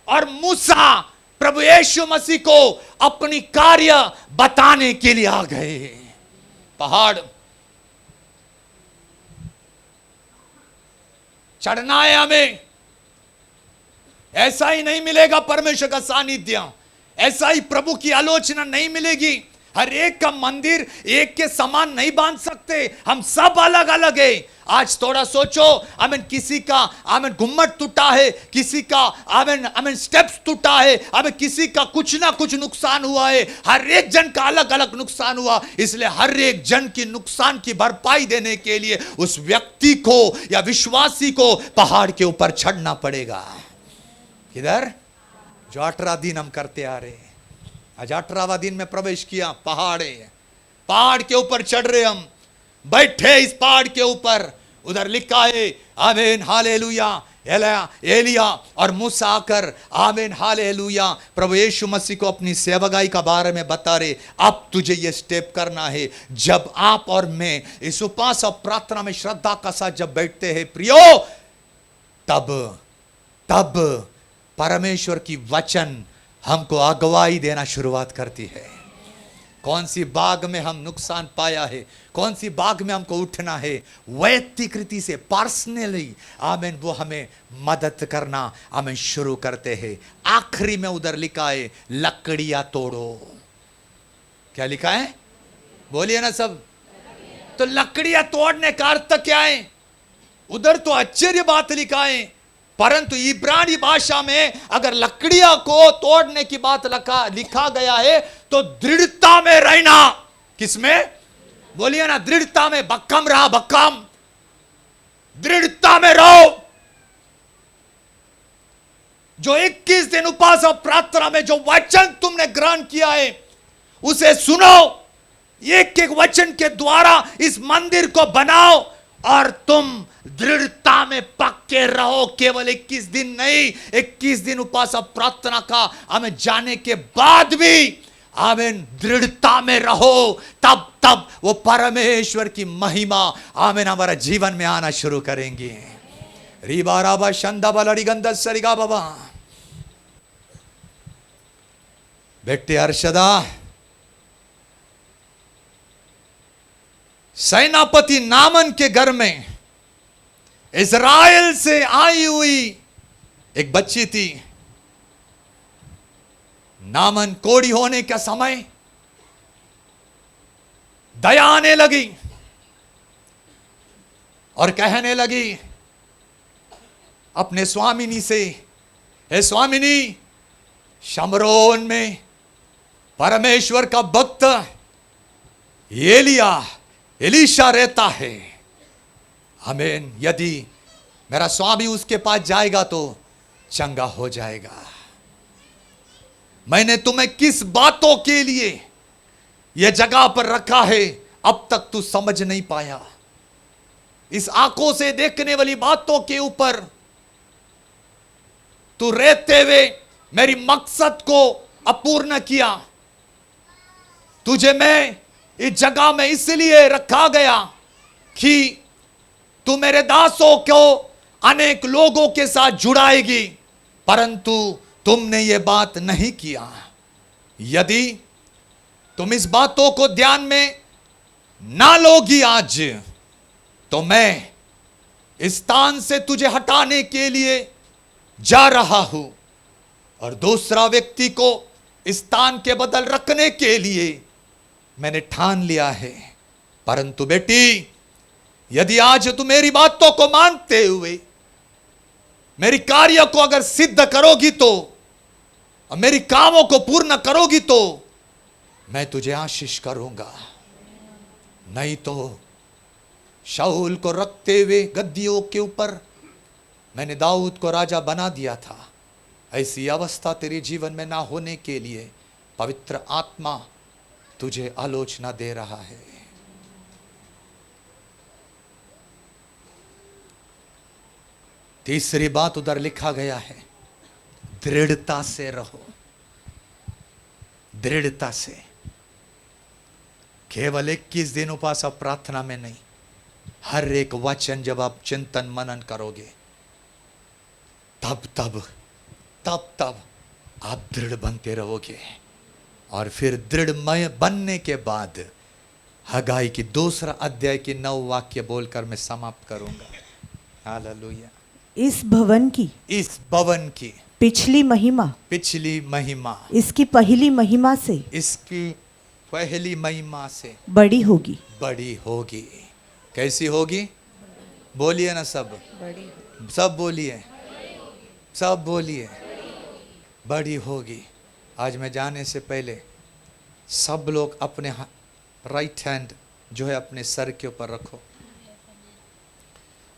और मूसा प्रभु यीशु मसीह को अपनी कार्य बताने के लिए आ गए। पहाड़ चढ़ना है हमें। ऐसा ही नहीं मिलेगा परमेश्वर का सानिध्य, ऐसा ही प्रभु की आलोचना नहीं मिलेगी। हर एक का मंदिर एक के समान नहीं बांध सकते, हम सब अलग अलग है। आज थोड़ा सोचो, आमेन, किसी का आमेन गुम्मट टूटा है, किसी का आमेन आमेन स्टेप्स टूटा है, आमेन किसी का कुछ ना कुछ नुकसान हुआ है। हर एक जन का अलग अलग नुकसान हुआ, इसलिए हर एक जन की नुकसान की भरपाई देने के लिए उस व्यक्ति को या विश्वासी को पहाड़ के ऊपर चढ़ना पड़ेगा। किधर? जो 18 दिन हम करते आ रहे हैं, आज 18वां दिन में प्रवेश किया। पहाड़ है, पहाड़ के ऊपर चढ़ रहे, हम बैठे इस पहाड़ के ऊपर। उधर लिखा है आमीन हालेलुया, एलिया और मूसा आकर आमीन हालेलुया प्रभु यीशु मसीह को अपनी सेवकाई का बारे में बता रहे। अब तुझे ये स्टेप करना है। जब आप और मैं इस उपवास और प्रार्थना में श्रद्धा का साथ जब बैठते हैं प्रियो, तब परमेश्वर की वचन हमको अगुवाई देना शुरुआत करती है। कौन सी बाग में हम नुकसान पाया है, कौन सी बाग में हमको उठना है, वैयक्तिक रीति से पर्सनली आमीन वो हमें मदद करना हमें शुरू करते हैं। आखिरी में उधर लिखा है लकड़ियां तोड़ो। क्या लिखा है? बोलिए ना सब। तो लकड़ियां तोड़ने का अर्थ क्या है? उधर तो आश्चर्य बात लिखा है, परंतु इब्रानी भाषा में अगर लकड़ियां को तोड़ने की बात लिखा गया है तो दृढ़ता में रहना। किसमें? बोलिए ना, दृढ़ता में। बक्कम रहा, बक्कम, दृढ़ता में रहो। जो 21 दिन उपवास और प्रार्थना में जो वचन तुमने ग्रहण किया है उसे सुनो। एक एक वचन के द्वारा इस मंदिर को बनाओ और तुम दृढ़ता में पक्के रहो। केवल 21 दिन नहीं, 21 दिन उपवास और प्रार्थना का हमें जाने के बाद भी आमीन, दृढ़ता में रहो, तब तब वो परमेश्वर की महिमा आमीन हमारा जीवन में आना शुरू करेंगे। रीबा राबा शंदा बलड़ी गंदा सरिगा बाबा। बेटे अर्शदा, सेनापति नामन के घर में इज़राइल से आई हुई एक बच्ची थी। नामन कोढ़ी होने का समय दया आने लगी और कहने लगी अपने स्वामिनी से, हे स्वामिनी, शमरोन में परमेश्वर का भक्त एलीशा रहता है। आमीन, यदि मेरा स्वामी उसके पास जाएगा तो चंगा हो जाएगा। मैंने तुम्हें किस बातों के लिए यह जगह पर रखा है अब तक तू समझ नहीं पाया। इस आंखों से देखने वाली बातों के ऊपर तू रहते हुए मेरी मकसद को अपूर्ण किया। तुझे मैं इस जगह में इसलिए रखा गया कि तू मेरे दासों को अनेक लोगों के साथ जुड़ाएगी, परंतु तुमने ये बात नहीं किया। यदि तुम इस बातों को ध्यान में ना लोगी आज, तो मैं इस स्थान से तुझे हटाने के लिए जा रहा हूं और दूसरा व्यक्ति को इस स्थान के बदल रखने के लिए मैंने ठान लिया है। परंतु बेटी, यदि आज तुम मेरी बातों को मानते हुए मेरी कार्य को अगर सिद्ध करोगी तो, और मेरी कामों को पूर्ण करोगी तो मैं तुझे आशीष करूंगा। नहीं तो शाऊल को रखते हुए गद्दियों के ऊपर मैंने दाऊद को राजा बना दिया था। ऐसी अवस्था तेरे जीवन में ना होने के लिए पवित्र आत्मा तुझे आलोचना दे रहा है। तीसरी बात उधर लिखा गया है, दृढ़ता से रहो। दृढ़ता से, केवल 21 दिन उपास और प्रार्थना में नहीं, हर एक वचन जब आप चिंतन मनन करोगे तब तब तब तब आप दृढ़ बनते रहोगे। और फिर दृढ़ बनने के बाद हगाई की 2 अध्याय की 9 वाक्य बोलकर मैं समाप्त करूंगा। हालेलुया। इस भवन की पिछली महिमा इसकी पहली महिमा से बड़ी होगी। कैसी होगी? बोलिए ना सब, सब बोलिए, सब बोलिए, बड़ी होगी। आज मैं जाने से पहले सब लोग अपने राइट हैंड जो है अपने सर के ऊपर रखो।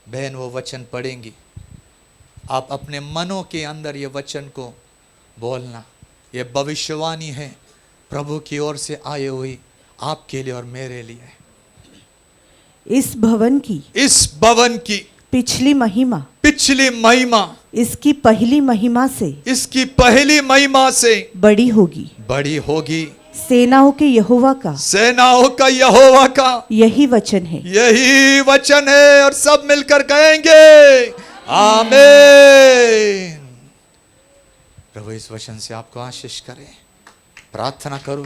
बहन वो वचन पढ़ेंगी, आप अपने मनों के अंदर ये वचन को बोलना। ये भविष्यवाणी है प्रभु की ओर से आई हुई आपके लिए और मेरे लिए। इस भवन की पिछली महिमा इसकी पहली महिमा से बड़ी होगी। सेनाओं का यहोवा का यही वचन है। और सब मिलकर कहेंगे आमीन। प्रभु इस वचन से आपको आशीष करे। प्रार्थना करो,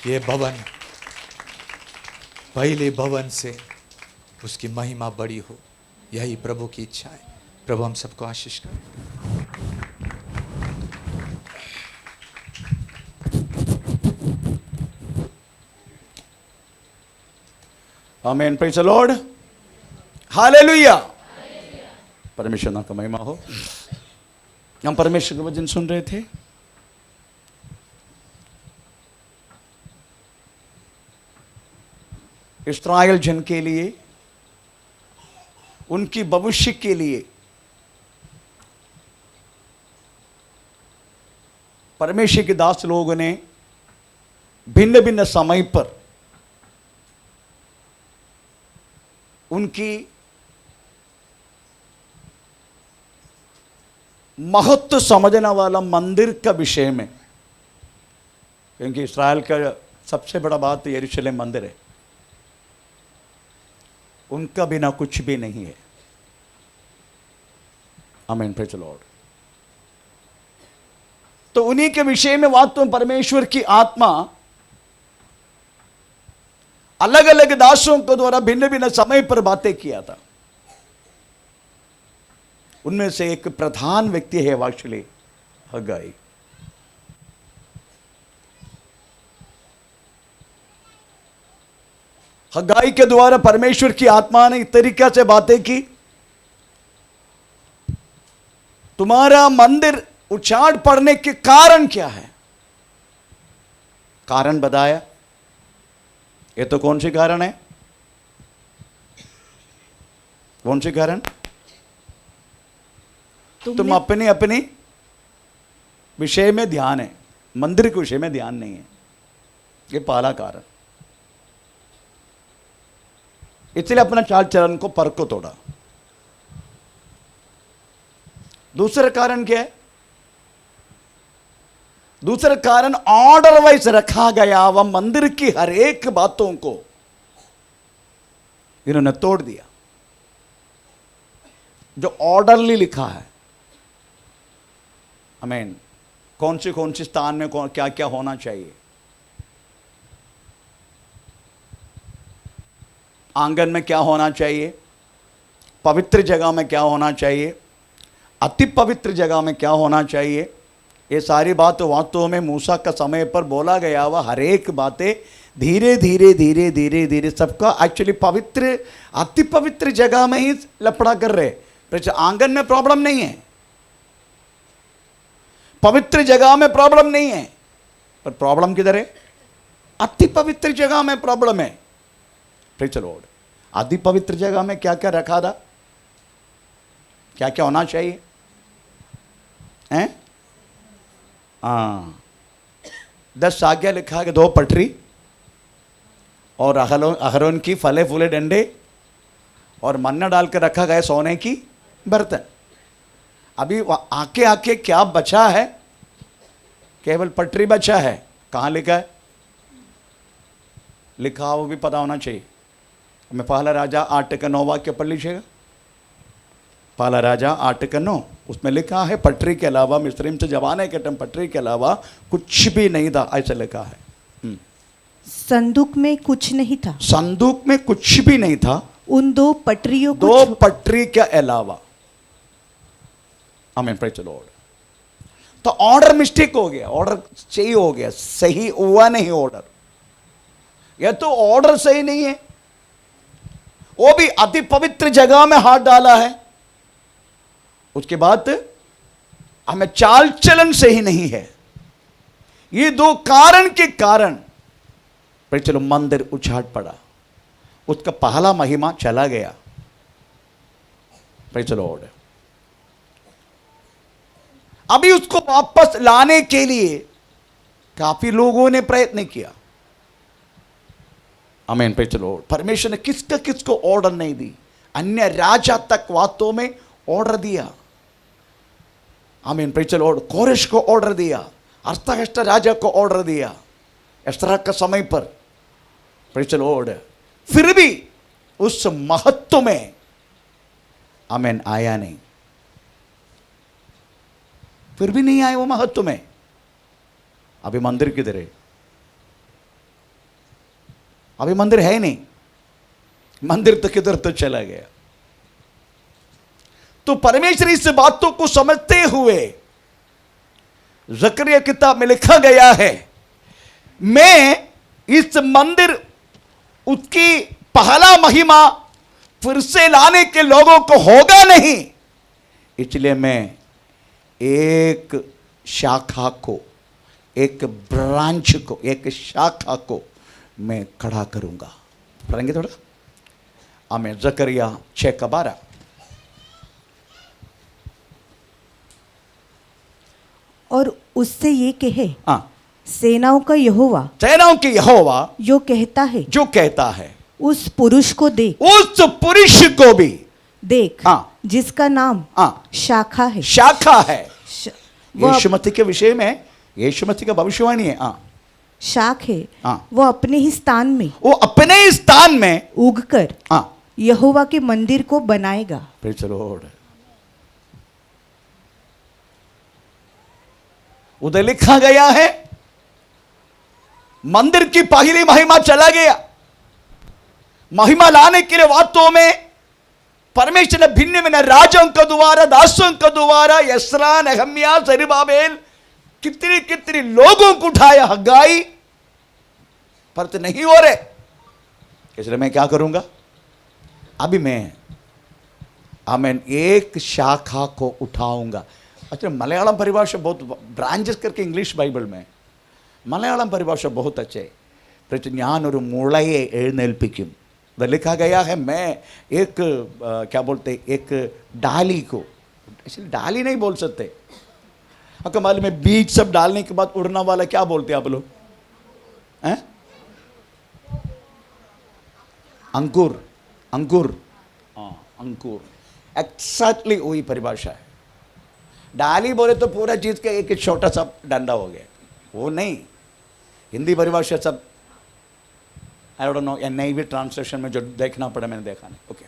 ये भवन पहले भवन से उसकी महिमा बड़ी हो, यही प्रभु की इच्छा है। प्रभु हम सबको आशीष करे। आमीन। Praise the Lord. हालेलुया। परमेश्वर नाम का महिमा हो। हम परमेश्वर का वचन सुन रहे थे। इस्राएल जन के लिए, उनकी भविष्य के लिए परमेश्वर के दास लोगों ने भिन्न भिन्न समय पर उनकी महत्व समझने वाला मंदिर का विषय में क्योंकि इस्राएल का सबसे बड़ा बात यरूशलेम मंदिर है, उनका बिना कुछ भी नहीं है। आमीन, प्रेज़ द लॉर्ड। तो उन्हीं के विषय में वास्तव में परमेश्वर की आत्मा अलग अलग दासों को द्वारा भिन्न भिन्न समय पर बातें किया था। उनमें से एक प्रधान व्यक्ति है वाशली हगाई। हगाई के द्वारा परमेश्वर की आत्मा ने इस तरीका से बातें की, तुम्हारा मंदिर उछाड़ पड़ने के कारण क्या है? कारण बताया। ये तो कौन सी कारण है? कौन सी कारण? तुम अपनी अपनी विषय में ध्यान है, मंदिर के विषय में ध्यान नहीं है। ये पहला कारण। इसलिए अपना चाल चलन को पर को तोड़ा। दूसरा कारण क्या है? दूसरा कारण ऑर्डर वाइज रखा गया वह मंदिर की हर एक बातों को इन्होंने तोड़ दिया। जो ऑर्डरली लिखा है, आमीन, कौन सी स्थान में क्या क्या होना चाहिए, आंगन में क्या होना चाहिए, पवित्र जगह में क्या होना चाहिए, अति पवित्र जगह में क्या होना चाहिए, ये सारी बात वास्तव में मूसा का समय पर बोला गया हुआ हर एक बातें धीरे धीरे धीरे धीरे धीरे सबका एक्चुअली पवित्र अति पवित्र जगह में ही लफड़ा कर रहे। आंगन में प्रॉब्लम नहीं है, पवित्र जगह में प्रॉब्लम नहीं है, पर प्रॉब्लम किधर है? अति पवित्र जगह में प्रॉब्लम है। Praise the Lord. अति पवित्र जगह में क्या क्या रखा था, क्या क्या होना चाहिए हैं? 10 आज्ञा लिखा है कि 2 पटरी और अहरोन की फले फूले डंडे और मन्ना डालकर रखा गया सोने की बर्तन। अभी आके आके क्या बचा है? केवल पटरी बचा है। कहाँ लिखा है? लिखा वो भी पता होना चाहिए। मैं पहला राजा 8:9 वाक्य पढ़ लीजिएगा। पहला राजा 8:9, उसमें लिखा है पटरी के अलावा मिस्रीम से जवाने के टाइम पटरी के अलावा कुछ भी नहीं था, ऐसा लिखा है। संदूक में कुछ नहीं था, संदूक में कुछ भी नहीं था उन 2 पटरियों को 2 पटरी के अलावा। आमीन, प्रेज़ द लॉर्ड। तो ऑर्डर मिस्टेक हो गया, ऑर्डर सही हो गया, सही हुआ नहीं ऑर्डर। यह तो ऑर्डर सही नहीं है, वो भी अति पवित्र जगह में हाथ डाला है। उसके बाद हमें चाल चलन सही नहीं है। ये 2 कारण के कारण चलो मंदिर उछाड़ पड़ा, उसका पहला महिमा चला गया। Praise the Lord. अभी उसको वापस लाने के लिए काफी लोगों ने प्रयत्न किया। आमीन, प्रेज़ द लॉर्ड। परमेश्वर ने किसको ऑर्डर नहीं दी, अन्य राजा तक वास्तव में ऑर्डर दिया। आमीन, प्रेज़ द लॉर्ड। कोरेश को ऑर्डर दिया, अर्थकष्ट राजा को ऑर्डर दिया एस्दरा का समय पर। Praise the Lord. फिर भी उस महत्व में आमीन आया नहीं, फिर भी नहीं आए वो महत्व में। अभी मंदिर किधर है? अभी मंदिर है नहीं, मंदिर तो किधर तो चला गया। तो परमेश्वर इस बातों को समझते हुए जकरिया किताब में लिखा गया है, मैं इस मंदिर उसकी पहला महिमा फिर से लाने के लोगों को होगा नहीं, इसलिए मैं एक शाखा को, एक ब्रांच को, एक शाखा को मैं खड़ा करूंगा। पढ़ेंगे थोड़ा। आमीन। जकरिया 6:12। और उससे ये कहे, हाँ, सेनाओं का यहोवा, सेनाओं के यहोवा जो कहता है, उस पुरुष को देख, उस पुरुष को भी देख, हाँ, जिसका नाम हाँ, शाखा है, शाखा है। वह यीशु मसीह के विषय में यीशु मसीह का भविष्यवाणी है। हाँ, शाख है हाँ। वो अपने ही स्थान में वो अपने ही स्थान में उगकर हाँ यहोवा के मंदिर को बनाएगा। Praise the Lord. उधर लिखा गया है मंदिर की पहली महिमा चला गया। महिमा लाने के लिए वास्तव में परमेश्वर ने भिन्न भिन्न राजों के द्वारा, दासों के द्वारा, यस्रा, नहम्या, जरुब्बाबेल कितने कितने लोगों को उठाया। हग्गाई पर तो नहीं हो रहे, इसलिए मैं क्या करूंगा, अभी मैं एक शाखा को उठाऊंगा। अच्छा, मलयालम परिभाषा बहुत ब्रांचेस करके इंग्लिश बाइबल में मलयालम परिभाषा बहुत अच्छे है। ज्ञान और मुड़ये एഴുന്നേൽപ്പിക്കും, वह लिखा गया है। मैं एक क्या बोलते, एक डाली को, इसलिए डाली नहीं बोल सकते। आपको मालूम है बीज सब डालने के बाद उड़ना वाला क्या बोलते हैं आप लोग, हैं? अंकुर, अंकुर, हाँ अंकुर, एक्सैक्टली वही परिभाषा है। डाली बोले तो पूरा चीज का एक छोटा सा डंडा हो गया, वो नहीं। हिंदी परिभाषा सब I don't know, NIV translation में जो देखना पड़ा मैंने देखा नहीं। ओके,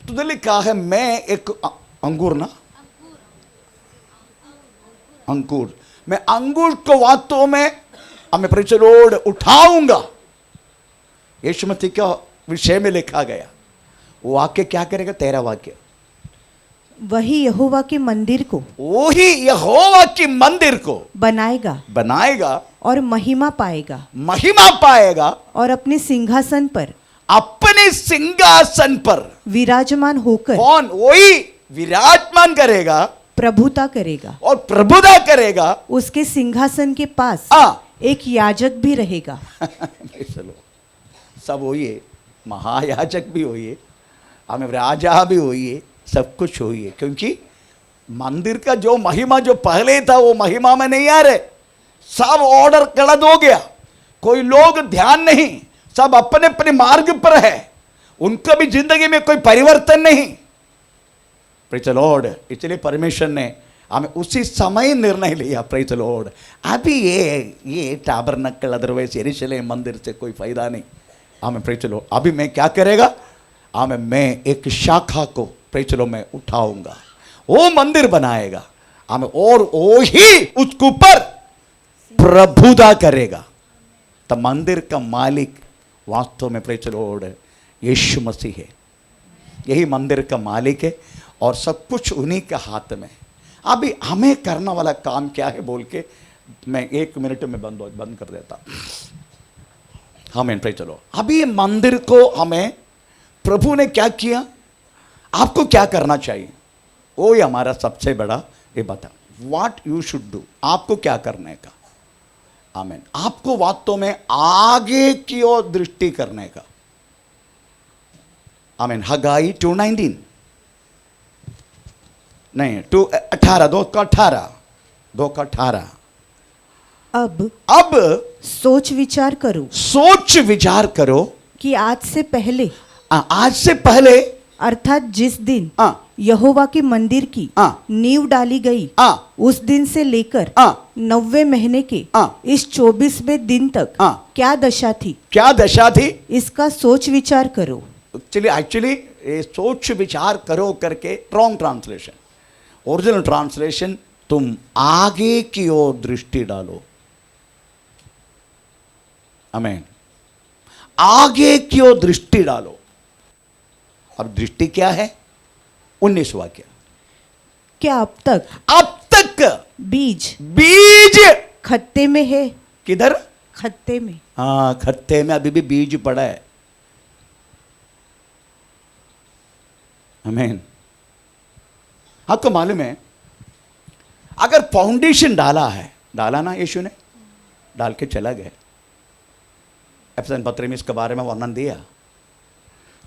तो तो लिखा है मैं एक अंगूर ना, अंकुर, मैं अंगूर को वास्तव में हमें प्रचलोड उठाऊंगा। यीशु मसीह के विषय में लिखा गया। वो वाक्य क्या करेगा, तेरा वाक्य, वही यहोवा के मंदिर को, वही यहोवा की मंदिर को बनाएगा, बनाएगा और महिमा पाएगा, महिमा पाएगा, और अपने सिंहासन पर, अपने सिंहासन पर विराजमान होकर, कौन, वही विराजमान करेगा, प्रभुता करेगा, और प्रभुता करेगा। उसके सिंहासन के पास एक याजक भी रहेगा। चलो, सब वही है, महायाजक भी वही है, हमें राजा भी वही है, सब कुछ वही है। क्योंकि मंदिर का जो महिमा जो पहले था वो महिमा में नहीं आ रहे, सब ऑर्डर गलत हो गया। कोई लोग ध्यान नहीं, सब अपने अपने मार्ग पर है, उनका भी जिंदगी में कोई परिवर्तन नहीं। Praise the Lord. इसलिए परमेश्वर ने हमें उसी समय निर्णय लिया, प्रेज़ द लॉर्ड। अभी ये टैबरनकल अदरवाइज यरूशलेम मंदिर से कोई फायदा नहीं हमें, प्रेज़ द लॉर्ड। अभी मैं क्या करेगा, हमें मैं एक शाखा को प्रेज़ द लॉर्ड में उठाऊंगा, वो मंदिर बनाएगा हमें, और वो ही उसके ऊपर प्रभुता करेगा। तो मंदिर का मालिक वास्तव में प्रेज़ द लॉर्ड यीशु मसीह है। यही मंदिर का मालिक है और सब कुछ उन्हीं के हाथ में। अभी हमें करना वाला काम क्या है बोल के मैं 1 मिनट में बंद कर देता। हमें प्रेज़ द लॉर्ड। अभी मंदिर को हमें प्रभु ने क्या किया, आपको क्या करना चाहिए, वो ही हमारा सबसे बड़ा ये बता, व्हाट यू शुड डू, आपको क्या करने का। आमीन। आपको वास्तव में आगे की ओर दृष्टि करने का। आमीन। हगाई 2:19 नहीं 2:18 2:18 अब सोच विचार करो, सोच विचार करो कि आज से पहले अर्थात जिस दिन यहोवा के मंदिर की नींव डाली गई, उस दिन से लेकर 90 महीने के इस 24वें दिन तक क्या दशा थी, इसका सोच विचार करो। एक्चुअली सोच विचार करो करके रॉन्ग ट्रांसलेशन। ओरिजिनल ट्रांसलेशन, तुम आगे की ओर दृष्टि डालो। आमीन। आगे की ओर दृष्टि डालो। अब दृष्टि क्या है, 19 वाक्य। क्या अब तक बीज खत्ते में है, किधर, खत्ते में, हाँ खत्ते में अभी भी बीज पड़ा है। आमीन। आपको मालूम है, अगर फाउंडेशन डाला ना यीशु ने, डाल के चला गया। एफएसन पत्र में इसके बारे में वर्णन दिया।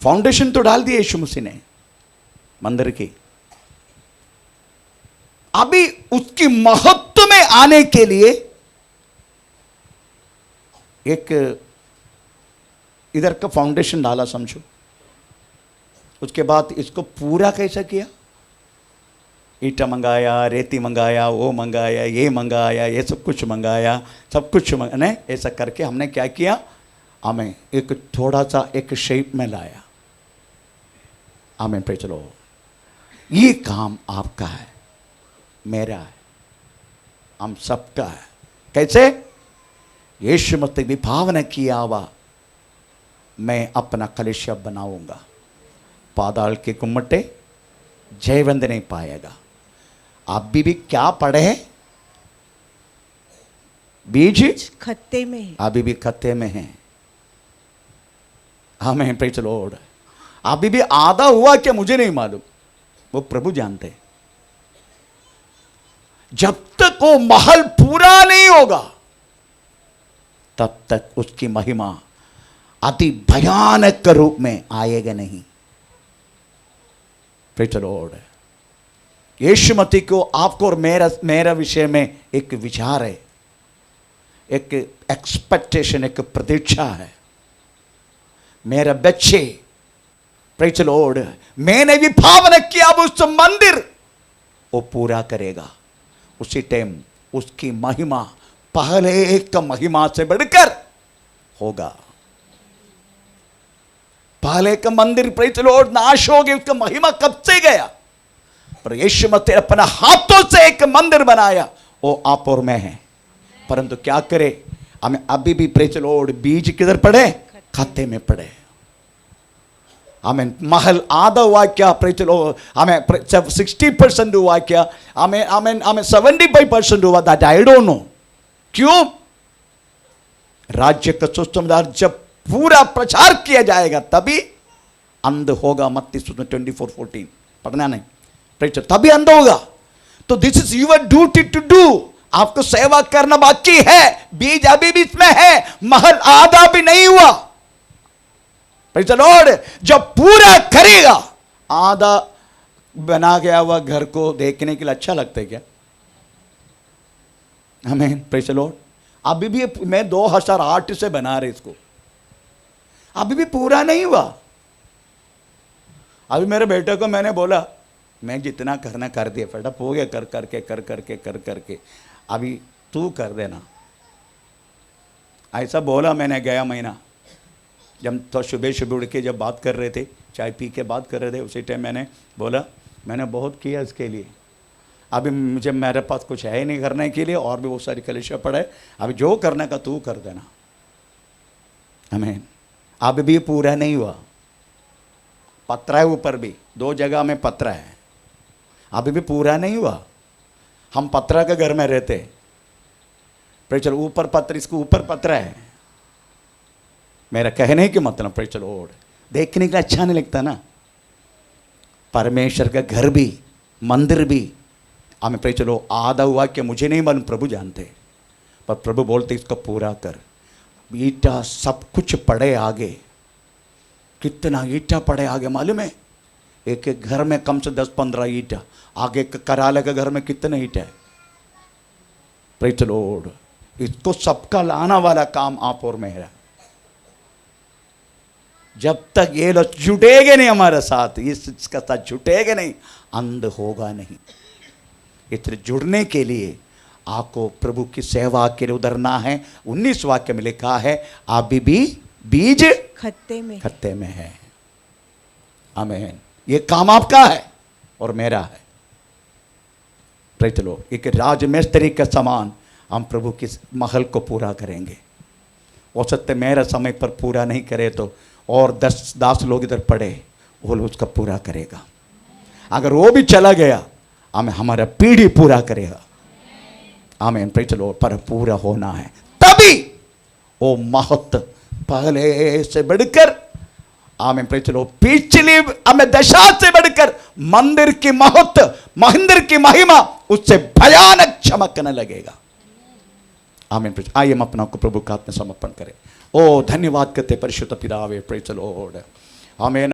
फाउंडेशन तो डाल दिया यीशु मसीह ने मंदिर की। अभी उसकी महत्व में आने के लिए एक इधर का फाउंडेशन डाला समझो। उसके बाद इसको पूरा कैसा किया, ईटा मंगाया, रेती मंगाया, वो मंगाया, ये सब कुछ मंगाया, सब कुछ ने ऐसा करके हमने क्या किया, हमें एक थोड़ा सा एक शेप में लाया। आमीन, प्रेज़ द लॉर्ड। ये काम आपका है, मेरा है, हम सबका है। कैसे? यीशु मसीह भी भावना किया हुआ, मैं अपना कलीसिया बनाऊंगा, पाताल के गुम्मटे जयवंत नहीं पाएगा। अभी भी क्या पढ़े हैं? बीज खत्ते में है। अभी भी खत्ते में है। आमीन, प्रेज़ द लॉर्ड। अभी भी आधा हुआ क्या मुझे नहीं मालूम, वो प्रभु जानते हैं। जब तक वो महल पूरा नहीं होगा तब तक उसकी महिमा अति भयानक रूप में आएगा नहीं। Praise the Lord. Yeshu Masih को आपको और मेरा विषय में एक विचार है, एक एक्सपेक्टेशन, एक प्रतीक्षा है। मेरा बच्चे, प्रेज़ द लॉर्ड, मैंने भी भावना किया अब उस मंदिर वो पूरा करेगा। उसी टाइम उसकी महिमा पहले एक महिमा से बढ़कर होगा। पहले का मंदिर, प्रेज़ द लॉर्ड, नाश हो गया, उसका महिमा कब से गया? पर यीशु मसीह अपने हाथों से एक मंदिर बनाया, वो आप और मैं है। परंतु क्या करे, हमें अभी भी, प्रेज़ द लॉर्ड, बीज किधर पड़े? खाते में पड़े। हमें महल आधा हुआ क्या? प्रेज़ द लॉर्ड, हमें 60% हुआ क्या? हमें 75% हुआ, दैट आई डोंट नो। क्यों? राज्य का सुसमाचार जब पूरा प्रचार किया जाएगा तभी अंध होगा। मत्ती 24:14 पढ़ना नहीं, प्रेज़, तभी अंध होगा। तो this is your duty to do. आपको सेवा करना बाकी है, बीज अभी भी इसमें है, महल आधा भी नहीं हुआ। प्रेज़ द लॉर्ड, जब पूरा करेगा, आधा बना गया हुआ घर को देखने के लिए अच्छा लगता है क्या? आमीन, प्रेज़ द लॉर्ड। अभी भी मैं 2008 से बना रहे इसको, अभी भी पूरा नहीं हुआ। अभी मेरे बेटे को मैंने बोला, मैं जितना करना कर दिया, फटअप हो गया, कर करके अभी तू कर देना। ऐसा बोला मैंने गया महीना, जब तो सुबह उठ के जब बात कर रहे थे, चाय पी के बात कर रहे थे, उसी टाइम मैंने बोला, मैंने बहुत किया इसके लिए, अभी मुझे मेरे पास कुछ है ही नहीं करने के लिए, और भी बहुत सारी कलीसिया पड़ा है, अभी जो करने का तू कर देना। आमीन। अभी भी पूरा नहीं हुआ, पत्रा है ऊपर भी, 2 जगह में पत्रा है, अभी भी पूरा नहीं हुआ। हम पत्रा के घर में रहते, प्रेज़, ऊपर पत्र, इसको ऊपर पत्रा है। मेरा कहने की मतलब, प्रेज़ द लॉर्ड, देखने के लिए अच्छा नहीं लगता ना। परमेश्वर का घर भी, मंदिर भी, हमें, प्रेज़ द लॉर्ड, आधा हुआ कि मुझे नहीं मालूम, प्रभु जानते। पर प्रभु बोलते इसको पूरा कर। ईटा सब कुछ पड़े आगे, कितना ईटा पड़े आगे मालूम है? एक एक घर में कम से 10-15 ईटा, आगे कराले के घर में कितने ईटा है? प्रेज़ द लॉर्ड, इसको सबका लाना वाला काम आप और मेरा। जब तक ये लोग जुटेगे नहीं हमारे साथ, इसका साथ जुटेगे नहीं, अंध होगा नहीं। इसलिए जुड़ने के लिए आपको प्रभु की सेवा के लिए उतरना है। 19 वाक्य में लिखा है, अभी भी बीज खत्ते में है। आमीन। ये काम आपका है और मेरा है। प्रेज़ द लॉर्ड, एक राजमिस्त्री के समान हम प्रभु की महल को पूरा करेंगे। हो सकता है मेरा समय पर पूरा नहीं करे तो और 10 लोग इधर पड़े, वो लोग उसका पूरा करेगा। अगर वो भी चला गया, हमें हमारा पीढ़ी पूरा करेगा। आमीन, प्रेज़ द लॉर्ड। पर पूरा होना है, तभी वो महत्व पहले से बढ़कर, आमीन, प्रेज़ द लॉर्ड, पिछली हमें दशा से बढ़कर मंदिर की महत्व, मंदिर की महिमा उससे भयानक चमकने लगेगा। आमीन। आइए हम अपना को प्रभु का हाथ में समर्पण करें। ओ धन्यवाद करते परिशुद्ध पितावे, प्रेज़ द लॉर्ड। आमीन।